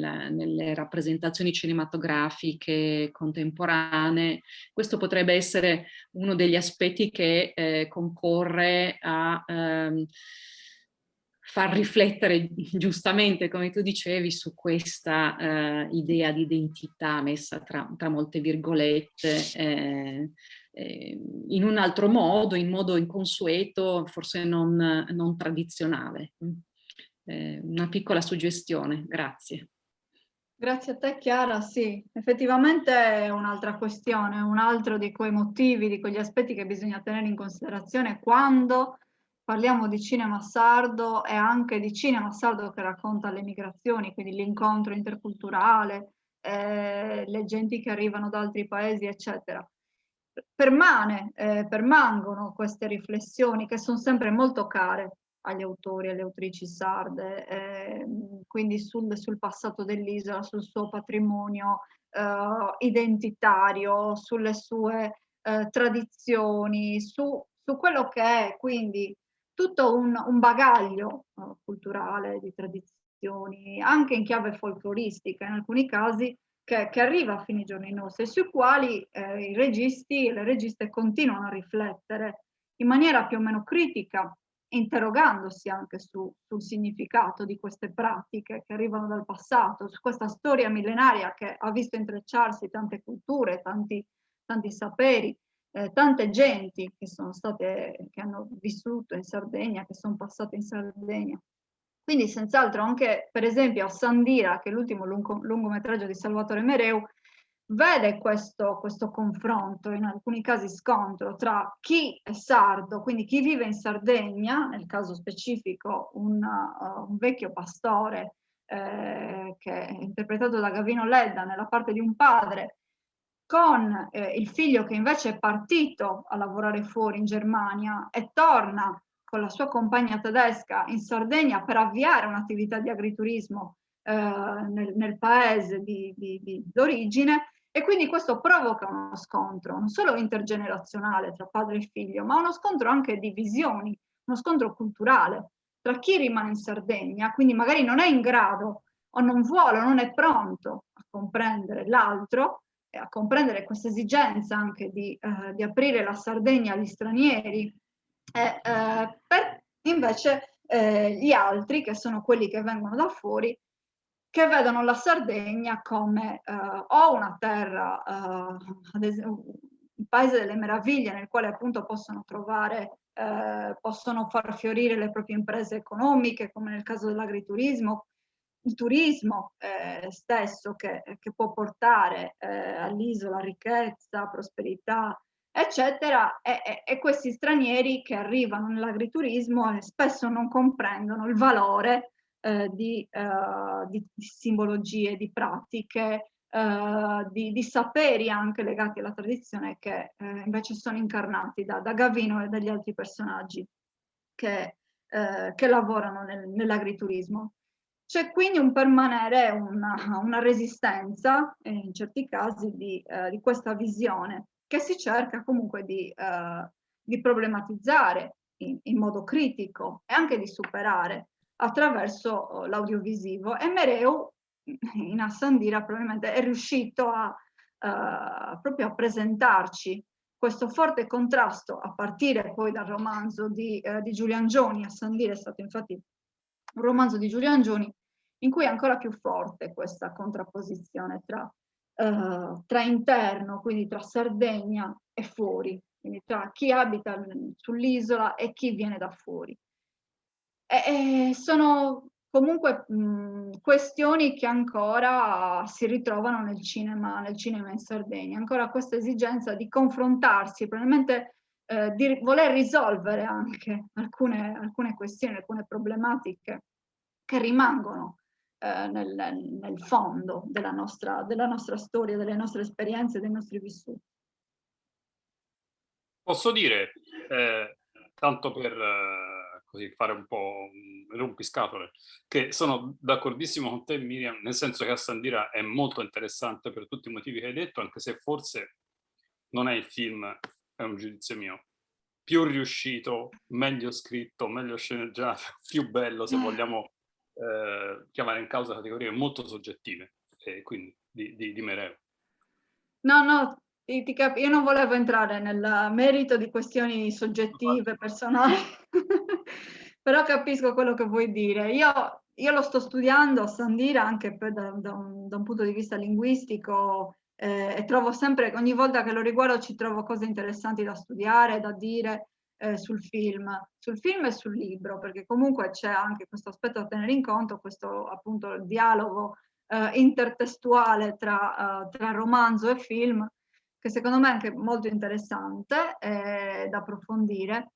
rappresentazioni cinematografiche contemporanee. Questo potrebbe essere uno degli aspetti che concorre a far riflettere giustamente, come tu dicevi, su questa idea di identità messa tra molte virgolette, in un altro modo, in modo inconsueto, forse non tradizionale. Una piccola suggestione, grazie. Grazie a te Chiara, sì, effettivamente è un'altra questione, un altro di quei motivi, di quegli aspetti che bisogna tenere in considerazione quando parliamo di cinema sardo e anche di cinema sardo che racconta le migrazioni, quindi l'incontro interculturale, le genti che arrivano da altri paesi, eccetera. Permangono queste riflessioni che sono sempre molto care agli autori e alle autrici sarde, quindi sul passato dell'isola, sul suo patrimonio identitario, sulle sue tradizioni, su quello che è quindi tutto un bagaglio culturale di tradizioni, anche in chiave folcloristica in alcuni casi, che arriva fino ai giorni nostri, sui quali i registi e le registe continuano a riflettere in maniera più o meno critica, interrogandosi anche sul significato di queste pratiche che arrivano dal passato, su questa storia millenaria che ha visto intrecciarsi tante culture, tanti saperi, tante genti che hanno vissuto in Sardegna, che sono passate in Sardegna. Quindi senz'altro anche, per esempio, a Sandira, che è l'ultimo lungometraggio di Salvatore Mereu, vede questo confronto, in alcuni casi scontro, tra chi è sardo, quindi chi vive in Sardegna, nel caso specifico un vecchio pastore che è interpretato da Gavino Ledda nella parte di un padre, con il figlio che invece è partito a lavorare fuori in Germania e torna con la sua compagna tedesca in Sardegna per avviare un'attività di agriturismo nel paese d'origine, e quindi questo provoca uno scontro non solo intergenerazionale tra padre e figlio, ma uno scontro anche di visioni, uno scontro culturale tra chi rimane in Sardegna, quindi magari non è in grado o non vuole o non è pronto a comprendere l'altro, e a comprendere questa esigenza anche di aprire la Sardegna agli stranieri, per invece gli altri, che sono quelli che vengono da fuori, che vedono la Sardegna come o una terra, ad esempio, il paese delle meraviglie, nel quale appunto possono far fiorire le proprie imprese economiche, come nel caso dell'agriturismo, il turismo stesso che può portare all'isola ricchezza, prosperità, eccetera, e questi stranieri che arrivano nell'agriturismo spesso non comprendono il valore di simbologie, di pratiche, di saperi anche legati alla tradizione che invece sono incarnati da Gavino e dagli altri personaggi che lavorano nell'agriturismo. C'è quindi un permanere, una resistenza, in certi casi, di questa visione che si cerca comunque di problematizzare in modo critico e anche di superare attraverso l'audiovisivo. E Mereu in Assandira probabilmente è riuscito proprio a presentarci questo forte contrasto, a partire poi dal romanzo di Giulio Angioni. Assandira è stato infatti un romanzo di Giulio Angioni in cui è ancora più forte questa contrapposizione tra interno, quindi tra Sardegna e fuori, quindi tra chi abita sull'isola e chi viene da fuori. Sono comunque questioni che ancora si ritrovano nel cinema in Sardegna, ancora questa esigenza di confrontarsi, probabilmente di voler risolvere anche alcune questioni, alcune problematiche che rimangono nel fondo della nostra storia, delle nostre esperienze, dei nostri vissuti. Posso dire, tanto per così fare un po' un rompiscatole, che sono d'accordissimo con te, Miriam, nel senso che Assandira è molto interessante per tutti i motivi che hai detto, anche se forse non è il film, è un giudizio mio, più riuscito, meglio scritto, meglio sceneggiato, più bello, se vogliamo chiamare in causa categorie molto soggettive, e quindi di Mereu. No, io non volevo entrare nel merito di questioni soggettive, personali, però capisco quello che vuoi dire. Io lo sto studiando a Sandira anche da un punto di vista linguistico, e trovo sempre, ogni volta che lo riguardo ci trovo cose interessanti da studiare, da dire sul film e sul libro, perché comunque c'è anche questo aspetto da tenere in conto, questo appunto dialogo intertestuale tra romanzo e film, che secondo me è anche molto interessante da approfondire.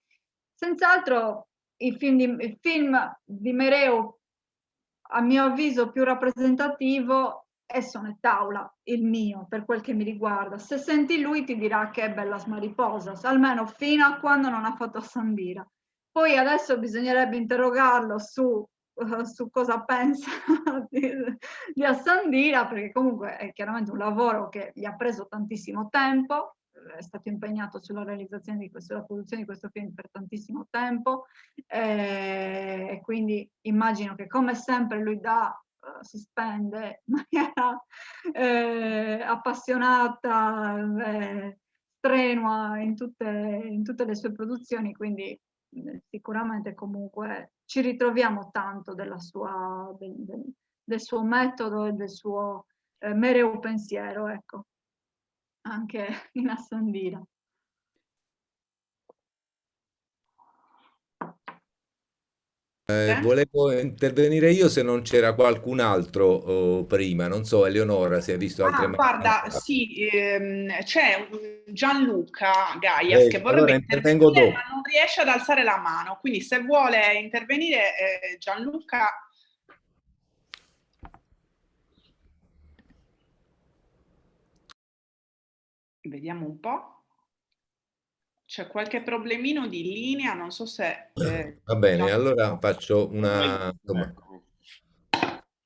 Senz'altro il film di Mereu, a mio avviso più rappresentativo, è Sonettaula, il mio, per quel che mi riguarda. Se senti lui ti dirà che è Bellas Mariposas, almeno fino a quando non ha fatto Assandira. Poi adesso bisognerebbe interrogarlo su cosa pensa di Assandira, perché comunque è chiaramente un lavoro che gli ha preso tantissimo tempo, è stato impegnato sulla realizzazione sulla produzione di questo film per tantissimo tempo, e quindi immagino che, come sempre, lui si spende in maniera appassionata, strenua in tutte le sue produzioni, quindi sicuramente comunque ci ritroviamo tanto del suo metodo e del suo mereu pensiero, ecco, anche in Assandira. Volevo intervenire io se non c'era qualcun altro prima, non so, Eleonora, se hai visto altre mani Guarda, alzate. sì, c'è Gianluca Gaias che vorrebbe Allora intervengo intervenire dopo. ma non riesce ad alzare la mano, quindi se vuole intervenire Gianluca. Vediamo un po'. C'è qualche problemino di linea, non so se... Va bene, allora faccio insomma,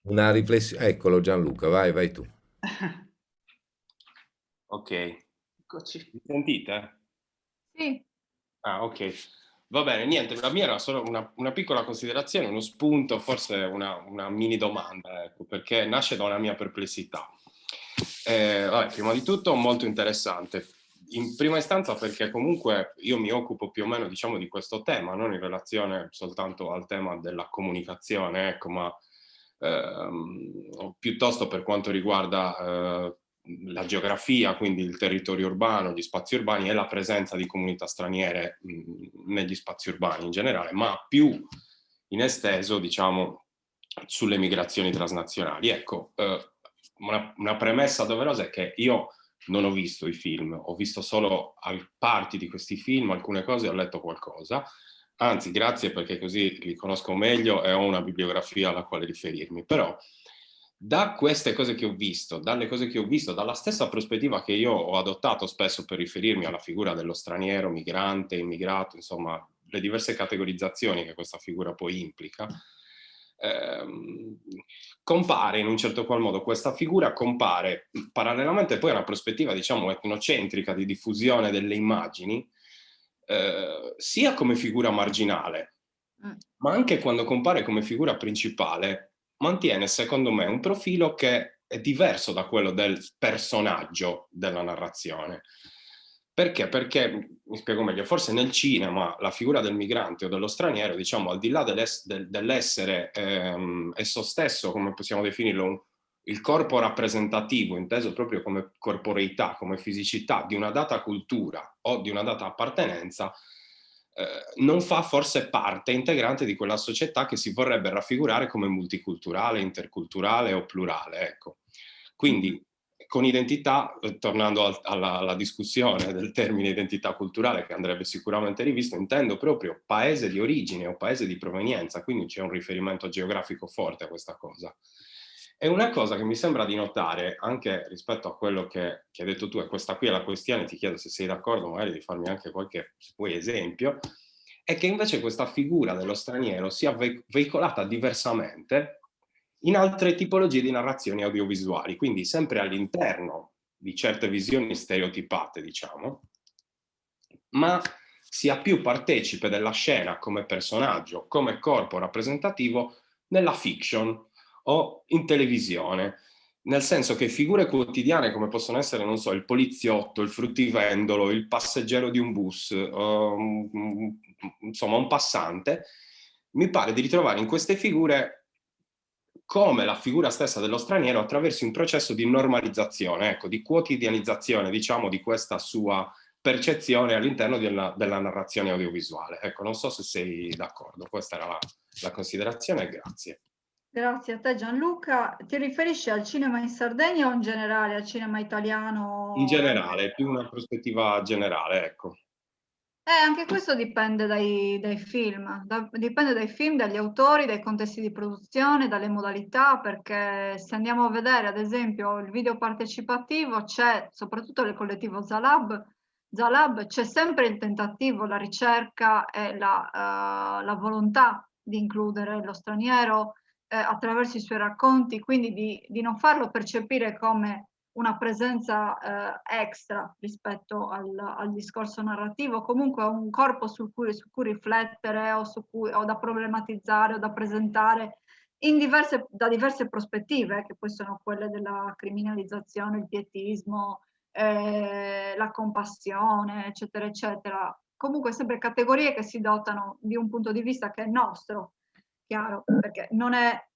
una riflessione. Eccolo Gianluca, vai tu. Ok, Eccoci. mi sentite? Sì. Ah, ok. Va bene, niente, la mia era solo una piccola considerazione, uno spunto, forse una mini domanda, ecco, perché nasce da una mia perplessità. Vabbè, prima di tutto molto interessante. In prima istanza perché comunque io mi occupo più o meno, diciamo, di questo tema, non in relazione soltanto al tema della comunicazione, ecco, ma piuttosto per quanto riguarda la geografia, quindi il territorio urbano, gli spazi urbani e la presenza di comunità straniere negli spazi urbani in generale, ma più in esteso, diciamo, sulle migrazioni transnazionali. Ecco, una premessa doverosa è che io non ho visto i film, ho visto solo parti di questi film, alcune cose, ho letto qualcosa, anzi grazie perché così li conosco meglio e ho una bibliografia alla quale riferirmi, però da queste cose che ho visto, dalle cose che ho visto, dalla stessa prospettiva che io ho adottato spesso per riferirmi alla figura dello straniero, migrante, immigrato, insomma, le diverse categorizzazioni che questa figura poi implica, compare in un certo qual modo, questa figura compare parallelamente poi a una prospettiva, diciamo, etnocentrica di diffusione delle immagini, sia come figura marginale, ma anche quando compare come figura principale, mantiene, secondo me, un profilo che è diverso da quello del personaggio della narrazione. Perché? Perché, mi spiego meglio, forse nel cinema la figura del migrante o dello straniero, diciamo, al di là dell'essere esso stesso, come possiamo definirlo, il corpo rappresentativo, inteso proprio come corporeità, come fisicità di una data cultura o di una data appartenenza, non fa forse parte integrante di quella società che si vorrebbe raffigurare come multiculturale, interculturale o plurale. Ecco. Quindi con identità, tornando alla discussione del termine identità culturale che andrebbe sicuramente rivisto, intendo proprio paese di origine o paese di provenienza, quindi c'è un riferimento geografico forte a questa cosa. E una cosa che mi sembra di notare, anche rispetto a quello che hai detto tu, e questa qui è la questione, ti chiedo se sei d'accordo magari di farmi anche qualche, se puoi, esempio, è che invece questa figura dello straniero sia veicolata diversamente in altre tipologie di narrazioni audiovisuali, quindi sempre all'interno di certe visioni stereotipate, diciamo, ma sia più partecipe della scena come personaggio, come corpo rappresentativo nella fiction o in televisione, nel senso che figure quotidiane come possono essere, non so, il poliziotto, il fruttivendolo, il passeggero di un bus, insomma un passante, mi pare di ritrovare in queste figure come la figura stessa dello straniero attraverso un processo di normalizzazione, ecco, di quotidianizzazione, diciamo, di questa sua percezione all'interno della narrazione audiovisuale. Ecco, non so se sei d'accordo, questa era la considerazione, grazie. Grazie a te Gianluca. Ti riferisci al cinema in Sardegna o in generale al cinema italiano? In generale, più una prospettiva generale, ecco. Anche questo dipende dai film, dipende dai film, dagli autori, dai contesti di produzione, dalle modalità, perché se andiamo a vedere ad esempio il video partecipativo c'è, soprattutto nel collettivo Zalab, c'è sempre il tentativo, la ricerca e la volontà di includere lo straniero attraverso i suoi racconti, quindi di non farlo percepire come una presenza extra rispetto al discorso narrativo, comunque un corpo su cui riflettere o da problematizzare o da presentare da diverse prospettive, che poi sono quelle della criminalizzazione, il pietismo, la compassione, eccetera, eccetera. comunque sempre categorie che si dotano di un punto di vista che è nostro, chiaro, perché non è...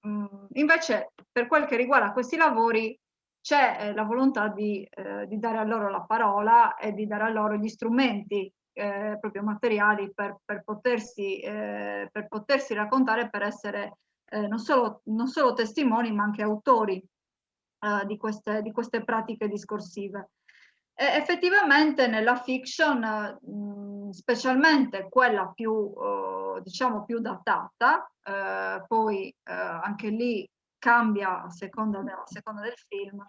invece per quel che riguarda questi lavori c'è la volontà di dare a loro la parola e di dare a loro gli strumenti proprio materiali per potersi raccontare, per essere non solo testimoni ma anche autori di queste pratiche discorsive. Effettivamente nella fiction, specialmente quella più, diciamo, più datata, poi anche lì cambia a seconda del film,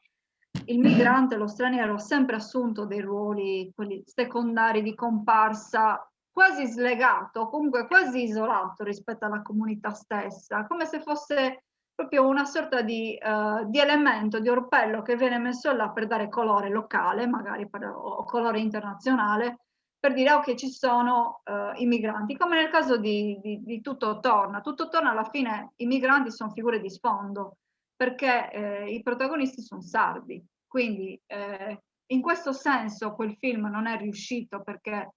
il migrante, lo straniero, ha sempre assunto dei ruoli, quelli secondari, di comparsa, quasi slegato, comunque quasi isolato rispetto alla comunità stessa, come se fosse proprio una sorta di elemento, di orpello che viene messo là per dare colore locale, magari o colore internazionale, per dire ok, ci sono i migranti, come nel caso di Tutto torna. Tutto torna, alla fine i migranti sono figure di sfondo, perché i protagonisti sono sardi, quindi in questo senso quel film non è riuscito perché,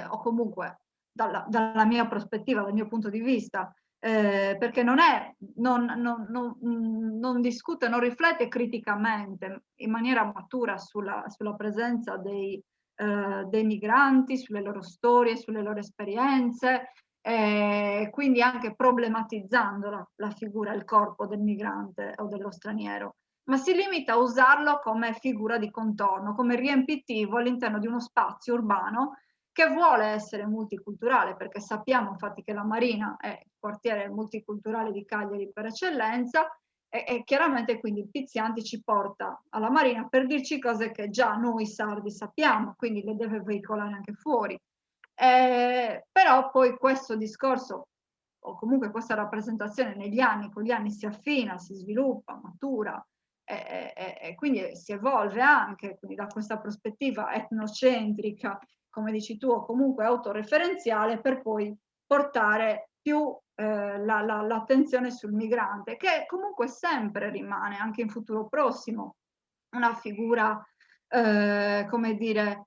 o comunque dalla mia prospettiva, dal mio punto di vista, perché non discute, non riflette criticamente in maniera matura sulla presenza dei migranti, sulle loro storie, sulle loro esperienze, quindi anche problematizzando la figura, il corpo del migrante o dello straniero, ma si limita a usarlo come figura di contorno, come riempitivo all'interno di uno spazio urbano che vuole essere multiculturale, perché sappiamo infatti che la Marina è il quartiere multiculturale di Cagliari per eccellenza, e chiaramente quindi Pizianti ci porta alla Marina per dirci cose che già noi sardi sappiamo, quindi le deve veicolare anche fuori. Però poi questo discorso, o comunque questa rappresentazione con gli anni si affina, si sviluppa, matura, e quindi si evolve anche, quindi da questa prospettiva etnocentrica, come dici tu, o comunque autoreferenziale, per poi portare più l'attenzione sul migrante, che comunque sempre rimane, anche in futuro prossimo, una figura, come dire,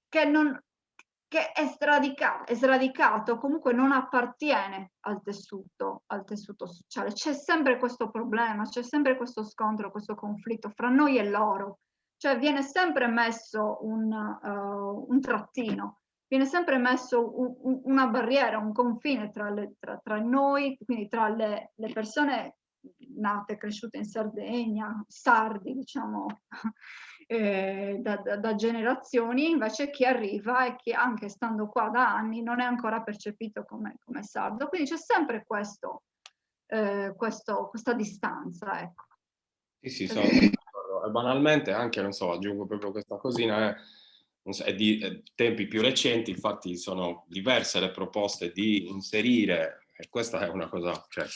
che è sradicato, comunque non appartiene al tessuto sociale. C'è sempre questo problema, c'è sempre questo scontro, questo conflitto fra noi e loro. Cioè viene sempre messo un trattino, viene sempre messo una barriera, un confine tra noi, quindi tra le persone nate e cresciute in Sardegna, sardi, diciamo, da generazioni, invece chi arriva e chi anche stando qua da anni non è ancora percepito come sardo. Quindi c'è sempre questa distanza, ecco. Sì, sono d'accordo. E banalmente anche, non so, aggiungo proprio questa cosina, è di tempi più recenti, infatti sono diverse le proposte di inserire, e questa è una cosa, cioè,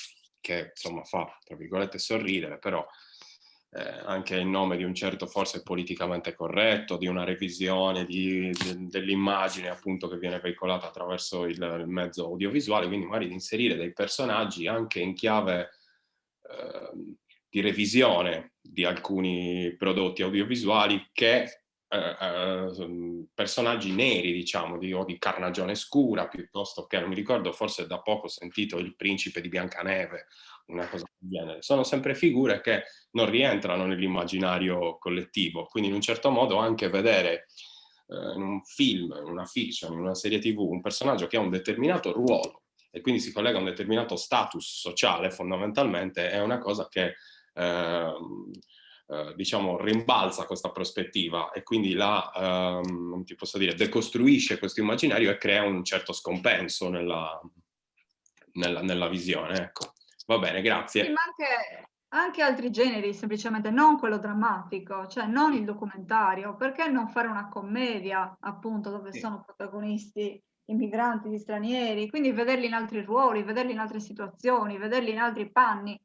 che insomma fa, tra virgolette, sorridere, però anche in nome di un certo forse politicamente corretto, di una revisione dell'immagine appunto che viene veicolata attraverso il mezzo audiovisuale, quindi magari di inserire dei personaggi anche in chiave di revisione di alcuni prodotti audiovisuali che personaggi neri, diciamo, o di carnagione scura, piuttosto che, non mi ricordo, forse da poco ho sentito Il principe di Biancaneve, una cosa del genere. Sono sempre figure che non rientrano nell'immaginario collettivo, quindi in un certo modo anche vedere in un film, in una fiction, in una serie TV, un personaggio che ha un determinato ruolo e quindi si collega a un determinato status sociale, fondamentalmente, è una cosa che diciamo rimbalza questa prospettiva e quindi non ti posso dire, decostruisce questo immaginario e crea un certo scompenso nella visione, ecco. Va bene, grazie. Sì, ma anche altri generi, semplicemente non quello drammatico, cioè non il documentario. Perché non fare una commedia, appunto, dove sono protagonisti immigranti, gli stranieri, quindi vederli in altri ruoli, vederli in altre situazioni, vederli in altri panni,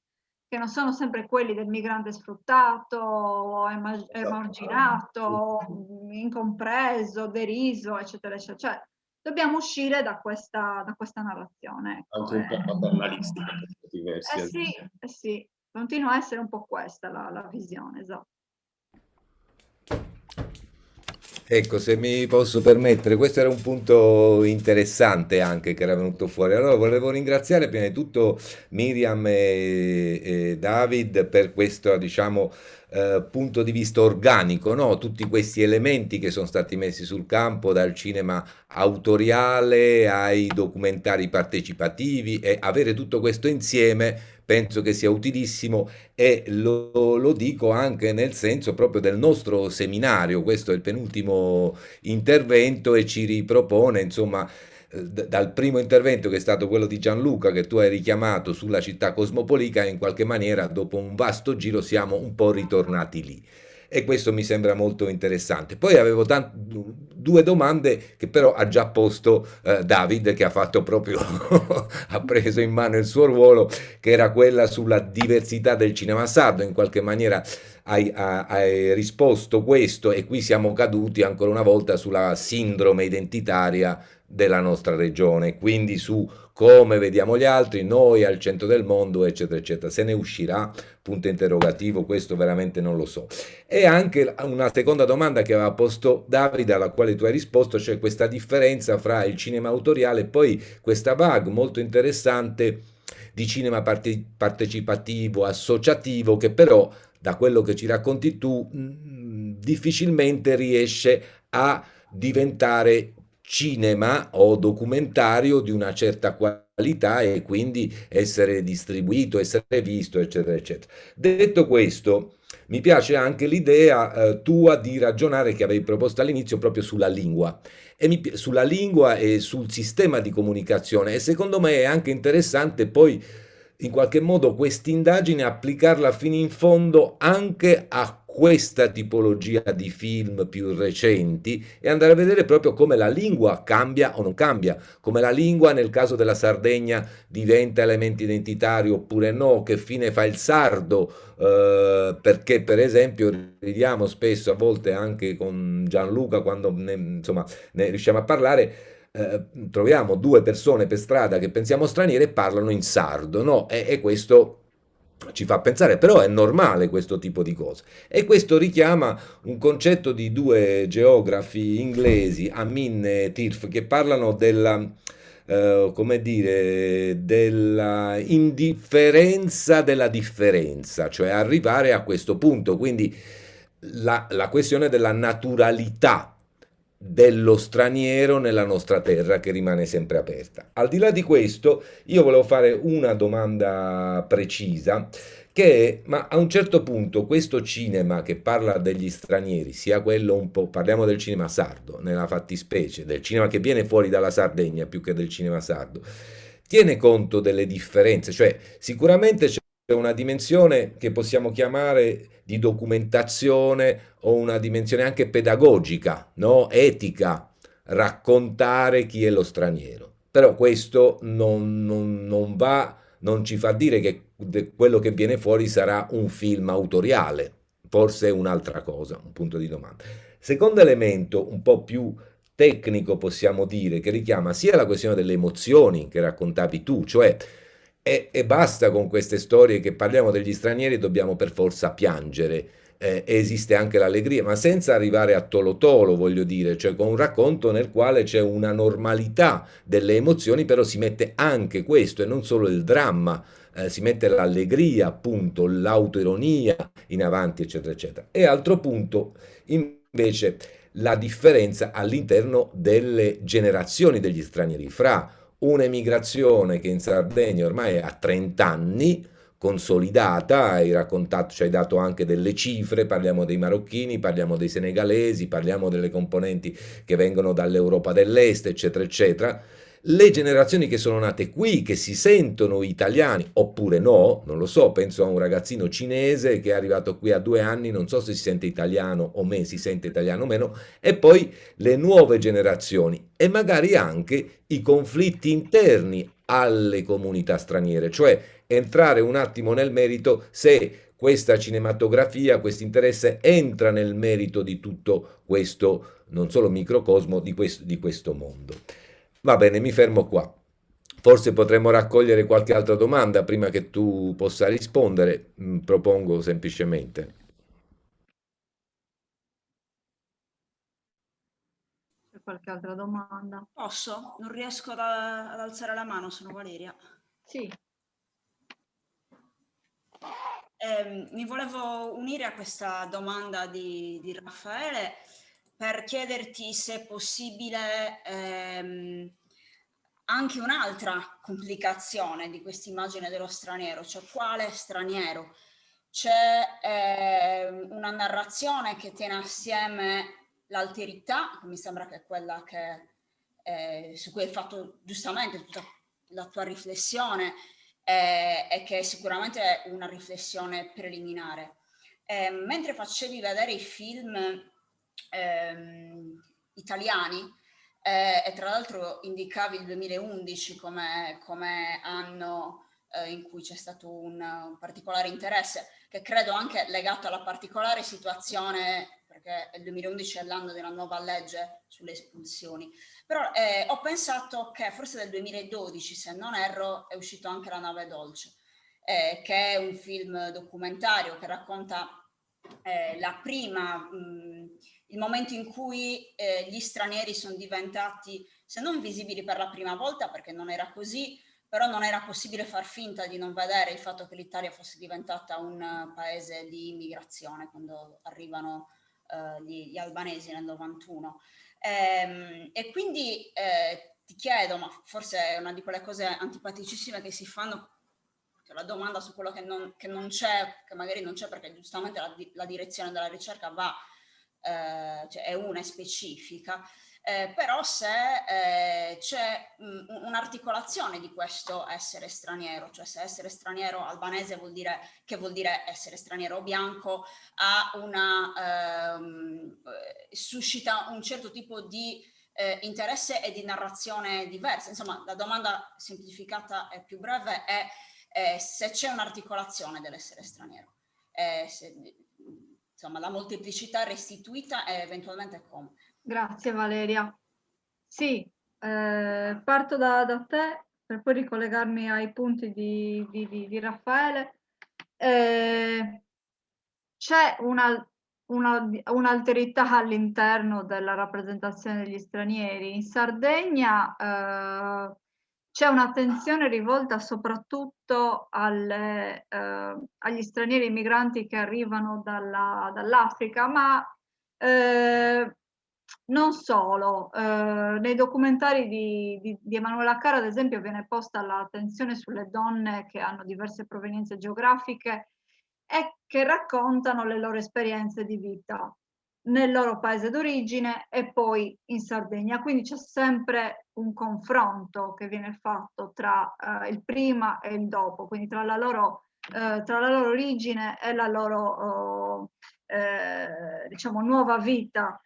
che non sono sempre quelli del migrante sfruttato, emarginato, incompreso, deriso, eccetera, eccetera. Cioè, dobbiamo uscire da questa narrazione. Ecco. Anche un po' paternalistica per certi versi. Sì, continua a essere un po' questa la visione, esatto. Ecco, se mi posso permettere, questo era un punto interessante anche che era venuto fuori. Allora, volevo ringraziare prima di tutto Miriam e David per questo, diciamo, punto di vista organico, no? Tutti questi elementi che sono stati messi sul campo, dal cinema autoriale ai documentari partecipativi, e avere tutto questo insieme penso che sia utilissimo, e lo dico anche nel senso proprio del nostro seminario. Questo è il penultimo intervento e ci ripropone, insomma, dal primo intervento, che è stato quello di Gianluca, che tu hai richiamato, sulla città cosmopolita, in qualche maniera dopo un vasto giro siamo un po' ritornati lì. E questo mi sembra molto interessante. Poi avevo due domande che però ha già posto David, che ha fatto proprio, ha preso in mano il suo ruolo, che era quella sulla diversità del cinema sardo. In qualche maniera hai risposto questo, e qui siamo caduti ancora una volta sulla sindrome identitaria della nostra regione, quindi su come vediamo gli altri, noi al centro del mondo, eccetera, eccetera. Se ne uscirà? Punto interrogativo, questo veramente non lo so. E anche una seconda domanda che aveva posto Davide, alla quale tu hai risposto, cioè questa differenza fra il cinema autoriale e poi questa vague molto interessante di cinema partecipativo, associativo, che però, da quello che ci racconti tu, difficilmente riesce a diventare cinema o documentario di una certa qualità e quindi essere distribuito, essere visto, eccetera, eccetera. Detto questo, mi piace anche l'idea tua di ragionare, che avevi proposto all'inizio, proprio sulla lingua. Sulla lingua e sul sistema di comunicazione, e secondo me è anche interessante poi in qualche modo quest'indagine applicarla fino in fondo anche a questa tipologia di film più recenti, e andare a vedere proprio come la lingua cambia o non cambia, come la lingua nel caso della Sardegna diventa elemento identitario oppure no, che fine fa il sardo, perché per esempio ridiamo spesso, a volte anche con Gianluca quando insomma, ne riusciamo a parlare, troviamo due persone per strada che pensiamo straniere e parlano in sardo, no? E questo ci fa pensare, però è normale questo tipo di cose. E questo richiama un concetto di due geografi inglesi, Amin e Tirf, che parlano della, come dire, della indifferenza della differenza, cioè arrivare a questo punto, quindi la questione della naturalità dello straniero nella nostra terra, che rimane sempre aperta. Al di là di questo, io volevo fare una domanda precisa, che è, ma a un certo punto questo cinema che parla degli stranieri, sia quello un po', parliamo del cinema sardo, nella fattispecie, del cinema che viene fuori dalla Sardegna più che del cinema sardo, tiene conto delle differenze, cioè sicuramente c'è una dimensione che possiamo chiamare di documentazione, o una dimensione anche pedagogica, no? Etica, raccontare chi è lo straniero. Però questo non va, non ci fa dire che quello che viene fuori sarà un film autoriale, forse è un'altra cosa, un punto di domanda. Secondo elemento, un po' più tecnico possiamo dire, che richiama sia la questione delle emozioni che raccontavi tu, cioè e basta con queste storie che parliamo degli stranieri e dobbiamo per forza piangere. Esiste anche l'allegria, ma senza arrivare a tolo tolo, voglio dire, cioè con un racconto nel quale c'è una normalità delle emozioni, però si mette anche questo e non solo il dramma, si mette l'allegria, appunto, l'autoironia in avanti, eccetera, eccetera. E altro punto, invece, la differenza all'interno delle generazioni degli stranieri, fra un'emigrazione che in Sardegna ormai ha 30 anni, consolidata, hai raccontato, ci hai dato anche delle cifre, parliamo dei marocchini, parliamo dei senegalesi, parliamo delle componenti che vengono dall'Europa dell'Est, eccetera, eccetera. Le generazioni che sono nate qui, che si sentono italiani, oppure no, non lo so, penso a un ragazzino cinese che è arrivato qui a 2 anni, non so se si sente italiano o me, si sente italiano o meno, e poi le nuove generazioni e magari anche i conflitti interni alle comunità straniere, cioè entrare un attimo nel merito se questa cinematografia, questo interesse entra nel merito di tutto questo, non solo microcosmo, di questo mondo. Va bene, mi fermo qua. Forse potremmo raccogliere qualche altra domanda prima che tu possa rispondere, propongo semplicemente. qualche altra domanda. Posso? Non riesco ad alzare la mano, sono Valeria. Sì. Mi volevo unire a questa domanda di Raffaele per chiederti se è possibile anche un'altra complicazione di questa immagine dello straniero, cioè quale straniero? C'è una narrazione che tiene assieme l'alterità, che mi sembra che è quella che, su cui hai fatto giustamente tutta la tua riflessione, e che è sicuramente una riflessione preliminare. Mentre facevi vedere i film italiani, e tra l'altro indicavi il 2011 come anno in cui c'è stato un particolare interesse, che credo anche legato alla particolare situazione, perché il 2011 è l'anno della nuova legge sulle espulsioni. Però ho pensato che forse del 2012, se non erro, è uscito anche La nave dolce, che è un film documentario che racconta il momento in cui gli stranieri sono diventati, se non visibili per la prima volta, perché non era così, però non era possibile far finta di non vedere il fatto che l'Italia fosse diventata un paese di immigrazione quando arrivano gli albanesi nel 91. E quindi ti chiedo, ma forse è una di quelle cose antipaticissime che si fanno, cioè la domanda su quello che non c'è, che magari non c'è perché giustamente la direzione della ricerca va, cioè è una specifica, però se c'è un'articolazione di questo essere straniero, cioè se essere straniero albanese vuol dire essere straniero bianco, suscita un certo tipo di interesse e di narrazione diversa. Insomma, la domanda semplificata e più breve è se c'è un'articolazione dell'essere straniero, insomma la molteplicità restituita e eventualmente come. Grazie Valeria. Sì, parto da te per poi ricollegarmi ai punti di Raffaele. C'è un'alterità all'interno della rappresentazione degli stranieri. In Sardegna c'è un'attenzione rivolta soprattutto agli stranieri migranti che arrivano dall'Africa, ma non solo. Nei documentari di Emanuela Cara, ad esempio, viene posta l'attenzione sulle donne che hanno diverse provenienze geografiche e che raccontano le loro esperienze di vita nel loro paese d'origine e poi in Sardegna. Quindi c'è sempre un confronto che viene fatto tra il prima e il dopo, quindi tra la loro origine e la loro diciamo nuova vita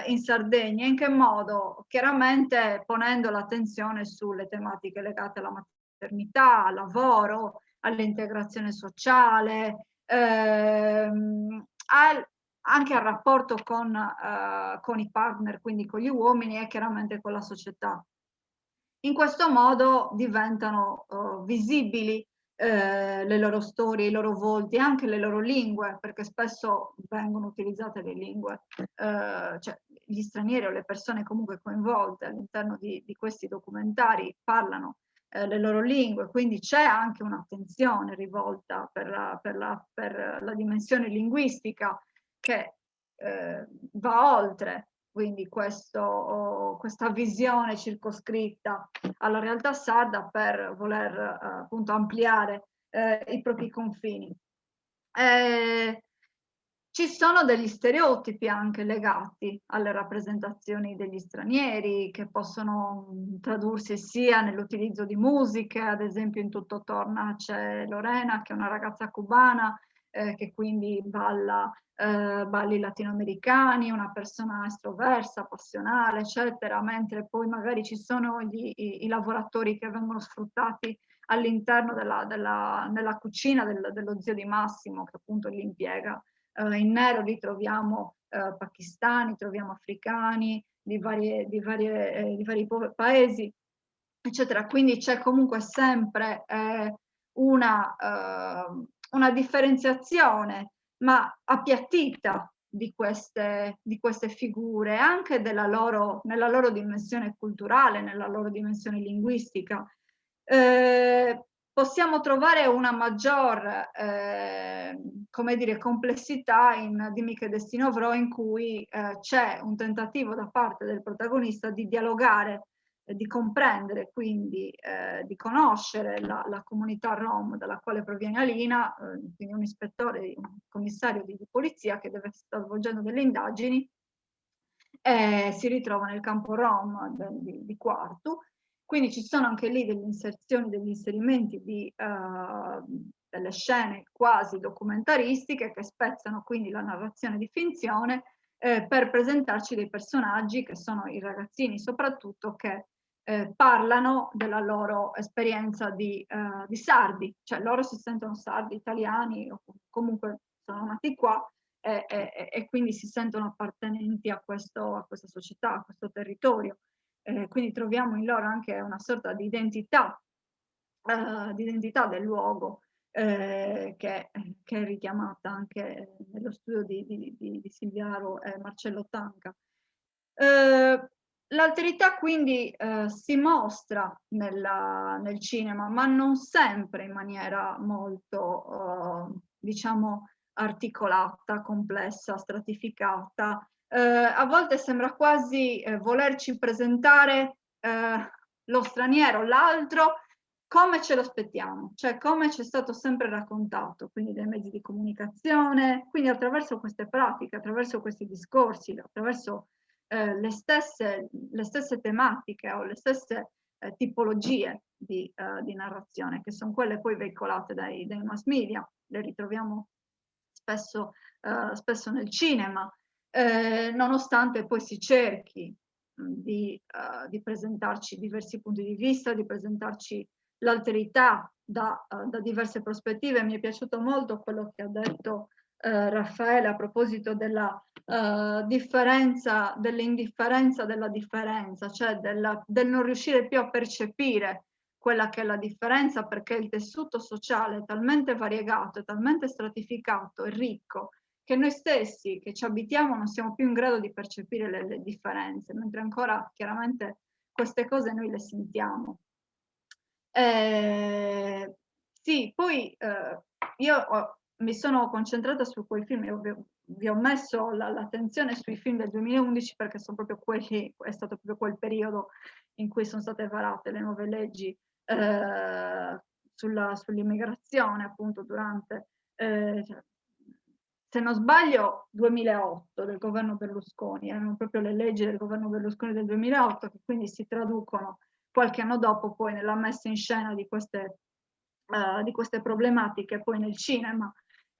in Sardegna. In che modo? Chiaramente ponendo l'attenzione sulle tematiche legate alla maternità, al lavoro, all'integrazione sociale, anche al rapporto con i partner, quindi con gli uomini e chiaramente con la società. In questo modo diventano visibili le loro storie, i loro volti, anche le loro lingue, perché spesso vengono utilizzate le lingue, cioè gli stranieri o le persone comunque coinvolte all'interno di questi documentari parlano le loro lingue, quindi c'è anche un'attenzione rivolta per la dimensione linguistica che va oltre quindi questa visione circoscritta alla realtà sarda per voler appunto ampliare i propri confini. Ci sono degli stereotipi anche legati alle rappresentazioni degli stranieri che possono tradursi sia nell'utilizzo di musiche, ad esempio in Tutto torna c'è Lorena che è una ragazza cubana che quindi balla balli latinoamericani, una persona estroversa, passionale, eccetera, mentre poi magari ci sono i lavoratori che vengono sfruttati all'interno nella cucina dello zio di Massimo, che appunto li impiega. In nero li troviamo pakistani, troviamo africani, di vari paesi, eccetera. Quindi c'è comunque sempre una differenziazione, ma appiattita di queste figure, anche nella loro dimensione culturale, nella loro dimensione linguistica. Possiamo trovare una maggior come dire, complessità in Dimmi che destino avrò, in cui c'è un tentativo da parte del protagonista di dialogare, di comprendere, quindi di conoscere la comunità rom dalla quale proviene Alina, quindi un ispettore, un commissario di polizia che sta svolgendo delle indagini, si ritrova nel campo rom di Quartu. Quindi ci sono anche lì delle inserzioni, degli inserimenti delle scene quasi documentaristiche che spezzano quindi la narrazione di finzione per presentarci dei personaggi che sono i ragazzini soprattutto, che parlano della loro esperienza di sardi, cioè loro si sentono sardi, italiani o comunque sono nati qua e quindi si sentono appartenenti a questa società, a questo territorio. Quindi troviamo in loro anche una sorta di identità del luogo che è richiamata anche nello studio di Silviaro e Marcello Tanca. L'alterità quindi si mostra nel cinema, ma non sempre in maniera molto, diciamo, articolata, complessa, stratificata. A volte sembra quasi volerci presentare lo straniero, l'altro, come ce lo aspettiamo, cioè come ci è stato sempre raccontato, quindi dai mezzi di comunicazione, quindi attraverso queste pratiche, attraverso questi discorsi, attraverso le stesse tematiche o le stesse tipologie di narrazione, che sono quelle poi veicolate dai mass media, le ritroviamo spesso nel cinema, nonostante poi si cerchi di presentarci diversi punti di vista, di presentarci l'alterità da diverse prospettive. Mi è piaciuto molto quello che ha detto Raffaele a proposito della differenza, dell'indifferenza della differenza, cioè del non riuscire più a percepire quella che è la differenza, perché il tessuto sociale è talmente variegato, è talmente stratificato e ricco, che noi stessi che ci abitiamo non siamo più in grado di percepire le differenze, mentre ancora chiaramente queste cose noi le sentiamo. Sì, poi io mi sono concentrata su quei film, vi ho messo l'attenzione sui film del 2011 perché sono proprio quelli, è stato proprio quel periodo in cui sono state varate le nuove leggi sull'immigrazione, appunto durante, se non sbaglio, 2008 del governo Berlusconi, erano proprio le leggi del governo Berlusconi del 2008 che quindi si traducono qualche anno dopo poi nella messa in scena di queste problematiche poi nel cinema.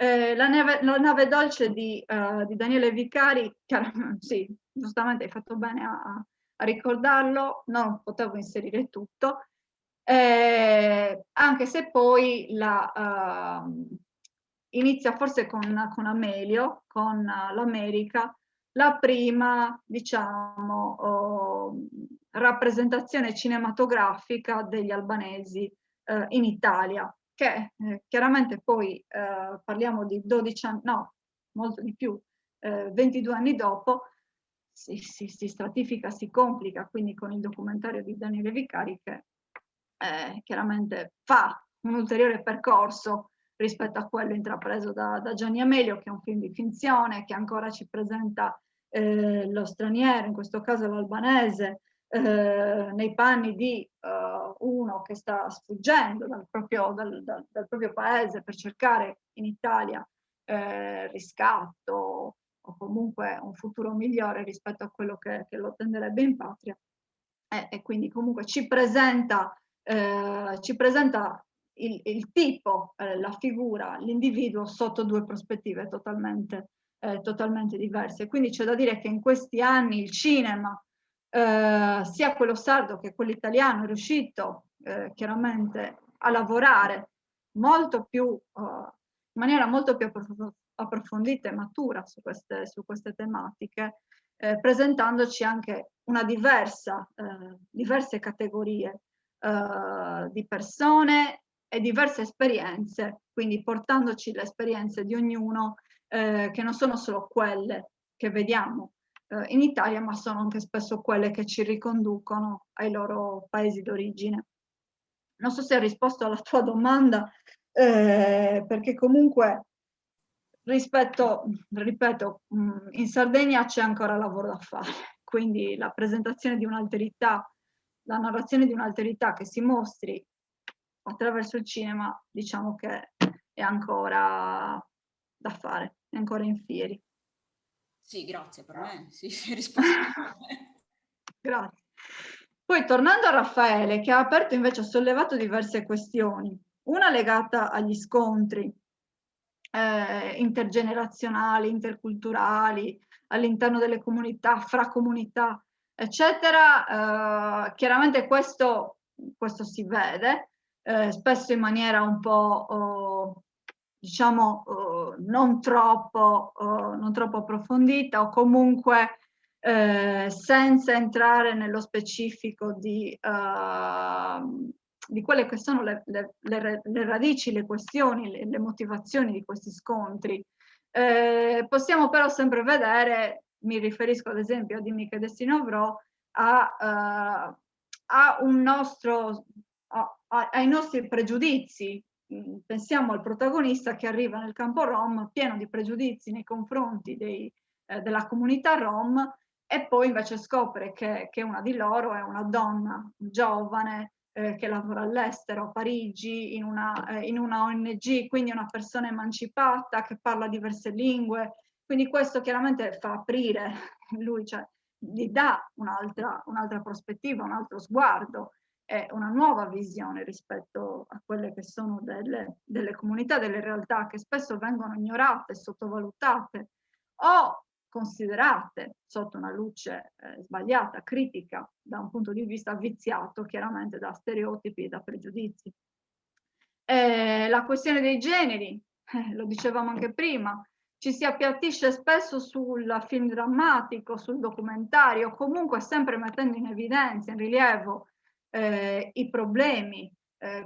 La nave dolce di Daniele Vicari, sì, giustamente hai fatto bene a ricordarlo, non potevo inserire tutto, anche se poi inizia forse con Amelio, con l'America, la prima, diciamo, rappresentazione cinematografica degli albanesi in Italia, che chiaramente poi parliamo di 12 anni, no, molto di più, 22 anni dopo, si stratifica, si complica, quindi con il documentario di Daniele Vicari che chiaramente fa un ulteriore percorso rispetto a quello intrapreso da Gianni Amelio, che è un film di finzione, che ancora ci presenta lo straniero, in questo caso l'albanese, nei panni di uno che sta sfuggendo dal proprio paese per cercare in Italia riscatto o comunque un futuro migliore rispetto a quello che lo attenderebbe in patria. E quindi comunque ci presenta il tipo, la figura, l'individuo sotto due prospettive totalmente diverse. Quindi c'è da dire che in questi anni il cinema, sia quello sardo che quello italiano, è riuscito chiaramente a lavorare molto più, in maniera molto più approfondita e matura su queste tematiche, presentandoci anche una diverse categorie di persone e diverse esperienze, quindi portandoci le esperienze di ognuno, che non sono solo quelle che vediamo in Italia, ma sono anche spesso quelle che ci riconducono ai loro paesi d'origine. Non so se ho risposto alla tua domanda, perché comunque ripeto, in Sardegna c'è ancora lavoro da fare, quindi la presentazione di un'alterità, la narrazione di un'alterità che si mostri attraverso il cinema, diciamo che è ancora da fare, è ancora in fieri. Sì, grazie, per me sì, risposto. Grazie. Poi tornando a Raffaele, che ha aperto invece, ha sollevato diverse questioni, una legata agli scontri intergenerazionali, interculturali, all'interno delle comunità, fra comunità, eccetera. Chiaramente questo si vede, spesso in maniera un po', diciamo, non troppo approfondita, o comunque senza entrare nello specifico di quelle che sono le radici, le questioni, le motivazioni di questi scontri. Possiamo però sempre vedere, mi riferisco ad esempio a Dimmi che destino avrò, ai nostri pregiudizi. Pensiamo al protagonista che arriva nel campo Rom pieno di pregiudizi nei confronti della comunità Rom, e poi invece scopre che una di loro è una donna giovane che lavora all'estero, a Parigi, in una ONG, quindi una persona emancipata che parla diverse lingue. Quindi questo chiaramente fa aprire, lui gli dà un'altra prospettiva, un altro sguardo, una nuova visione rispetto a quelle che sono delle comunità, delle realtà che spesso vengono ignorate, sottovalutate o considerate sotto una luce sbagliata, critica, da un punto di vista viziato chiaramente da stereotipi e da pregiudizi. La questione dei generi, lo dicevamo anche prima, ci si appiattisce spesso sul film drammatico, sul documentario, comunque sempre mettendo in evidenza, in rilievo i problemi,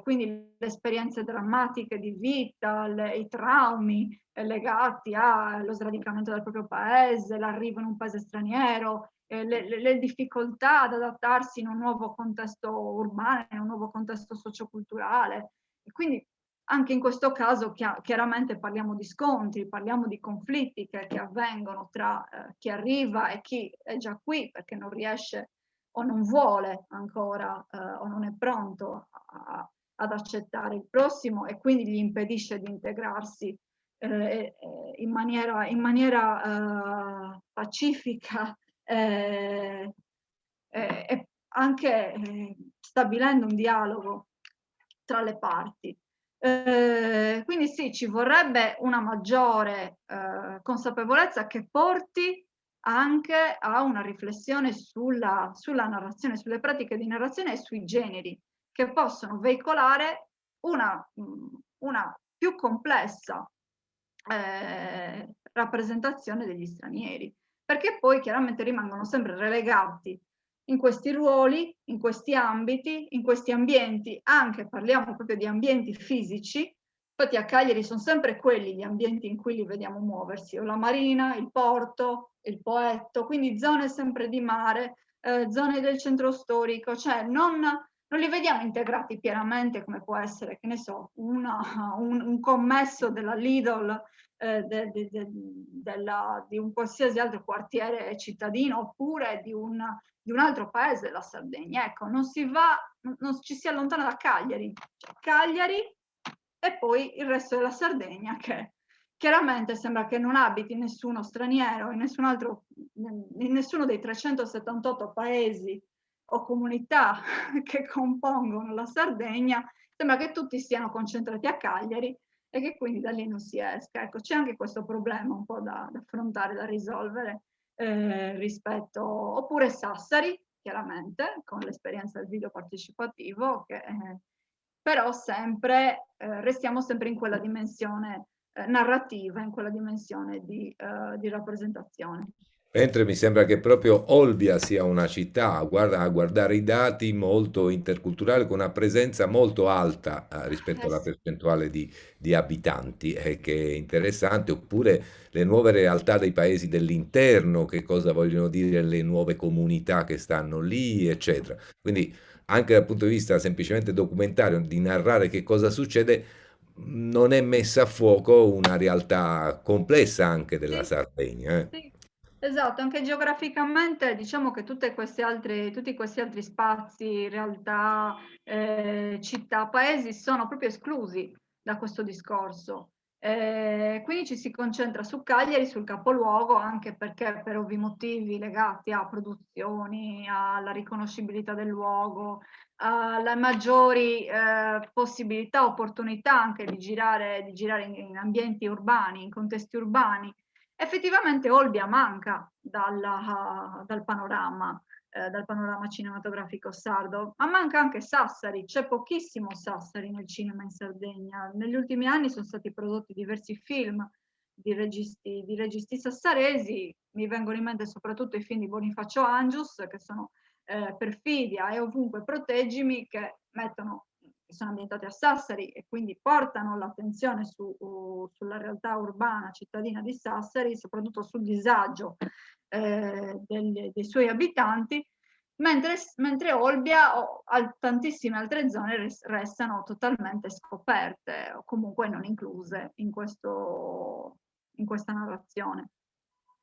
quindi le esperienze drammatiche di vita, i traumi legati allo sradicamento del proprio paese, l'arrivo in un paese straniero, le difficoltà ad adattarsi in un nuovo contesto urbano, in un nuovo contesto socioculturale. E quindi anche in questo caso chiaramente parliamo di scontri, parliamo di conflitti che avvengono tra chi arriva e chi è già qui perché non riesce o non vuole ancora o non è pronto ad accettare il prossimo, e quindi gli impedisce di integrarsi in maniera pacifica e anche stabilendo un dialogo tra le parti. Quindi sì, ci vorrebbe una maggiore consapevolezza che porti anche a una riflessione sulla narrazione, sulle pratiche di narrazione e sui generi, che possono veicolare una più complessa rappresentazione degli stranieri, perché poi chiaramente rimangono sempre relegati in questi ruoli, in questi ambiti, in questi ambienti, anche parliamo proprio di ambienti fisici. Infatti a Cagliari sono sempre quelli gli ambienti in cui li vediamo muoversi, o la marina, il porto, il Poetto, quindi zone sempre di mare, zone del centro storico, cioè non li vediamo integrati pienamente come può essere, che ne so, un commesso della Lidl, di un qualsiasi altro quartiere cittadino, oppure di un altro paese della Sardegna. Ecco, non ci si allontana da Cagliari, cioè Cagliari e poi il resto della Sardegna, che chiaramente sembra che non abiti nessuno straniero in nessuno dei 378 paesi o comunità che compongono la Sardegna, sembra che tutti siano concentrati a Cagliari e che quindi da lì non si esca. Ecco, c'è anche questo problema un po' da affrontare, da risolvere rispetto, oppure Sassari, chiaramente, con l'esperienza del video partecipativo, che però sempre restiamo sempre in quella dimensione narrativa, in quella dimensione di rappresentazione. Mentre mi sembra che proprio Olbia sia una città, a guardare i dati, molto interculturale, con una presenza molto alta rispetto alla Sì. percentuale di abitanti, che è interessante, oppure le nuove realtà dei paesi dell'interno, che cosa vogliono dire le nuove comunità che stanno lì, eccetera. Quindi anche dal punto di vista semplicemente documentario, di narrare che cosa succede, non è messa a fuoco una realtà complessa anche della Sì, Sardegna. sì, esatto, anche geograficamente diciamo che tutti questi altri spazi, realtà, città, paesi sono proprio esclusi da questo discorso. Quindi ci si concentra su Cagliari, sul capoluogo, anche perché per ovvi motivi legati a produzioni, alla riconoscibilità del luogo, alle maggiori possibilità, opportunità anche di girare in ambienti urbani, in contesti urbani. Effettivamente Olbia manca dal panorama cinematografico sardo, ma manca anche Sassari, c'è pochissimo Sassari nel cinema in Sardegna. Negli ultimi anni sono stati prodotti diversi film di registi sassaresi, mi vengono in mente soprattutto i film di Bonifacio Angius, che sono Perfidia e Ovunque proteggimi, che sono ambientati a Sassari e quindi portano l'attenzione sulla realtà urbana cittadina di Sassari, soprattutto sul disagio dei suoi abitanti, mentre Olbia o tantissime altre zone restano totalmente scoperte o comunque non incluse in questa narrazione.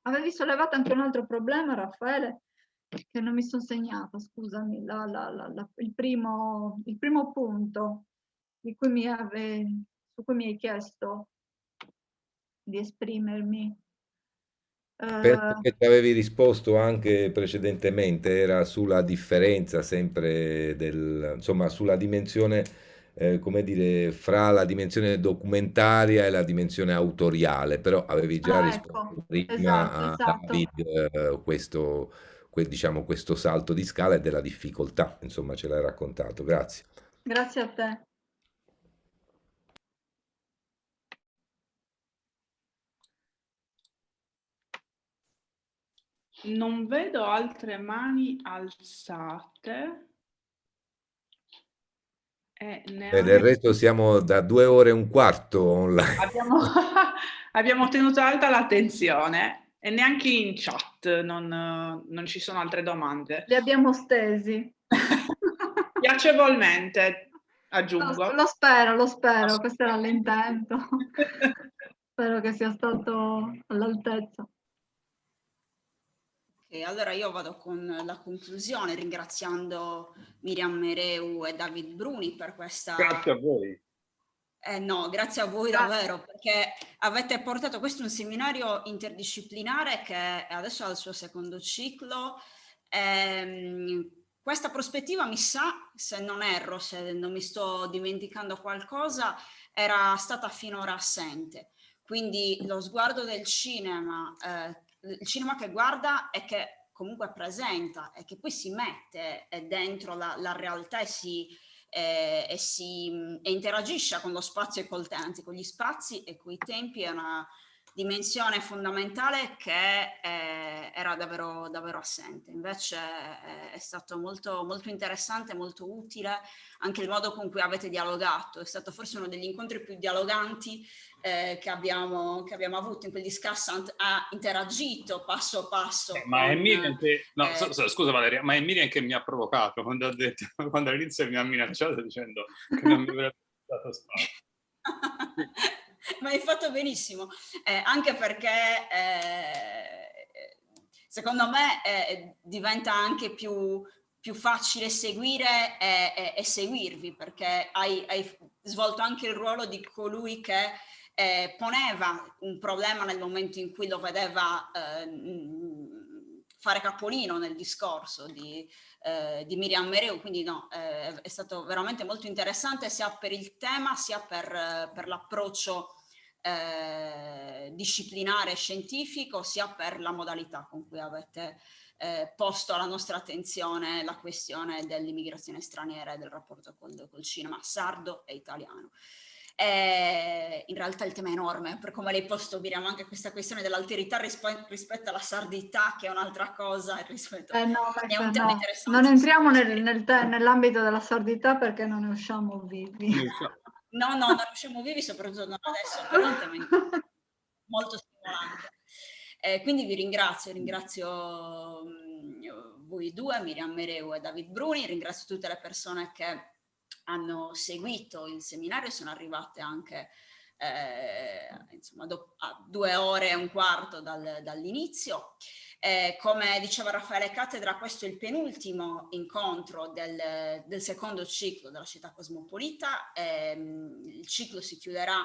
Avevi sollevato anche un altro problema, Raffaele, che non mi sono segnata, scusami, il primo punto su cui mi hai chiesto di esprimermi. Penso che ti avevi risposto anche precedentemente, era sulla differenza sempre insomma, sulla dimensione, come dire, fra la dimensione documentaria e la dimensione autoriale, però avevi già Ecco, risposto prima a esatto. David, diciamo, questo salto di scala e della difficoltà, insomma, ce l'hai raccontato, grazie. Grazie a te. Non vedo altre mani alzate. E del resto siamo da 2 ore e un quarto online. Abbiamo tenuto alta l'attenzione e neanche in chat non ci sono altre domande. Li abbiamo stesi. Piacevolmente, aggiungo. Lo spero, questo era l'intento. Spero che sia stato all'altezza. E allora io vado con la conclusione, ringraziando Miriam Mereu e David Bruni per questa... Grazie a voi. No, grazie a voi davvero, perché avete portato, questo è un seminario interdisciplinare che adesso ha il suo secondo ciclo. Questa prospettiva, mi sa, se non erro, se non mi sto dimenticando qualcosa, era stata finora assente. Quindi lo sguardo del cinema, il cinema che guarda e che comunque presenta e che poi si mette dentro la realtà e interagisce con lo spazio e col tempo, anzi con gli spazi e coi tempi, è una dimensione fondamentale che era davvero, davvero assente. Invece è stato molto, molto interessante, molto utile anche il modo con cui avete dialogato. È stato forse uno degli incontri più dialoganti che abbiamo avuto in quel Discussant. Ha interagito passo passo. Ma è Miriam che... No, scusa Valeria, ma è Miriam che mi ha provocato quando ha detto, quando all'inizio mi ha minacciato dicendo che non mi avrebbe dato spazio. Ma hai fatto benissimo, anche perché secondo me diventa anche più facile seguire e seguirvi, perché hai svolto anche il ruolo di colui che poneva un problema nel momento in cui lo vedeva fare capolino nel discorso di Miriam Mereu, quindi no, è stato veramente molto interessante sia per il tema sia per l'approccio disciplinare e scientifico, sia per la modalità con cui avete posto alla nostra attenzione la questione dell'immigrazione straniera e del rapporto col cinema sardo e italiano. In realtà il tema è enorme, per come l'hai posto, Miriam, anche questa questione dell'alterità rispetto alla sardità, che è un'altra cosa, rispetto No, è un tema no, interessante. non entriamo nell'ambito della sardità perché non ne usciamo vivi. No, non usciamo vivi, soprattutto non adesso, però è un tema molto stimolante. Quindi vi ringrazio voi due, Miriam Mereu e David Bruni, ringrazio tutte le persone che hanno seguito il seminario, sono arrivate anche insomma, a 2 ore e un quarto dall'inizio. Come diceva Raffaele Cattedra, questo è il penultimo incontro del secondo ciclo della Città Cosmopolita. Il ciclo si chiuderà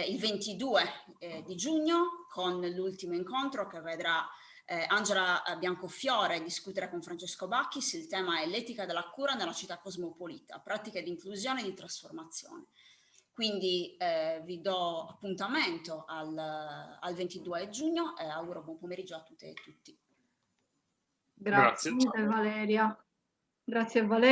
il 22 di giugno con l'ultimo incontro che vedrà Angela Biancofiore discutere con Francesco Bacchis. Il tema è l'etica della cura nella città cosmopolita, pratiche di inclusione e di trasformazione. Quindi vi do appuntamento al 22 giugno e auguro buon pomeriggio a tutte e tutti. Grazie Valeria. Grazie Valeria.